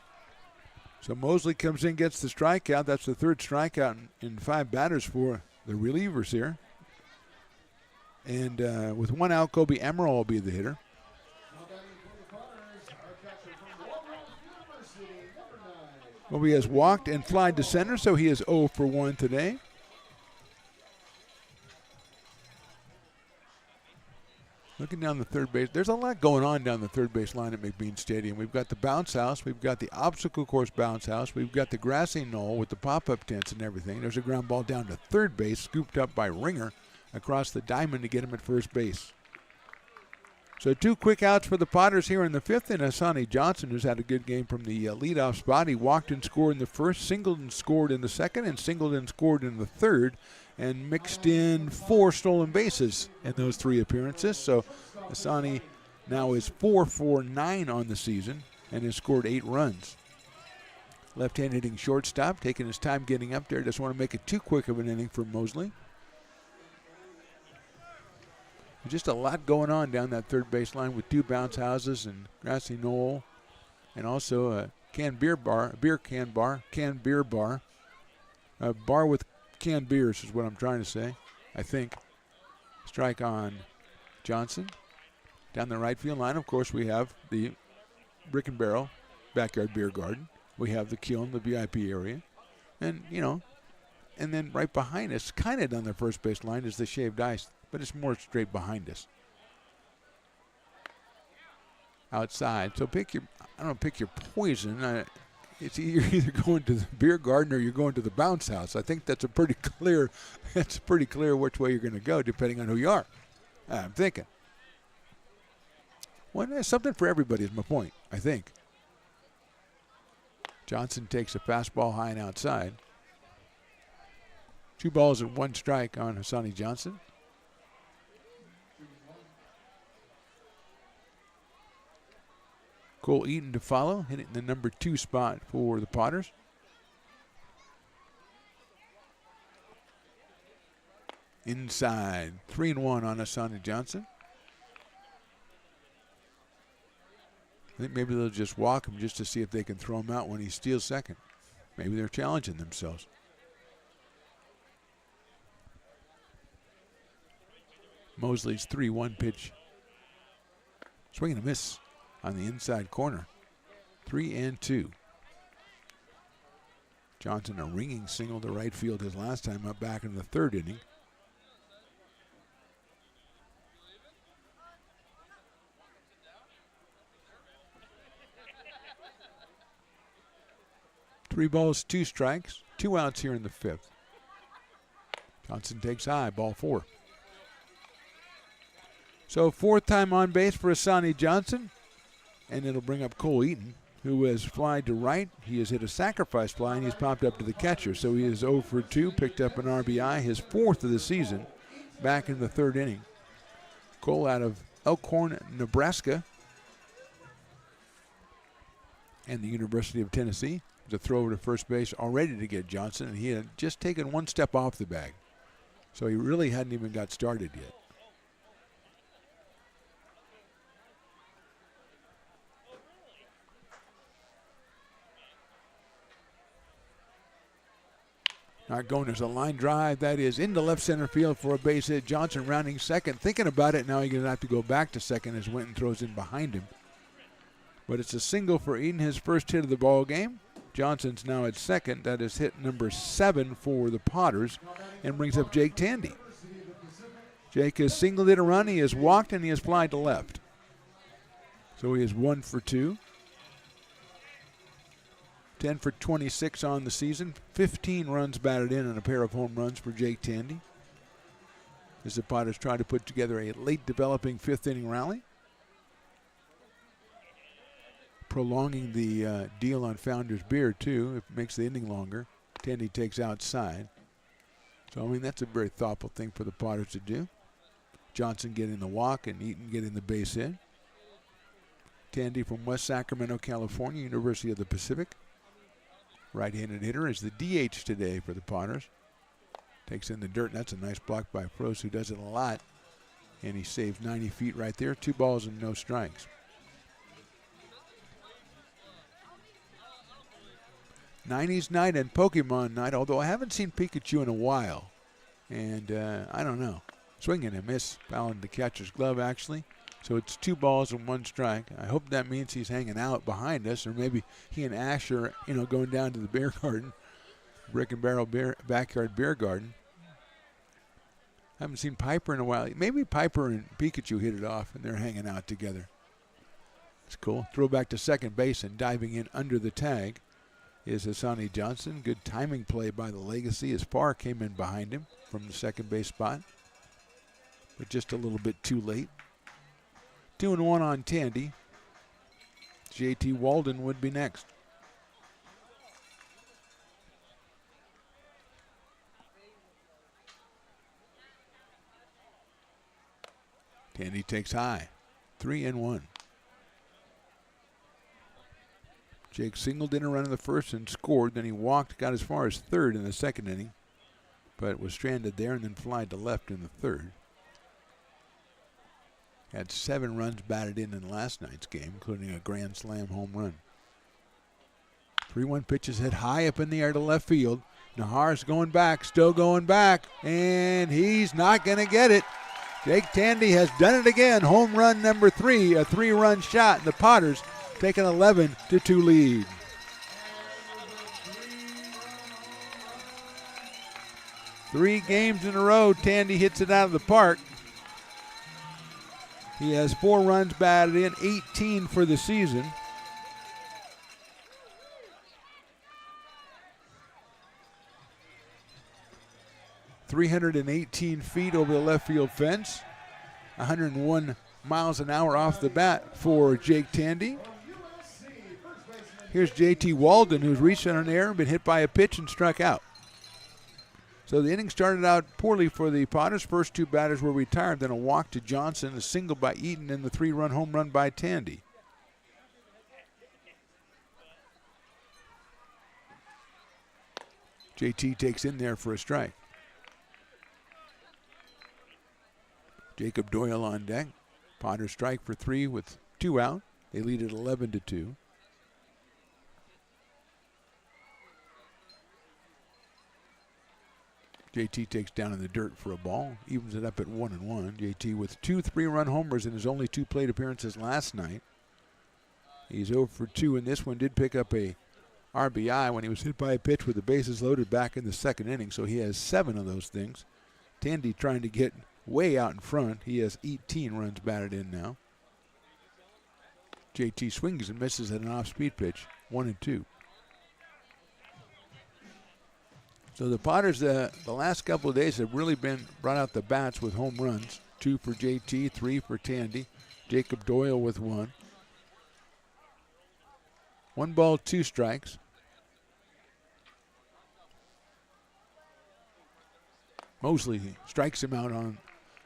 So Mosley comes in, gets the strikeout. That's the 3rd strikeout in 5 batters for the relievers here. And with 1 out, Colby Amaral will be the hitter. Colby has walked and flied to center, so he is 0 for 1 today. Looking down the third base, there's a lot going on down the third base line at McBean Stadium. We've got the bounce house, we've got the obstacle course bounce house, we've got the grassy knoll with the pop-up tents and everything. There's a ground ball down to third base, scooped up by Ringer across the diamond to get him at first base. So 2 quick outs for the Potters here in the 5th, and Asani Johnson, who's had a good game from the leadoff spot. He walked and scored in the 1st, singled and scored in the 2nd, and singled and scored in the 3rd, and mixed in 4 stolen bases in those 3 appearances. So Asani now is 4 for 9 on the season and has scored 8 runs. Left-hand hitting shortstop, taking his time getting up there. Doesn't want to make it too quick of an inning for Mosley. Just a lot going on down that third base line with 2 bounce houses and grassy knoll, and also a canned beer bar, a beer can bar, canned beer bar, a bar with canned beers is what I'm trying to say, I think. Strike on Johnson. Down the right field line, of course, we have the Brick and Barrel Backyard Beer Garden. We have the Kiln, the VIP area. And, you know, and then right behind us, kind of down the first base line, is the Shaved Ice, but it's more straight behind us. Outside. So pick your poison. You're either going to the beer garden or you're going to the bounce house. I think that's pretty clear which way you're going to go depending on who you are. I'm thinking. Well, there's something for everybody is my point, I think. Johnson takes a fastball high and outside. 2 balls and 1 strike on Hassani Johnson. Cole Eaton to follow, hitting the number 2 spot for the Potters. Inside, 3-1 on Hassani Johnson. I think maybe they'll just walk him just to see if they can throw him out when he steals second. Maybe they're challenging themselves. Mosley's 3-1 pitch. Swing and a miss on the inside corner. 3-2. Johnson a ringing single to right field his last time up back in the 3rd inning. 3 balls, 2 strikes, 2 outs here in the 5th. Johnson takes high, ball 4. So 4th time on base for Asani Johnson, and it'll bring up Cole Eaton, who has flied to right. He has hit a sacrifice fly, and he's popped up to the catcher. So he is 0 for 2, picked up an RBI, his 4th of the season, back in the 3rd inning. Cole out of Elkhorn, Nebraska, and the University of Tennessee. The throw over to first base already to get Johnson, and he had just taken 1 step off the bag. So he really hadn't even got started yet. Not going, there's a line drive that is into left center field for a base hit. Johnson rounding second, thinking about it. Now he's going to have to go back to second as Winton throws in behind him. But it's a single for Eden, his first hit of the ball game. Johnson's now at second. That is hit number 7 for the Potters and brings up Jake Tandy. Jake has singled it a run, he has walked, and he has flied to left. So he is 1 for 2. 10 for 26 on the season. 15 runs batted in and a pair of home runs for Jake Tandy, as the Potters try to put together a late developing 5th inning rally. Prolonging the deal on Founders Beer, too. It makes the inning longer. Tandy takes outside. So, I mean, that's a very thoughtful thing for the Potters to do. Johnson getting the walk and Eaton getting the base hit. Tandy from West Sacramento, California, University of the Pacific. Right-handed hitter is the DH today for the Potters. Takes in the dirt, and that's a nice block by Froese, who does it a lot. And he saves 90 feet right there. 2 balls and no strikes. 90s night and Pokemon night, although I haven't seen Pikachu in a while. And I don't know. Swing and a miss, fouling the catcher's glove, actually. So it's 2 balls and 1 strike. I hope that means he's hanging out behind us, or maybe he and Ash are, going down to the beer garden, Brick and Barrel backyard beer garden. Haven't seen Piper in a while. Maybe Piper and Pikachu hit it off, and they're hanging out together. It's cool. Throw back to second base, and diving in under the tag is Asani Johnson. Good timing play by the Legacy as Parr came in behind him from the second base spot, but just a little bit too late. 2-1 on Tandy. JT Walden would be next. Tandy takes high. 3-1. Jake singled in a run in the first and scored. Then he walked, got as far as third in the second inning, but was stranded there and then flied to left in the third. Had 7 runs batted in last night's game, including a grand slam home run. 3-1 pitch is hit high up in the air to left field. Nahar's going back, still going back, and he's not going to get it. Jake Tandy has done it again. Home run number 3, a 3-run shot, and the Potters take an 11-2 lead. Three games in a row, Tandy hits it out of the park. He has 4 runs batted in, 18 for the season. ...318 feet over the left field fence. 101 miles an hour off the bat for Jake Tandy. Here's JT Walden, who's reached on an error, been hit by a pitch and struck out. So the inning started out poorly for the Potters. First 2 batters were retired, then a walk to Johnson, a single by Eaton, and the 3-run home run by Tandy. JT takes in there for a strike. Jacob Doyle on deck. Potters strike for 3 with 2 out. They lead it 11-2. JT takes down in the dirt for a ball, evens it up at 1-1. JT with 2 3-run homers in his only 2 plate appearances last night. He's 0 for 2 in this one. Did pick up a RBI when he was hit by a pitch with the bases loaded back in the second inning, so he has 7 of those things. Tandy trying to get way out in front. He has 18 runs batted in now. JT swings and misses at an off-speed pitch, 1-2. So the Potters, the last couple of days have really been brought out the bats with home runs. 2 for JT, 3 for Tandy. Jacob Doyle with 1. 1 ball, 2 strikes. Mosley strikes him out on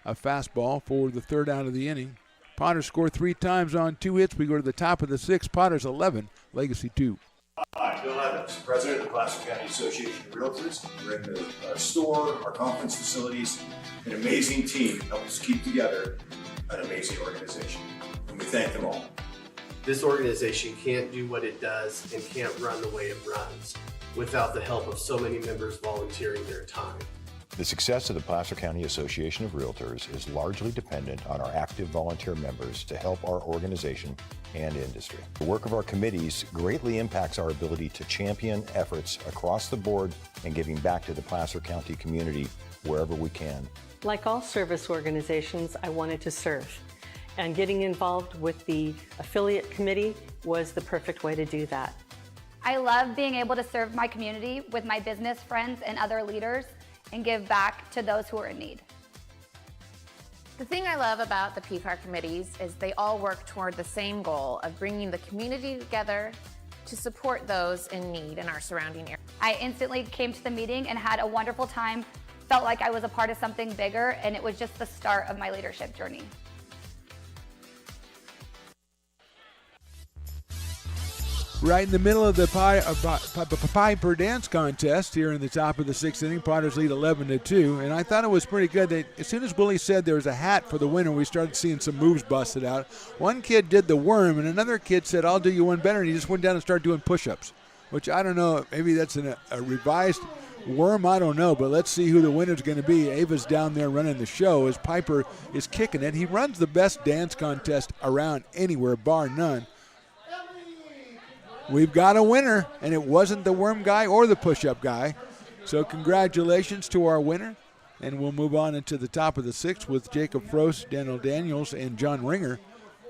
a fastball for the 3rd out of the inning. Potters score 3 times on 2 hits. We go to the top of the 6th. Potters 11, Legacy 2. Hi, Bill Evans, President of the Placer County Association of Realtors. We're in the store, our conference facilities, an amazing team help us keep together an amazing organization. And we thank them all. This organization can't do what it does and can't run the way it runs without the help of so many members volunteering their time. The success of the Placer County Association of Realtors is largely dependent on our active volunteer members to help our organization and industry. The work of our committees greatly impacts our ability to champion efforts across the board and giving back to the Placer County community wherever we can. Like all service organizations, I wanted to serve. And getting involved with the affiliate committee was the perfect way to do that. I love being able to serve my community with my business friends and other leaders and give back to those who are in need. The thing I love about the PPAR committees is they all work toward the same goal of bringing the community together to support those in need in our surrounding area. I instantly came to the meeting and had a wonderful time, felt like I was a part of something bigger, and it was just the start of my leadership journey. Right in the middle of the Piper Dance contest here in the top of the 6th inning. Potters lead 11-2, and I thought it was pretty good. As soon as Willie said there was a hat for the winner, we started seeing some moves busted out. One kid did the worm, and another kid said, "I'll do you one better," and he just went down and started doing push-ups, which I don't know. Maybe that's a revised worm, I don't know, but let's see who the winner's going to be. Ava's down there running the show as Piper is kicking it. He runs the best dance contest around anywhere, bar none. We've got a winner, and it wasn't the worm guy or the push-up guy. So congratulations to our winner, and we'll move on into the top of the 6th with Jacob Frost, Daniel Daniels, and John Ringer,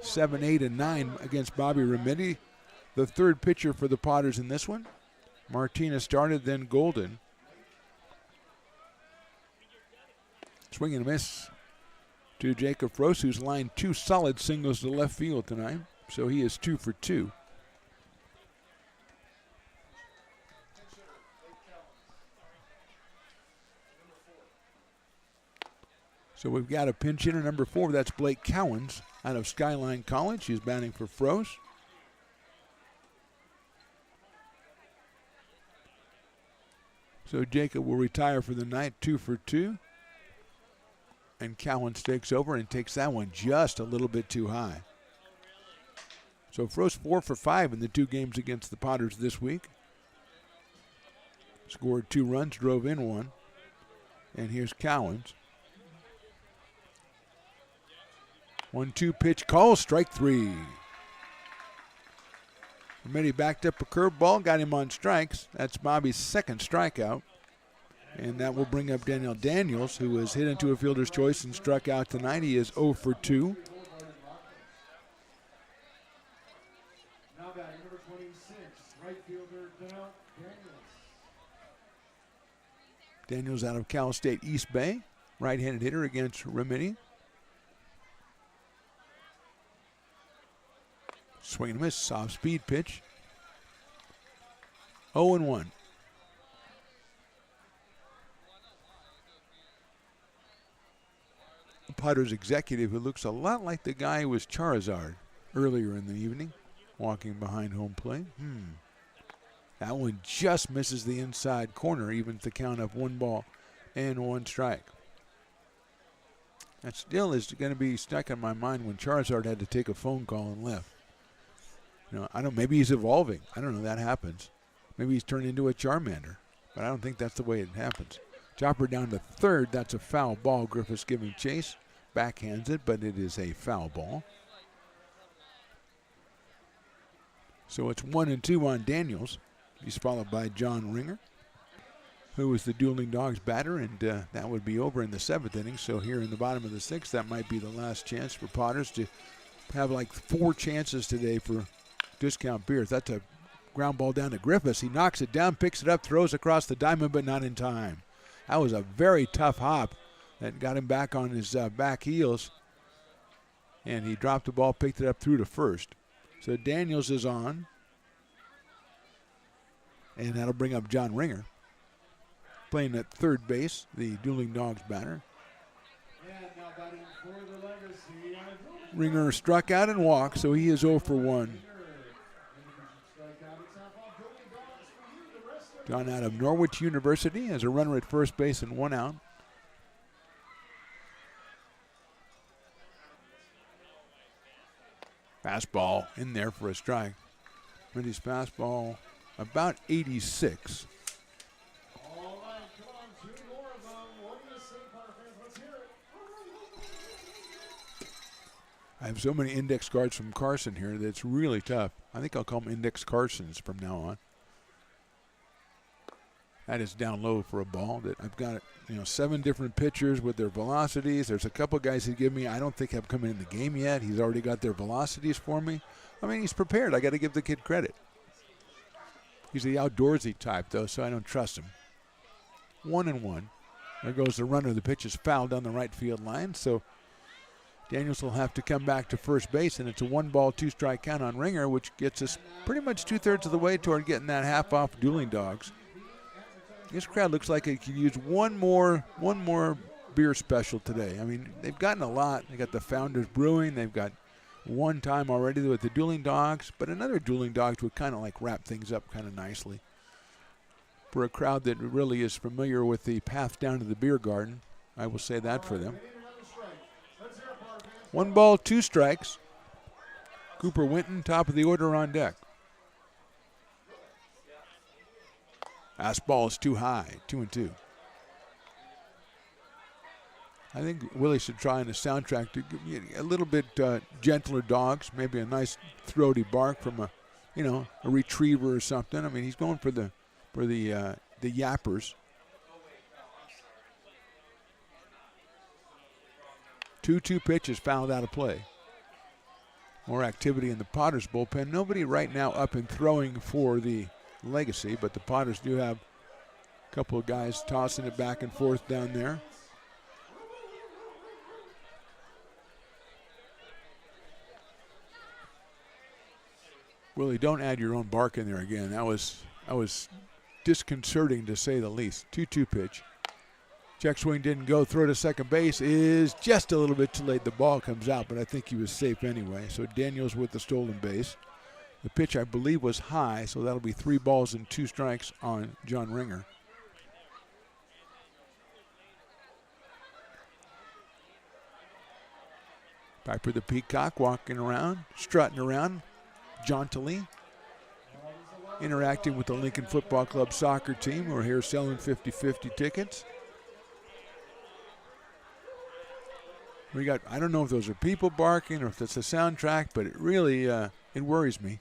7, 8, and 9 against Bobby Remedi. The 3rd pitcher for the Potters in this one. Martinez started, then Golden. Swing and a miss to Jacob Frost, who's lined 2 solid singles to left field tonight. So he is 2 for 2. So we've got a pinch hitter, number 4. That's Blake Cowens out of Skyline College. He's batting for Frost. So Jacob will retire for the night, 2 for 2. And Cowens takes over and takes that one just a little bit too high. So Frost 4 for 5 in the 2 games against the Potters this week. Scored 2 runs, drove in 1. And here's Cowens. 1-2 pitch call, strike 3. Remedi backed up a curveball, got him on strikes. That's Bobby's 2nd strikeout. And that will bring up Daniel Daniels, who was hit into a fielder's choice and struck out tonight. He is 0 for 2. Now batting number 26, right fielder Daniels. Daniels out of Cal State East Bay, right-handed hitter against Remedi. Swing and miss, soft speed pitch. 0-1. The Potters executive who looks a lot like the guy who was Charizard earlier in the evening, walking behind home plate. That one just misses the inside corner, even to count up 1 ball and 1 strike. That still is going to be stuck in my mind when Charizard had to take a phone call and left. You know, I don't. Maybe he's evolving. I don't know. That happens. Maybe he's turned into a Charmander, but I don't think that's the way it happens. Chopper down to 3rd. That's a foul ball. Griffiths giving chase. Backhands it, but it is a foul ball. So it's 1-2 on Daniels. He's followed by John Ringer, who is the Dueling Dogs batter, and that would be over in the 7th inning. So here in the bottom of the 6th, that might be the last chance for Potters to have like 4 chances today for discount beers. That's a ground ball down to Griffiths. He knocks it down, picks it up, throws across the diamond, but not in time. That was a very tough hop that got him back on his back heels. And he dropped the ball, picked it up through to first. So Daniels is on. And that'll bring up John Ringer, playing at third base, the Dueling Dogs batter. Ringer struck out and walked, so he is 0 for 1. John out of Norwich University has a runner at first base and 1 out. Fastball in there for a strike. Randy's fastball about 86. I have so many index cards from Carson here that it's really tough. I think I'll call them Index Carsons from now on. That is down low for a ball. That I've got, 7 different pitchers with their velocities. There's a couple guys that give me, I don't think have come in the game yet. He's already got their velocities for me. I mean, he's prepared. I got to give the kid credit. He's the outdoorsy type, though, so I don't trust him. 1-1. There goes the runner. The pitch is fouled down the right field line, so Daniels will have to come back to first base, and it's a 1-ball, 2-strike count on Ringer, which gets us pretty much 2/3 of the way toward getting that half off Dueling Dogs. This crowd looks like it could use one more beer special today. I mean, they've gotten a lot. They got the Founders Brewing. They've got one time already with the Dueling Dogs, but another Dueling Dogs would kind of like wrap things up kind of nicely. For a crowd that really is familiar with the path down to the beer garden, I will say that for them. 1 ball, 2 strikes. Cooper Winton, top of the order on deck. Fastball is too high, 2-2. I think Willie should try in the soundtrack to give a little bit gentler dogs, maybe a nice throaty bark from a retriever or something. I mean, he's going for the yappers. 2-2 pitch is fouled out of play. More activity in the Potters bullpen. Nobody right now up and throwing for the Legacy, but the Potters do have a couple of guys tossing it back and forth down there. Willie, don't add your own bark in there again. That was disconcerting to say the least. 2-2 pitch. Check swing didn't go. Throw to second base is just a little bit too late. The ball comes out, but I think he was safe anyway. So Daniels with the stolen base. The pitch, I believe, was high, so that'll be 3 balls and 2 strikes on John Ringer. Piper the Peacock walking around, strutting around jauntily, interacting with the Lincoln Football Club soccer team who are here selling 50-50 tickets. We got, I don't know if those are people barking or if it's a soundtrack, but it really, it worries me.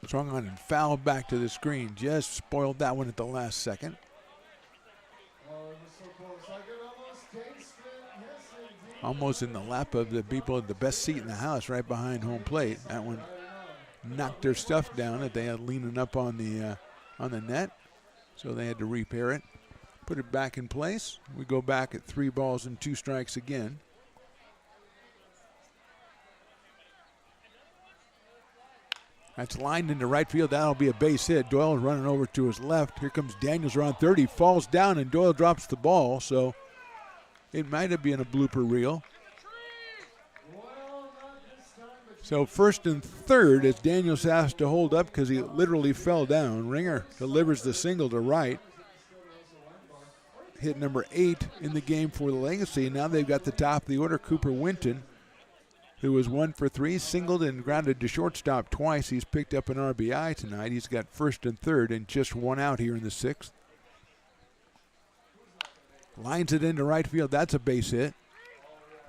Swung on and fouled back to the screen. Just spoiled that one at the last second. Almost in the lap of the people at the best seat in the house, right behind home plate. That one knocked their stuff down that they had leaning up on the net, so they had to repair it. Put it back in place. We go back at 3 balls and 2 strikes again. That's lined into right field. That'll be a base hit. Doyle running over to his left. Here comes Daniels around third. He falls down, and Doyle drops the ball, so it might have been a blooper reel. So first and third as Daniels has to hold up because he literally fell down. Ringer delivers the single to right. Hit number 8 in the game for the Legacy. Now they've got the top of the order, Cooper Winton, who was 1 for 3, singled and grounded to shortstop twice. He's picked up an RBI tonight. He's got first and third and just 1 out here in the 6th. Lines it into right field. That's a base hit.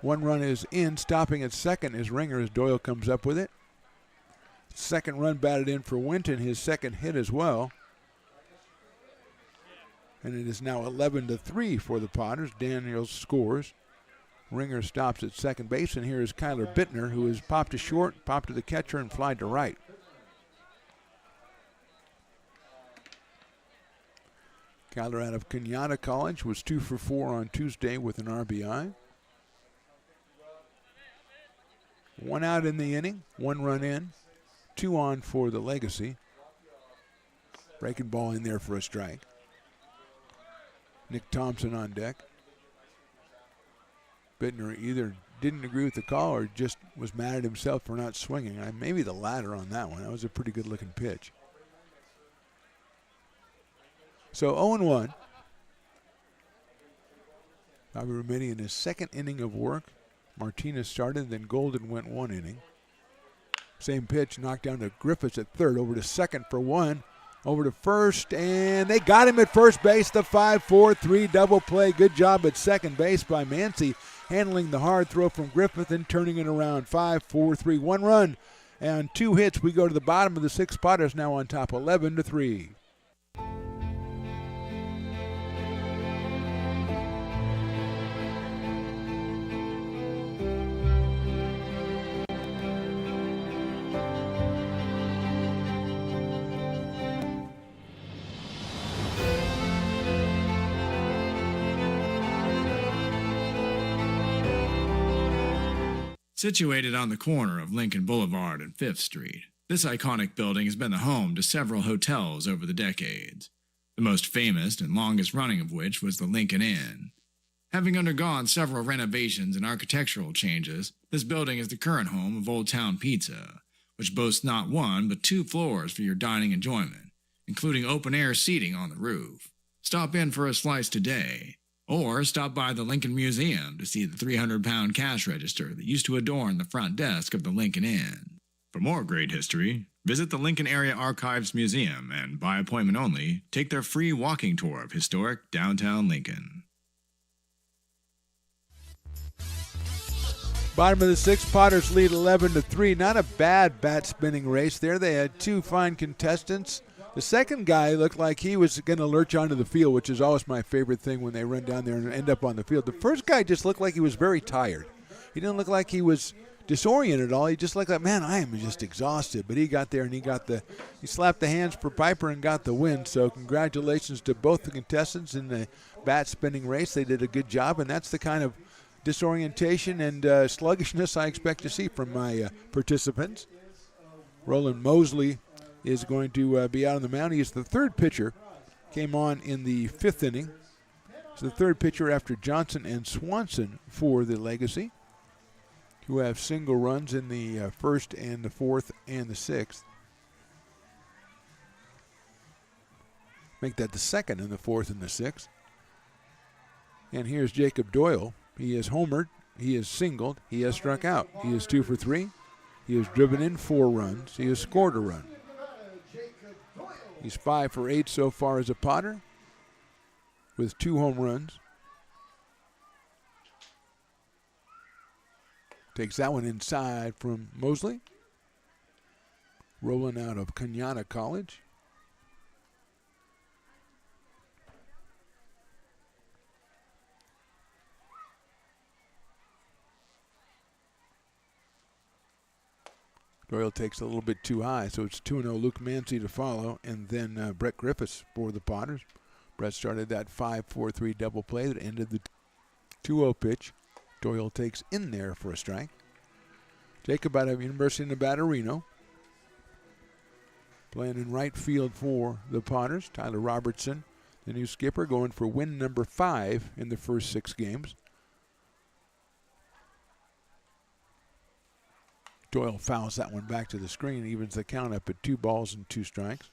1 run is in. Stopping at second is Ringer as Doyle comes up with it. Second run batted in for Winton, his second hit as well. And it is now 11-3 for the Potters. Daniels scores. Ringer stops at second base, and here is Kyler Bittner, who has popped to short, popped to the catcher, and flied to right. Kyler out of Kenyatta College was 2 for 4 on Tuesday with an RBI. 1 out in the inning, 1 run in, 2 on for the Legacy. Breaking ball in there for a strike. Nick Thompson on deck. Bittner either didn't agree with the call or just was mad at himself for not swinging. Maybe the latter on that one. That was a pretty good looking pitch. So 0-1. Bobby Remedi in his second inning of work. Martinez started, then Golden went 1 inning. Same pitch, knocked down to Griffiths at third, over to second for 1, over to first, and they got him at first base. The 5-4-3 double play. Good job at second base by Mancy, handling the hard throw from Griffith and turning it around. 5-4-3, 1 run and 2 hits. We go to the bottom of the 6th. Potters now on top, 11-3. Situated on the corner of Lincoln Boulevard and 5th Street, this iconic building has been the home to several hotels over the decades, the most famous and longest running of which was the Lincoln Inn. Having undergone several renovations and architectural changes, this building is the current home of Old Town Pizza, which boasts not 1 but 2 floors for your dining enjoyment, including open-air seating on the roof. Stop in for a slice today. Or stop by the Lincoln Museum to see the 300-pound cash register that used to adorn the front desk of the Lincoln Inn. For more great history, visit the Lincoln Area Archives Museum and, by appointment only, take their free walking tour of historic downtown Lincoln. Bottom of the 6th, Potters lead 11-3. Not a bad bat spinning race there. They had 2 fine contestants. The second guy looked like he was going to lurch onto the field, which is always my favorite thing when they run down there and end up on the field. The first guy just looked like he was very tired. He didn't look like he was disoriented at all. He just looked like, man, I am just exhausted. But he got there and he slapped the hands for Piper and got the win. So congratulations to both the contestants in the bat spinning race. They did a good job, and that's the kind of disorientation and sluggishness I expect to see from my participants. Roland Mosley is going to be out on the mound. He is the 3rd pitcher. Came on in the 5th inning. It's the 3rd pitcher after Johnson and Swanson for the Legacy, who have single runs in the 1st and the 4th and the 6th. Make that the 2nd and the 4th and the 6th. And here's Jacob Doyle. He has homered. He has singled. He has struck out. He is 2 for 3. He has driven in 4 runs. He has scored a run. He's 5 for 8 so far as a Potter, with 2 home runs. Takes that one inside from Mosley. Rolling out of Kenyatta College. Doyle takes a little bit too high, so it's 2-0 Luke Mancy to follow, and then Brett Griffiths for the Potters. Brett started that 5-4-3 double play that ended the 2-0 pitch. Doyle takes in there for a strike. Jacob out of University of Nevada, Reno. Playing in right field for the Potters. Tyler Robertson, the new skipper, going for win number 5 in the first 6 games. Doyle fouls that one back to the screen, evens the count up at 2 balls and 2 strikes.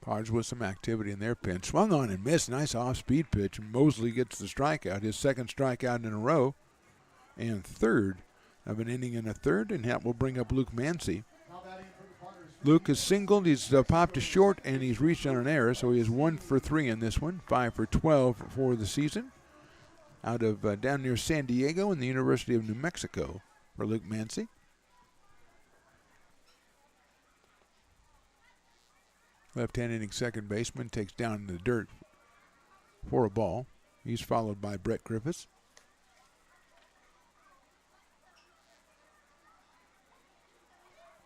Potters with some activity in their pinch. Swung on and missed. Nice off-speed pitch. Mosley gets the strikeout, his 2nd strikeout in a row, and 3rd of an inning and a 3rd, and that will bring up Luke Mancy. Now batting for the Potters, Luke has singled, he's popped to short, and he's reached on an error, so he is 1 for 3 in this one, 5 for 12 for the season. Out of down near San Diego in the University of New Mexico for Luke Mancy. Left-handed second baseman takes down the dirt for a ball. He's followed by Brett Griffiths.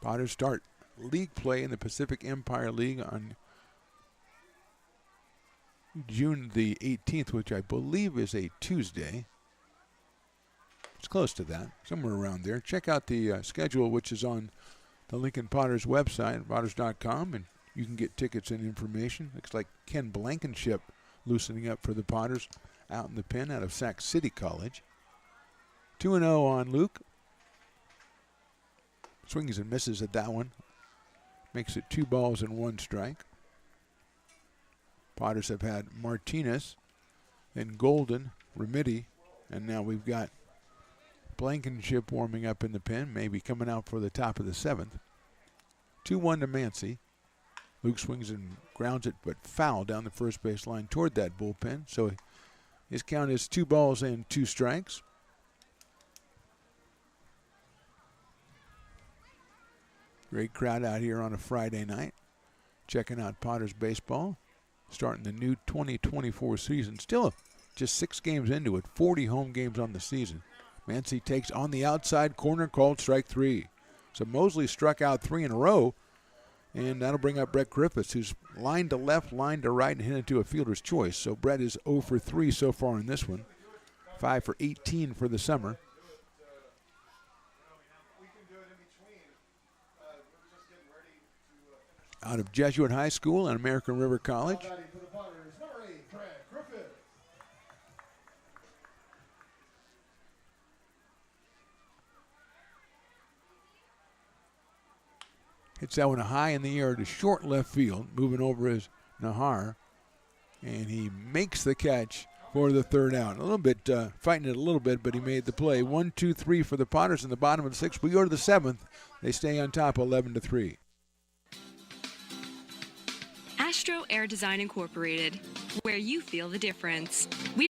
Potters start league play in the Pacific Empire League on June the 18th, which I believe is a Tuesday. It's close to that, somewhere around there. Check out the schedule, which is on the Lincoln Potters website, potters.com, and you can get tickets and information. Looks like Ken Blankenship loosening up for the Potters out in the pen out of Sac City College. 2-0 on Luke. Swings and misses at that one. Makes it 2 balls and 1 strike. Potters have had Martinez, then Golden, Remedy, and now we've got Blankenship warming up in the pen, maybe coming out for the top of the 7th. 2-1 to Mancy. Luke swings and grounds it, but foul down the first base line toward that bullpen. So his count is 2 balls and 2 strikes. Great crowd out here on a Friday night, checking out Potters baseball, starting the new 2024 season. Still just 6 games into it, 40 home games on the season. Mancy takes on the outside corner, called strike 3. So Mosley struck out 3 in a row, and that'll bring up Brett Griffiths, who's line to left, line to right, and hit into a fielder's choice. So Brett is 0 for 3 so far in this one, 5 for 18 for the summer. Out of Jesuit High School and American River College. Hits that one high in the air to short left field, moving over is Nahar, and he makes the catch for the 3rd out. A little bit, fighting it a little bit, but he made the play. 1, 2, 3 for the Potters in the bottom of the 6th. We go to the 7th. They stay on top 11-3. Astro Air Design Incorporated, where you feel the difference. We